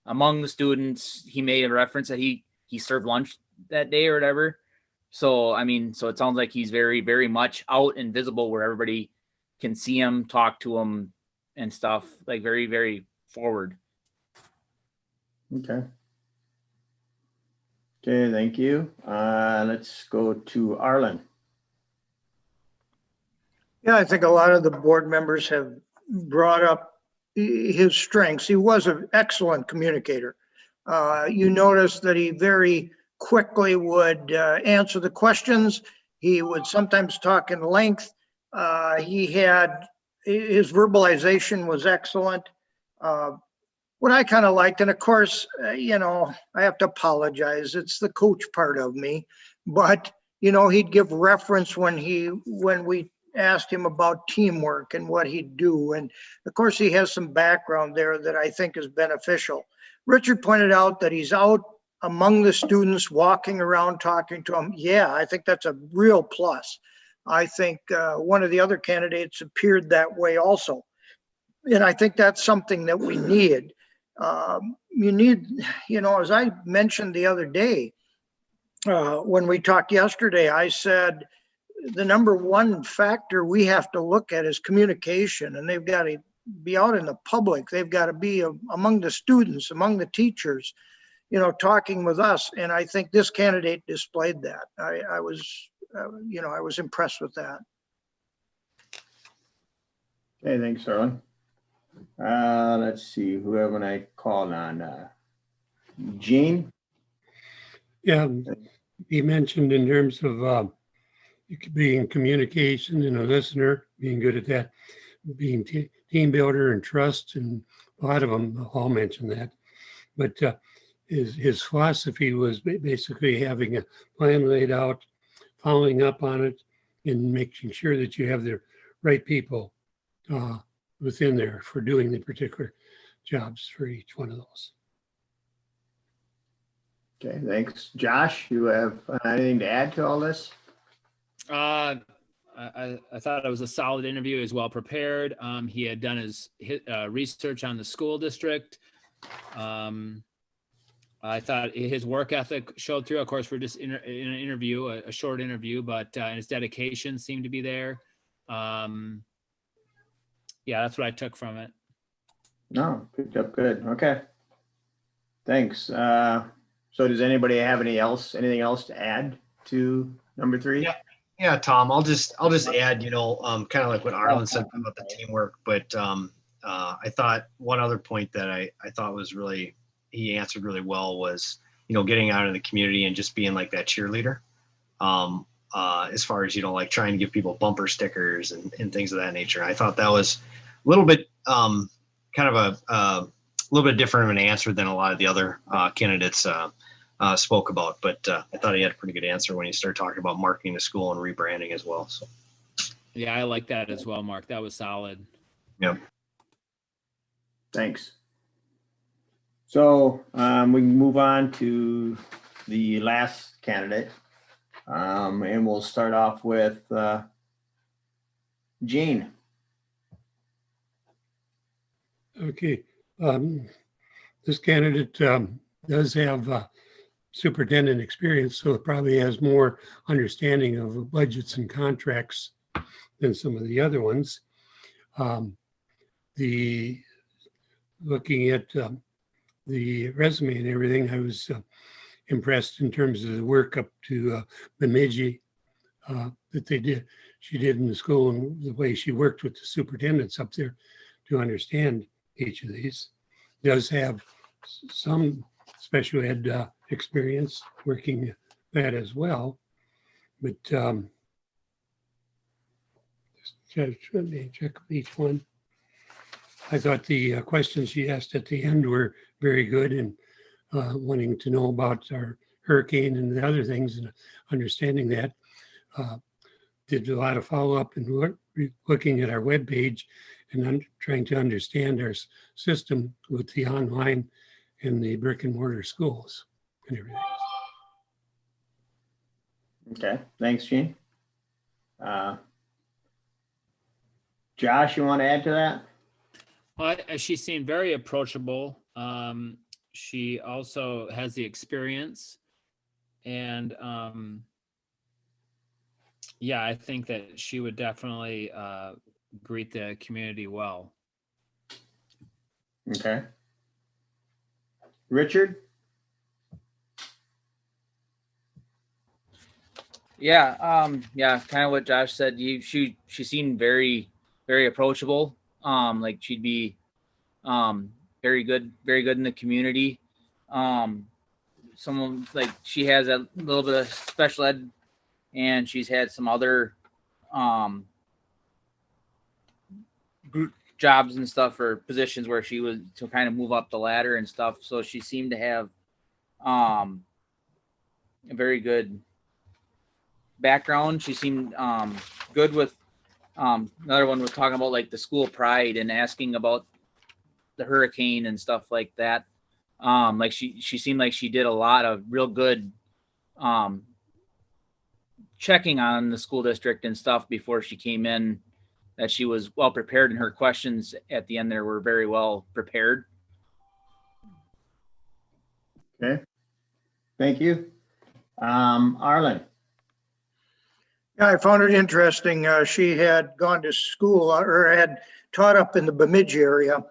among the students. He made a reference that he served lunch that day or whatever. So, I mean, so it sounds like he's very, very much out and visible where everybody can see him, talk to him and stuff, like very, very forward. Okay. Okay, thank you. Let's go to Arlen. Yeah, I think a lot of the board members have brought up his strengths. He was an excellent communicator. You notice that he very quickly would answer the questions. He would sometimes talk in length. His verbalization was excellent. What I kind of liked, and of course, I have to apologize. It's the coach part of me, but he'd give reference when we asked him about teamwork and what he'd do. And of course, he has some background there that I think is beneficial. Richard pointed out that he's out among the students, walking around, talking to them. Yeah, I think that's a real plus. I think one of the other candidates appeared that way also. And I think that's something that we need. You need, as I mentioned the other day, when we talked yesterday, I said, the number one factor we have to look at is communication, and they've got to be out in the public. They've got to be among the students, among the teachers, talking with us. And I think this candidate displayed that. I was impressed with that. Okay, thanks, Arlen. Let's see, who haven't I called on? Gene? Yeah, he mentioned in terms of being in communication and a listener, being good at that, being team builder and trust, and a lot of them all mentioned that. But his philosophy was basically having a plan laid out, following up on it, and making sure that you have the right people within there for doing the particular jobs for each one of those. Okay, thanks. Josh, you have anything to add to all this? I thought it was a solid interview. He was well prepared. He had done his research on the school district. I thought his work ethic showed through. Of course, we're just in an interview, a short interview, but his dedication seemed to be there. Yeah, that's what I took from it. No, picked up good. Okay. Thanks. So does anybody have anything else to add to number 3? Yeah, Tom, I'll just add, kind of like what Arlen said about the teamwork, but I thought one other point that I thought was really, he answered really well was, getting out in the community and just being like that cheerleader. As far as, like trying to give people bumper stickers and things of that nature. I thought that was a little bit kind of a little bit different of an answer than a lot of the other candidates spoke about, but I thought he had a pretty good answer when he started talking about marketing the school and rebranding as well. So, yeah, I like that as well, Mark. That was solid. Yeah. Thanks. So we can move on to the last candidate, and we'll start off with Gene. Okay. This candidate does have superintendent experience, so it probably has more understanding of budgets and contracts than some of the other ones. Looking at the resume and everything, I was impressed in terms of the work up to Bemidji that she did in the school, and the way she worked with the superintendents up there to understand each of these. Does have some special ed experience working that as well, but just let me check each one. I thought the questions she asked at the end were very good, and wanting to know about our hurricane and the other things and understanding that. Did a lot of follow-up and looking at our webpage and trying to understand our system with the online and the brick and mortar schools and everything. Okay, thanks, Gene. Josh, you want to add to that? Well, she seemed very approachable. She also has the experience, and yeah, I think that she would definitely greet the community well. Okay. Richard? Yeah, kind of what Josh said. She seemed very, very approachable. Like she'd be very good in the community. Someone like she has a little bit of special ed, and she's had some other group jobs and stuff or positions where she was to kind of move up the ladder and stuff. So she seemed to have a very good background. She seemed good with another one was talking about like the school pride and asking about the hurricane and stuff like that. Like she seemed like she did a lot of real good checking on the school district and stuff before she came in, that she was well prepared, and her questions at the end there were very well prepared. Okay, thank you. Arlen? Yeah, I found it interesting. She had gone to school or had taught up in the Bemidji area.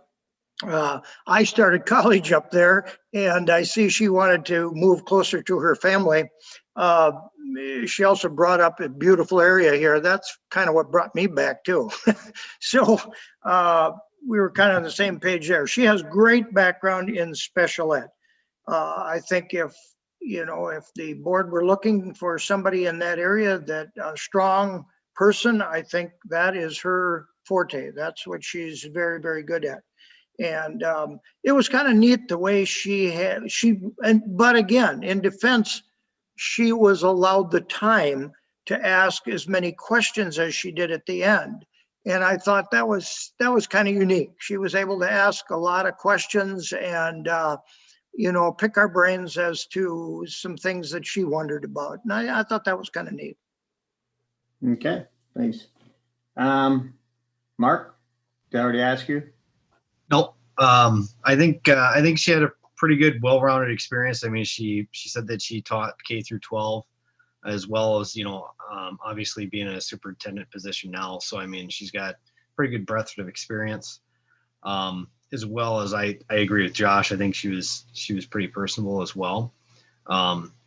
I started college up there, and I see she wanted to move closer to her family. She also brought up a beautiful area here. That's kind of what brought me back too. So we were kind of on the same page there. She has great background in special ed. I think if the board were looking for somebody in that area, that a strong person, I think that is her forte. That's what she's very, very good at. And it was kind of neat the way but again, in defense, she was allowed the time to ask as many questions as she did at the end. And I thought that was kind of unique. She was able to ask a lot of questions and, pick our brains as to some things that she wondered about. And I thought that was kind of neat. Okay, Thanks. Mark, did I already ask you? Nope. I think she had a pretty good, well-rounded experience. I mean, she said that she taught K through 12, as well as, obviously being in a superintendent position now. So, I mean, she's got pretty good breadth of experience. As well as I agree with Josh. I think she was pretty personable as well.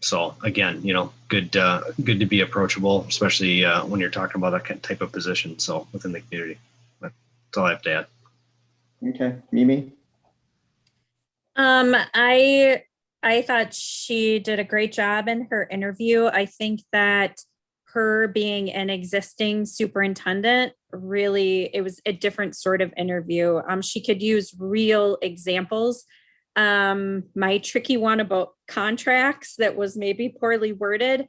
So again, good to be approachable, especially when you're talking about that type of position. So within the community, that's all I have to add. Okay, Mimi. I thought she did a great job in her interview. I think that her being an existing superintendent, really, it was a different sort of interview. She could use real examples. My tricky one about contracts that was maybe poorly worded,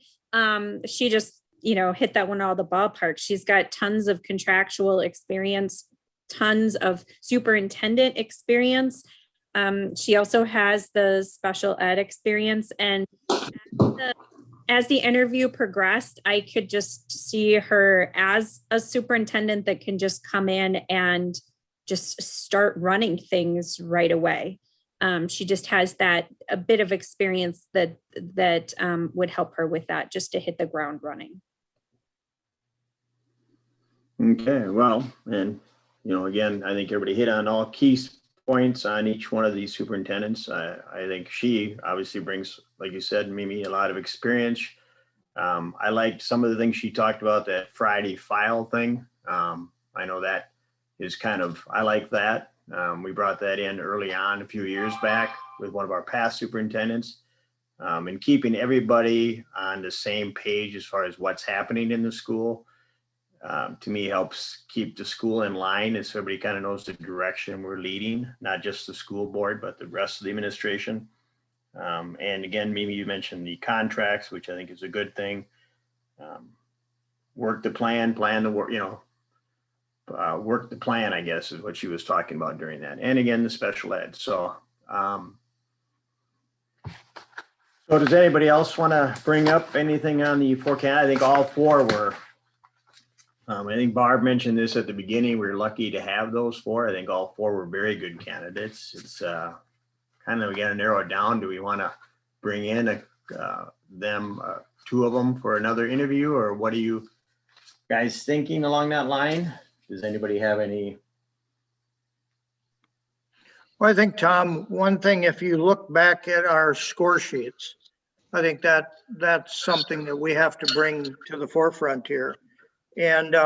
she just, hit that one out of the ballpark. She's got tons of contractual experience, tons of superintendent experience. She also has the special ed experience, and as the interview progressed, I could just see her as a superintendent that can just come in and just start running things right away. She just has a bit of experience that would help her with that, just to hit the ground running. Okay, well, and again, I think everybody hit on all key points on each one of these superintendents. I think she obviously brings, like you said, Mimi, a lot of experience. I liked some of the things she talked about, that Friday file thing. I know that is I like that. We brought that in early on a few years back with one of our past superintendents, and keeping everybody on the same page as far as what's happening in the school. To me, helps keep the school in line, as everybody kind of knows the direction we're leading, not just the school board, but the rest of the administration. And again, Mimi, you mentioned the contracts, which I think is a good thing. Work the plan the work, work the plan, I guess, is what she was talking about during that. And again, the special ed. So does anybody else want to bring up anything on the forecast? I think all four were. I think Barb mentioned this at the beginning. We were lucky to have those four. I think all four were very good candidates. It's we got to narrow it down. Do we want to bring in two of them for another interview, or what are you guys thinking along that line? Does anybody have any? Well, I think, Tom, one thing, if you look back at our score sheets, I think that's something that we have to bring to the forefront here. And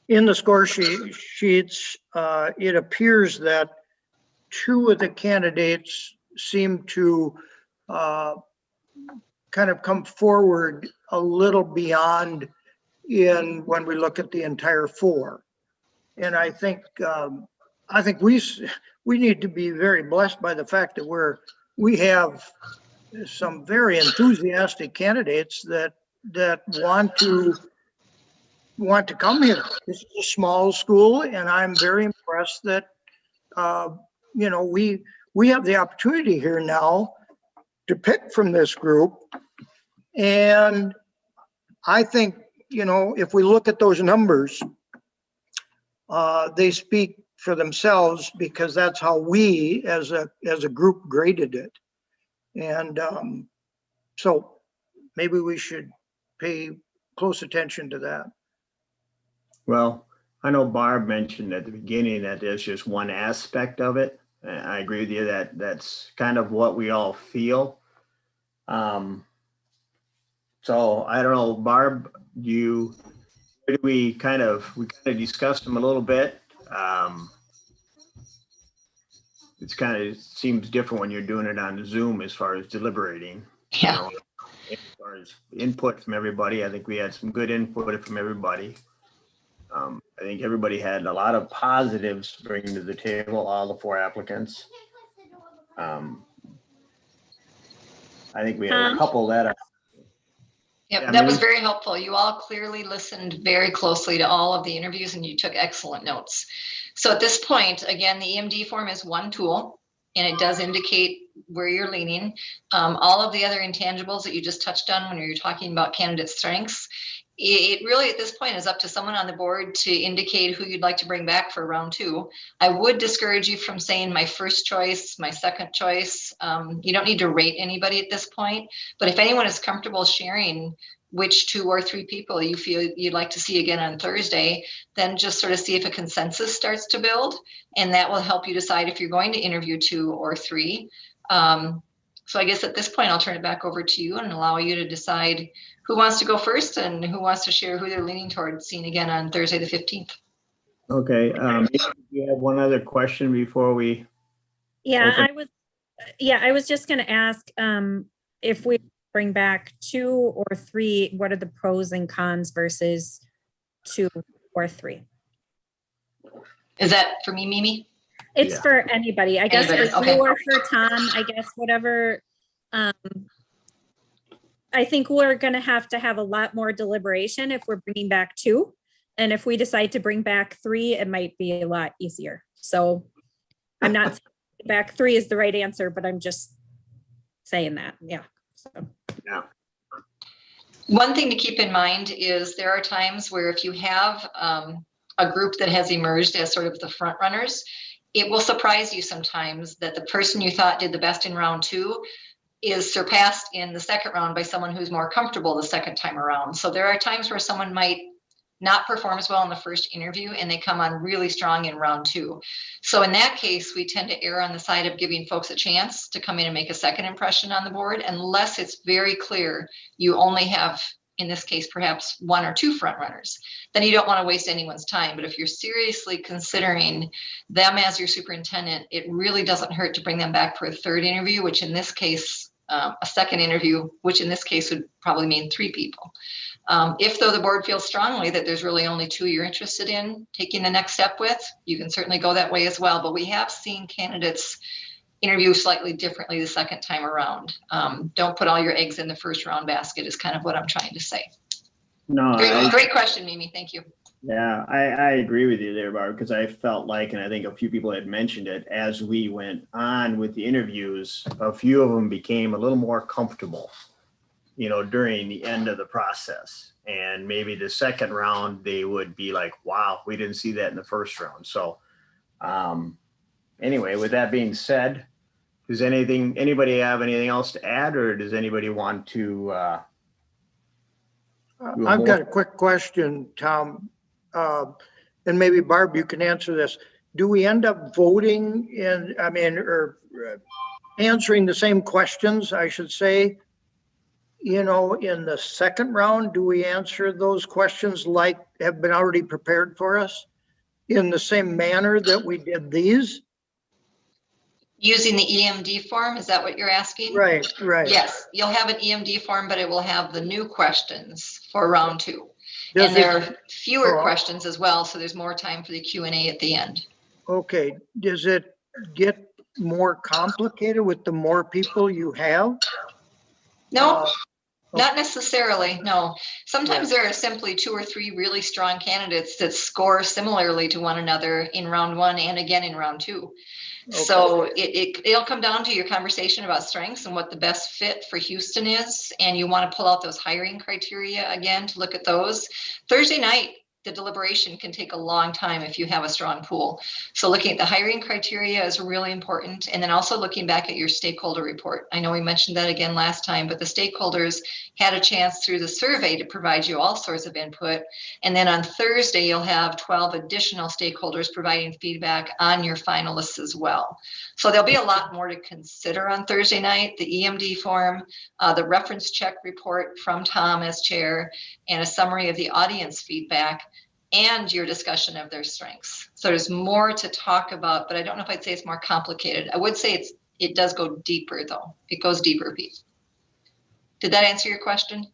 in the score sheets, it appears that two of the candidates seem to kind of come forward a little beyond when we look at the entire four. And I think we need to be very blessed by the fact that we have some very enthusiastic candidates that want to come here. This is a small school, and I'm very impressed that we have the opportunity here now to pick from this group. And I think, if we look at those numbers, they speak for themselves, because that's how we as a group graded it. And so maybe we should pay close attention to that. Well, I know Barb mentioned at the beginning that there's just one aspect of it. I agree with you that that's kind of what we all feel. So I don't know, Barb, we kind of discussed them a little bit. It seems different when you're doing it on Zoom as far as deliberating. Yeah. As far as input from everybody, I think we had some good input from everybody. I think everybody had a lot of positives bringing to the table, all the four applicants. I think we had a couple that are. Yep, Yeah, that was Mimi? very helpful. You all clearly listened very closely to all of the interviews, and you took excellent notes. So at this point, again, the EMD form is one tool, and it does indicate where you're leaning. All of the other intangibles that you just touched on when you're talking about candidate strengths It really, at this point, is up to someone on the board to indicate who you'd like to bring back for round 2. I would discourage you from saying my first choice, my second choice. You don't need to rate anybody at this point, but if anyone is comfortable sharing which 2 or 3 people you feel you'd like to see again on Thursday, then just sort of see if a consensus starts to build, and that will help you decide if you're going to interview 2 or 3. So I guess at this point, I'll turn it back over to you and allow you to decide who wants to go first and who wants to share who they're leaning towards seeing again on Thursday, the 15th. Okay, you have one other question before we? Yeah, Okay. I was just gonna ask, if we bring back 2 or 3, what are the pros and cons versus 2 or 3? Is that for me, Mimi? It's Yeah. for anybody, I guess, Anybody, for okay. you or for Tom, I guess, whatever. I think we're gonna have to have a lot more deliberation if we're bringing back 2. And if we decide to bring back 3, it might be a lot easier. So I'm not saying back 3 is the right answer, but I'm just saying that, yeah. So. Yeah. One thing to keep in mind is there are times where if you have a group that has emerged as sort of the front runners, it will surprise you sometimes that the person you thought did the best in round 2 is surpassed in the second round by someone who's more comfortable the second time around. So there are times where someone might not perform as well in the first interview and they come on really strong in round 2. So in that case, we tend to err on the side of giving folks a chance to come in and make a second impression on the board, unless it's very clear you only have, in this case, perhaps 1 or 2 front runners. Then you don't want to waste anyone's time. But if you're seriously considering them as your superintendent, it really doesn't hurt to bring them back for a third interview, which in this case, a second interview, which in this case would probably mean 3 people. If though the board feels strongly that there's really only 2 you're interested in taking the next step with, you can certainly go that way as well. But we have seen candidates interview slightly differently the second time around. Don't put all your eggs in the first round basket is kind of what I'm trying to say. No, Great question, Mimi. Thank you. Yeah, I agree with you there, Barb, because I felt like, and I think a few people had mentioned it, as we went on with the interviews, a few of them became a little more comfortable, during the end of the process. And maybe the second round, they would be like, wow, we didn't see that in the first round. So anyway, with that being said, does anybody have anything else to add, or does anybody want to? I've got a quick question, Tom. And maybe Barb, you can answer this. Do we end up voting or answering the same questions, I should say, in the second round? Do we answer those questions like have been already prepared for us in the same manner that we did these? Using the EMD form, is that what you're asking? Right. Yes, you'll have an EMD form, but it will have the new questions for round 2. And there are fewer questions as well, so there's more time for the Q&A at the end. Okay, does it get more complicated with the more people you have? No, not necessarily, no. Sometimes there are simply 2 or 3 really strong candidates that score similarly to one another in round 1 and again in round 2. Okay. So it'll come down to your conversation about strengths and what the best fit for Houston is. And you want to pull out those hiring criteria again to look at those. Thursday night, the deliberation can take a long time if you have a strong pool. So looking at the hiring criteria is really important. And then also looking back at your stakeholder report. I know we mentioned that again last time, but the stakeholders had a chance through the survey to provide you all sorts of input. And then on Thursday, you'll have 12 additional stakeholders providing feedback on your finalists as well. So there'll be a lot more to consider on Thursday night, the EMD form, the reference check report from Tom as chair, and a summary of the audience feedback and your discussion of their strengths. So there's more to talk about, but I don't know if I'd say it's more complicated. I would say it does go deeper though. It goes deeper, Pete. Did that answer your question?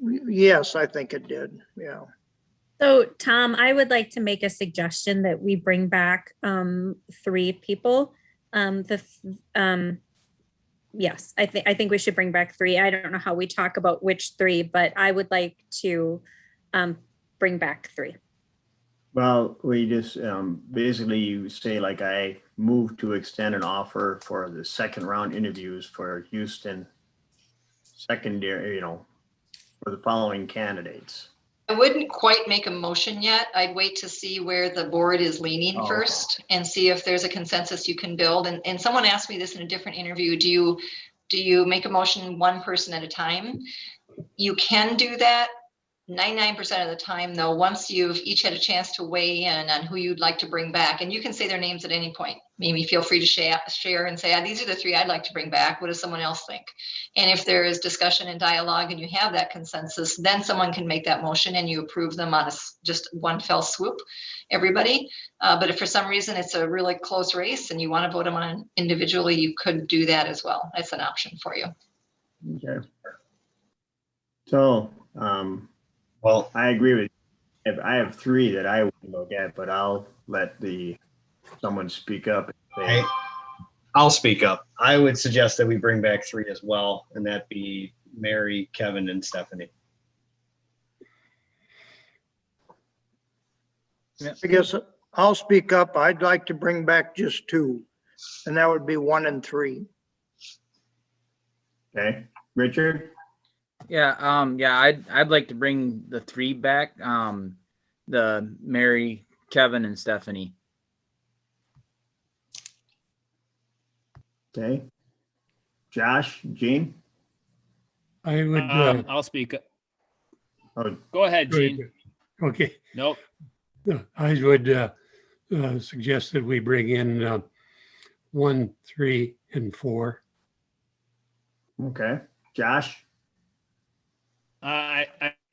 Yes, I think it did. Yeah. So Tom, I would like to make a suggestion that we bring back 3 people. Yes, I think we should bring back 3. I don't know how we talk about which 3, but I would like to bring back 3. Well, we just basically you say like I move to extend an offer for the second round interviews for Houston secondary, for the following candidates. I wouldn't quite make a motion yet. I'd wait to see where the board is leaning Oh, okay. first and see if there's a consensus you can build. And someone asked me this in a different interview. Do you make a motion one person at a time? You can do that. 99% of the time, though, once you've each had a chance to weigh in on who you'd like to bring back, and you can say their names at any point. Maybe feel free to share and say, these are the three I'd like to bring back. What does someone else think? And if there is discussion and dialogue and you have that consensus, then someone can make that motion and you approve them on just one fell swoop, everybody. But if for some reason it's a really close race and you want to vote them on individually, you could do that as well. That's an option for you. Okay. So, Well, I agree with you. I have three that I would look at, but I'll let someone speak up. I'll speak up. I would suggest that we bring back three as well, and that be Mary, Kevin, and Stephanie. I guess I'll speak up. I'd like to bring back just two, and that would be 1 and 3. Okay, Richard? Yeah, I'd like to bring the three back. The Mary, Kevin, and Stephanie. Okay. Josh, Gene? I would, I'll speak. Oh, Go ahead, Gene. okay, Nope. I would suggest that we bring in 1, 3, and 4. okay. Josh? I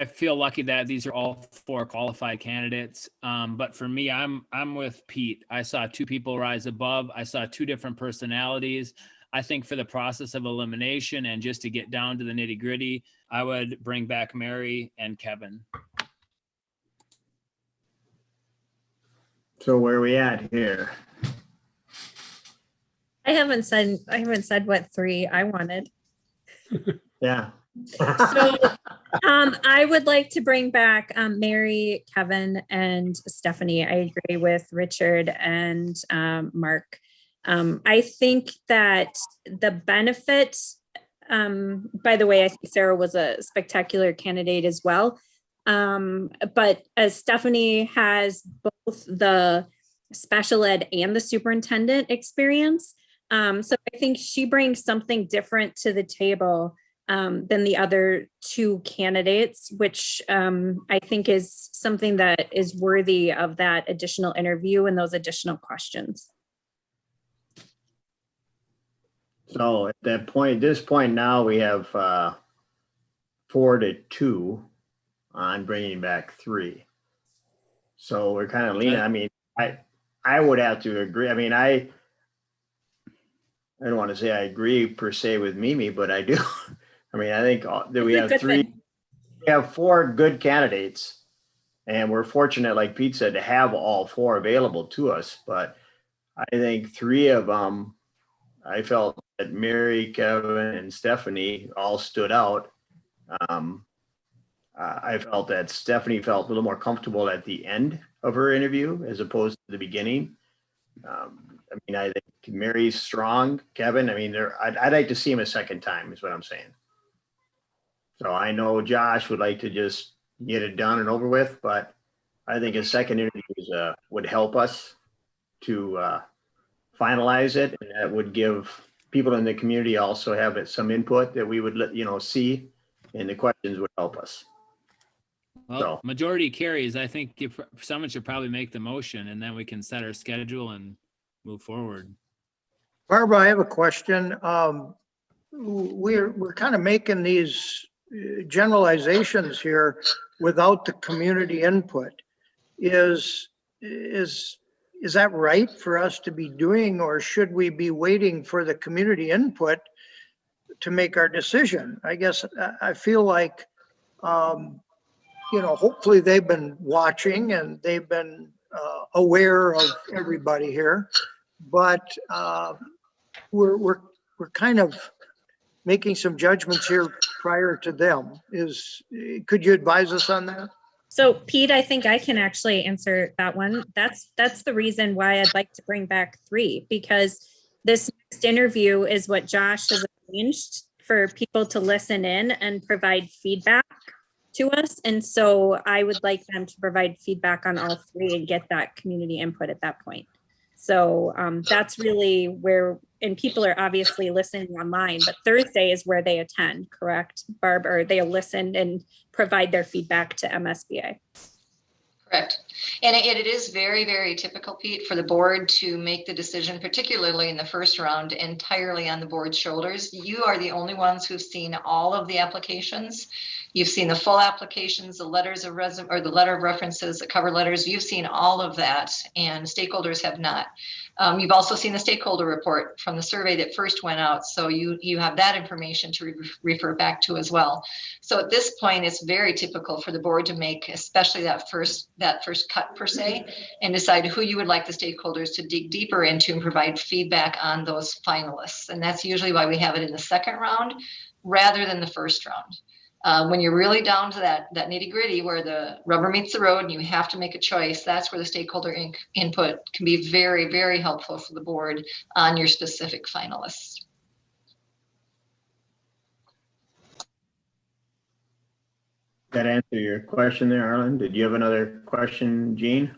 feel lucky that these are all 4 qualified candidates. But for me, I'm with Pete. I saw 2 people rise above. I saw 2 different personalities. I think for the process of elimination and just to get down to the nitty gritty, I would bring back Mary and Kevin. So where are we at here? I haven't said what 3 I wanted. Yeah. So I would like to bring back Mary, Kevin, and Stephanie. I agree with Richard and Mark. I think that the benefit, by the way, I think Sarah was a spectacular candidate as well. But as Stephanie has both the special ed and the superintendent experience, so I think she brings something different to the table than the other 2 candidates, which I think is something that is worthy of that additional interview and those additional questions. So at this point now, we have 4-2 on bringing back 3. So we're kind of leaning. I mean, I would have to agree. I mean, I don't want to say I agree per se with Mimi, but I do. I mean, I think that we have 3. We have 4 good candidates, and we're fortunate, like Pete said, to have all 4 available to us. But I think 3 of them, I felt that Mary, Kevin, and Stephanie all stood out. I felt that Stephanie felt a little more comfortable at the end of her interview as opposed to the beginning. I mean, I think Mary's strong. Kevin, I mean, I'd like to see him a second time, is what I'm saying. So I know Josh would like to just get it done and over with, but I think a second interview would help us to finalize it, and that would give people in the community also have some input that we would see, and the questions would help us. Well, majority carries. I think someone should probably make the motion, and then we can set our schedule and move forward. Barbara, I have a question. We're kind of making these generalizations here without the community input. Is that right for us to be doing, or should we be waiting for the community input to make our decision? I guess I feel like, hopefully they've been watching and they've been aware of everybody here, but we're kind of making some judgments here prior to them. Could you advise us on that? So Pete, I think I can actually answer that one. That's the reason why I'd like to bring back 3, because this next interview is what Josh has arranged for people to listen in and provide feedback to us. And so I would like them to provide feedback on all three and get that community input at that point. So that's really where, and people are obviously listening online, but Thursday is where they attend, correct, Barb? Or they'll listen and provide their feedback to MSBA. Correct. And it is very, very typical, Pete, for the board to make the decision, particularly in the first round, entirely on the board's shoulders. You are the only ones who've seen all of the applications. You've seen the full applications, the letters of or the letter of references, the cover letters. You've seen all of that, and stakeholders have not. You've also seen the stakeholder report from the survey that first went out, so you have that information to refer back to as well. So at this point, it's very typical for the board to make, especially that first cut per se, and decide who you would like the stakeholders to dig deeper into and provide feedback on those finalists. And that's usually why we have it in the second round rather than the first round. When you're really down to that nitty gritty where the rubber meets the road and you have to make a choice, that's where the stakeholder input can be very, very helpful for the board on your specific finalists. That answer your question there, Arlen? Did you have another question, Gene?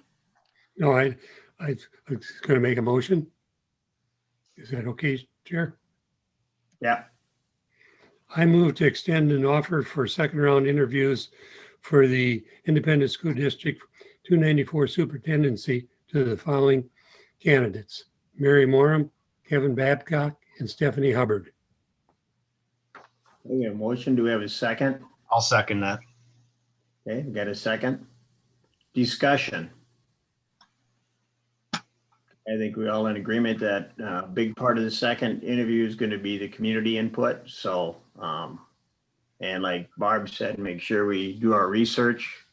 No, I was going to make a motion. Is that okay, Chair? Yeah. I move to extend an offer for second round interviews for the Independent School District 294 Superintendency to the following candidates: Mary Morum, Kevin Babcock, and Stephanie Hubbard. We have a motion. Do we have a second? I'll second that. Okay, we got a second. Discussion. I think we're all in agreement that a big part of the second interview is going to be the community input. So, and like Barb said, make sure we do our research.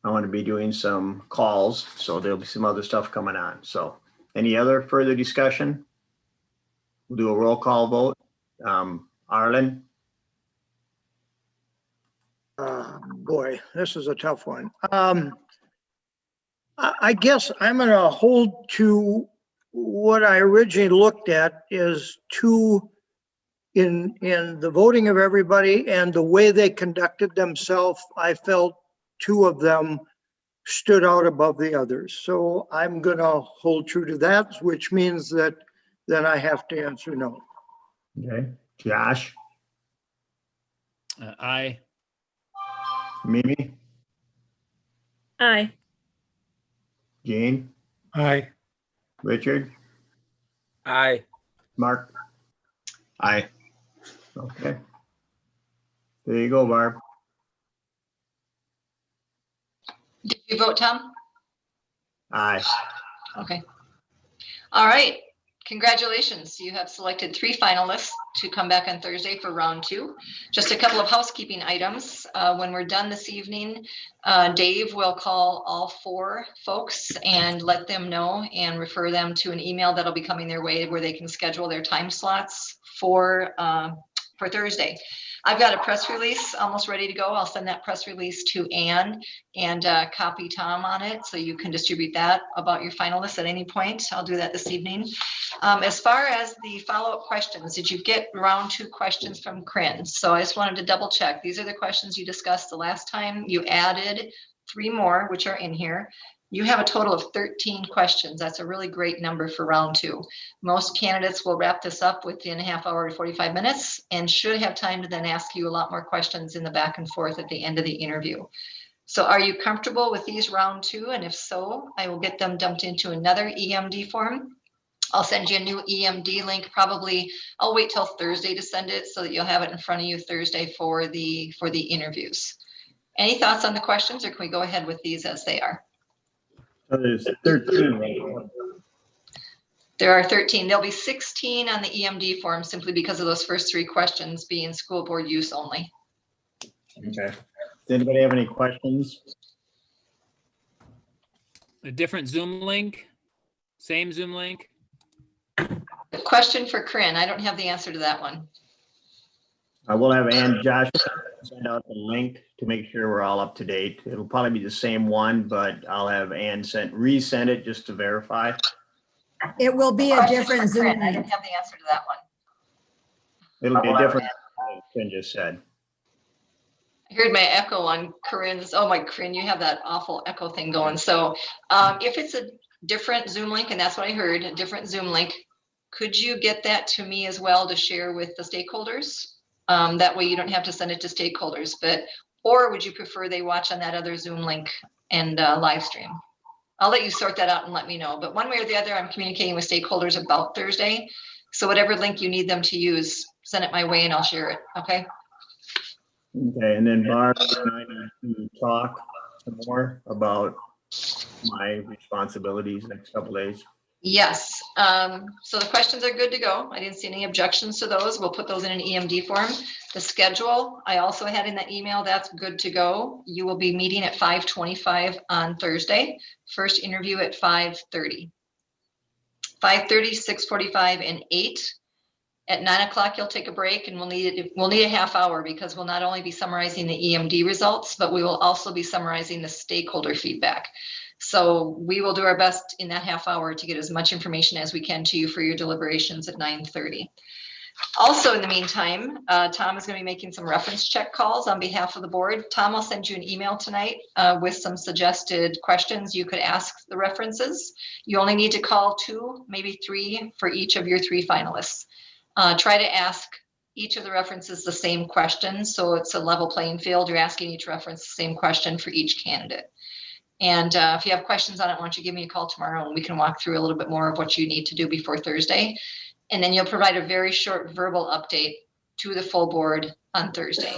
I want to be doing some calls, so there'll be some other stuff coming on. So any other further discussion? We'll do a roll call vote. Arlen? Boy, this is a tough one. I guess I'm going to hold to what I originally looked at is two in the voting of everybody and the way they conducted themselves. I felt two of them stood out above the others. So I'm going to hold true to that, which means that then I have to answer no. Okay. Josh? Aye. Mimi? Aye. Gene? Aye. Richard? Aye. Mark? Aye. Okay. There you go, Barb. Did you vote, Tom? Aye. Okay. All right. Congratulations. You have selected 3 finalists to come back on Thursday for round 2. Just a couple of housekeeping items. When we're done this evening, Dave will call all 4 folks and let them know and refer them to an email that'll be coming their way where they can schedule their time slots for Thursday. I've got a press release almost ready to go. I'll send that press release to Ann and copy Tom on it so you can distribute that about your finalists at any point. I'll do that this evening. As far as the follow-up questions, did you get round 2 questions from Corinne? So I just wanted to double check. These are the questions you discussed the last time. You added 3 more, which are in here. You have a total of 13 questions. That's a really great number for round 2. Most candidates will wrap this up within a half hour to 45 minutes and should have time to then ask you a lot more questions in the back and forth at the end of the interview. So are you comfortable with these round 2? And if so, I will get them dumped into another EMD form. I'll send you a new EMD link. Probably I'll wait till Thursday to send it so that you'll have it in front of you Thursday for the interviews. Any thoughts on the questions, or can we go ahead with these as they are? So there's 13 right? There are 13. There'll be 16 on the EMD form simply because of those first 3 questions being school board use only. Okay. Does anybody have any questions? A different Zoom link? Same Zoom link? A question for Corinne. I don't have the answer to that one. I will have Ann Josh send out the link to make sure we're all up to date. It'll probably be the same one, but I'll have Ann resend it just to verify. It will be a Question different for Zoom Corinne. I link. don't have the answer to that one. It'll be a different Ken just said. I heard my echo on Corinne's. Oh my, Corinne, you have that awful echo thing going. So if it's a different Zoom link, and that's what I heard, a different Zoom link, could you get that to me as well to share with the stakeholders? That way you don't have to send it to stakeholders, or would you prefer they watch on that other Zoom link and live stream? I'll let you sort that out and let me know. But one way or the other, I'm communicating with stakeholders about Thursday. So whatever link you need them to use, send it my way and I'll share it. Okay. Okay, and then Barb and I need to talk some more about my responsibilities next couple days. Yes. So the questions are good to go. I didn't see any objections to those. We'll put those in an EMD form. The schedule, I also had in that email, that's good to go. You will be meeting at 5:25 on Thursday. First interview at 5:30. 5:30, 6:45, and 8. At 9 o'clock, you'll take a break and we'll need a half hour because we'll not only be summarizing the EMD results, but we will also be summarizing the stakeholder feedback. So we will do our best in that half hour to get as much information as we can to you for your deliberations at 9:30. Also, in the meantime, Tom is going to be making some reference check calls on behalf of the board. Tom, I'll send you an email tonight with some suggested questions you could ask the references. You only need to call 2, maybe 3 for each of your 3 finalists. Try to ask each of the references the same question. So it's a level playing field. You're asking each reference the same question for each candidate. And if you have questions on it, why don't you give me a call tomorrow and we can walk through a little bit more of what you need to do before Thursday. And then you'll provide a very short verbal update to the full board on Thursday.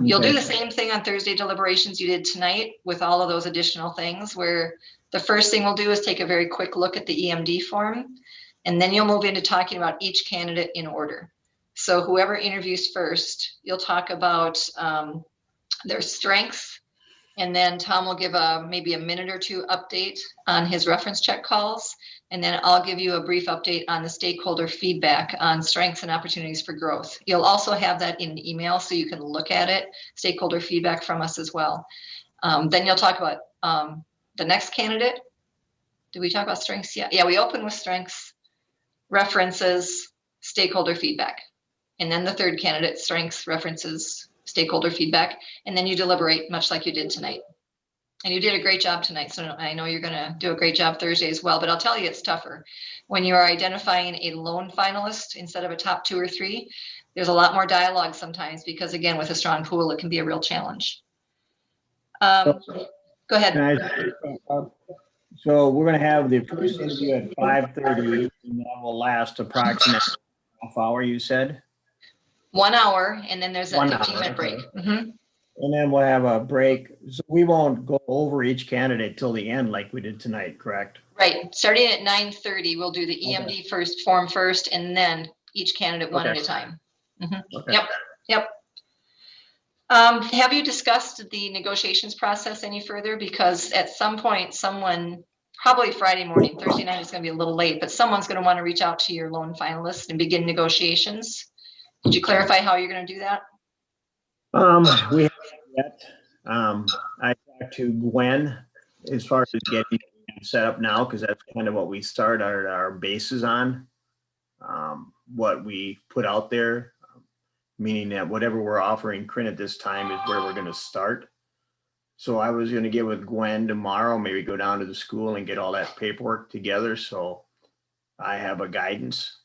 You'll do the same thing on Thursday deliberations you did tonight with all of those additional things, where the first thing we'll do is take a very quick look at the EMD form. And then you'll move into talking about each candidate in order. So whoever interviews first, you'll talk about their strengths. And then Tom will give maybe a minute or 2 update on his reference check calls. And then I'll give you a brief update on the stakeholder feedback on strengths and opportunities for growth. You'll also have that in an email so you can look at it, stakeholder feedback from us as well. Then you'll talk about the next candidate. Did we talk about strengths? Yeah, we open with strengths, references, stakeholder feedback. And then the third candidate, strengths, references, stakeholder feedback. And then you deliberate much like you did tonight. And you did a great job tonight. So I know you're going to do a great job Thursday as well, but I'll tell you, it's tougher. When you are identifying a lone finalist instead of a top 2 or 3, there's a lot more dialogue sometimes because, again, with a strong pool, it can be a real challenge. Go ahead. So we're going to have the first interview at 5:30, and that will last approximately half hour, you said? 1 hour, and then there's a 15-minute break. And then we'll have a break. So we won't go over each candidate till the end like we did tonight, correct? Right. Starting at 9:30, we'll do the EMD form first, and then each candidate one at a time. Okay. Yep. Have you discussed the negotiations process any further? Because at some point, someone, probably Friday morning, Thursday night is going to be a little late, but someone's going to want to reach out to your lone finalists and begin negotiations. Did you clarify how you're going to do that? We haven't yet. I talked to Gwen as far as getting set up now, because that's kind of what we start our bases on. What we put out there, meaning that whatever we're offering Corinne at this time is where we're going to start. So I was going to get with Gwen tomorrow, maybe go down to the school and get all that paperwork together. So I have a guidance.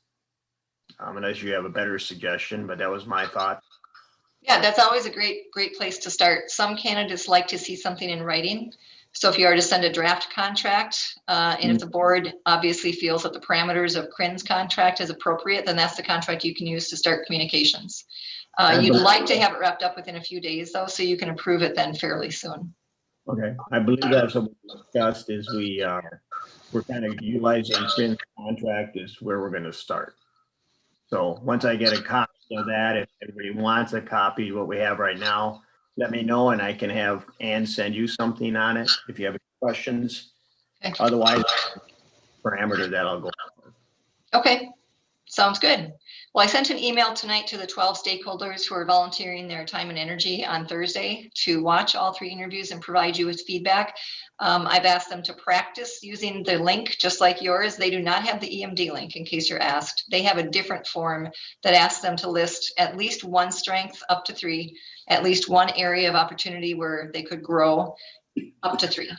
Unless you have a better suggestion, but that was my thought. Yeah, that's always a great place to start. Some candidates like to see something in writing. So if you are to send a draft contract, and if the board obviously feels that the parameters of Corinne's contract is appropriate, then that's the contract you can use to start communications. You'd like to have it wrapped up within a few days though, so you can approve it then fairly soon. Okay, I believe that's what we discussed is we're kind of utilizing Corinne's contract is where we're going to start. So once I get a copy of that, if everybody wants a copy of what we have right now, let me know and I can have Ann send you something on it if you have any questions. Okay. Otherwise, parameter that I'll go. Okay. Sounds good. Well, I sent an email tonight to the 12 stakeholders who are volunteering their time and energy on Thursday to watch all 3 interviews and provide you with feedback. I've asked them to practice using the link just like yours. They do not have the EMD link, in case you're asked. They have a different form that asks them to list at least 1 strength up to 3, at least 1 area of opportunity where they could grow up to 3.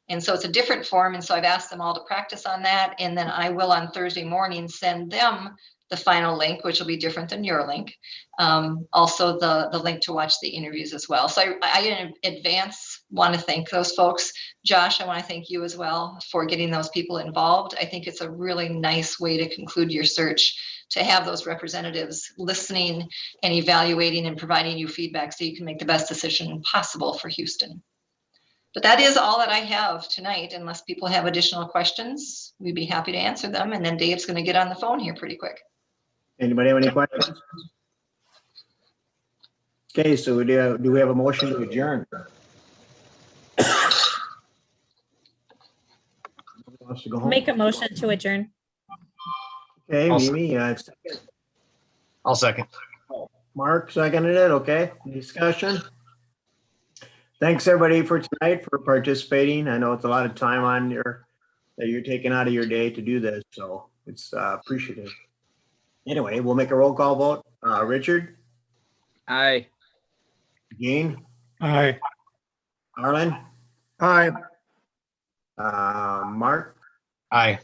And so it's a different form. And so I've asked them all to practice on that. And then I will on Thursday morning send them the final link, which will be different than your link. Also the link to watch the interviews as well. So I in advance want to thank those folks. Josh, I want to thank you as well for getting those people involved. I think it's a really nice way to conclude your search, to have those representatives listening and evaluating and providing you feedback so you can make the best decision possible for Houston. But that is all that I have tonight. Unless people have additional questions, we'd be happy to answer them. And then Dave's going to get on the phone here pretty quick. Anybody have any questions? Okay, so do we have a motion to adjourn? Wants to go home? Make a motion to adjourn. Okay, I'll Mimi, I'll second. Mark seconded it. Okay, any discussion? Thanks everybody for tonight for participating. I know it's a lot of time on that you're taking out of your day to do this, so it's appreciative. Anyway, we'll make a roll call vote. Richard, Aye. Gene, Aye. Arlen, Aye. Mark, Aye.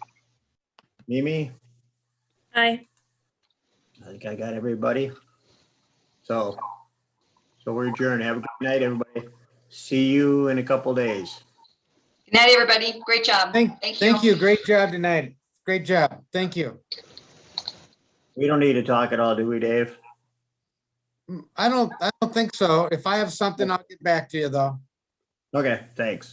Mimi. Aye. I think I got everybody. So we're adjourned. Have a good night, everybody. See you in a couple days. Good night, everybody. Great job. Thank you. Great job tonight. Great job. Thank you. We don't need to talk at all, do we, Dave? I don't think so. If I have something, I'll get back to you though. Okay, thanks.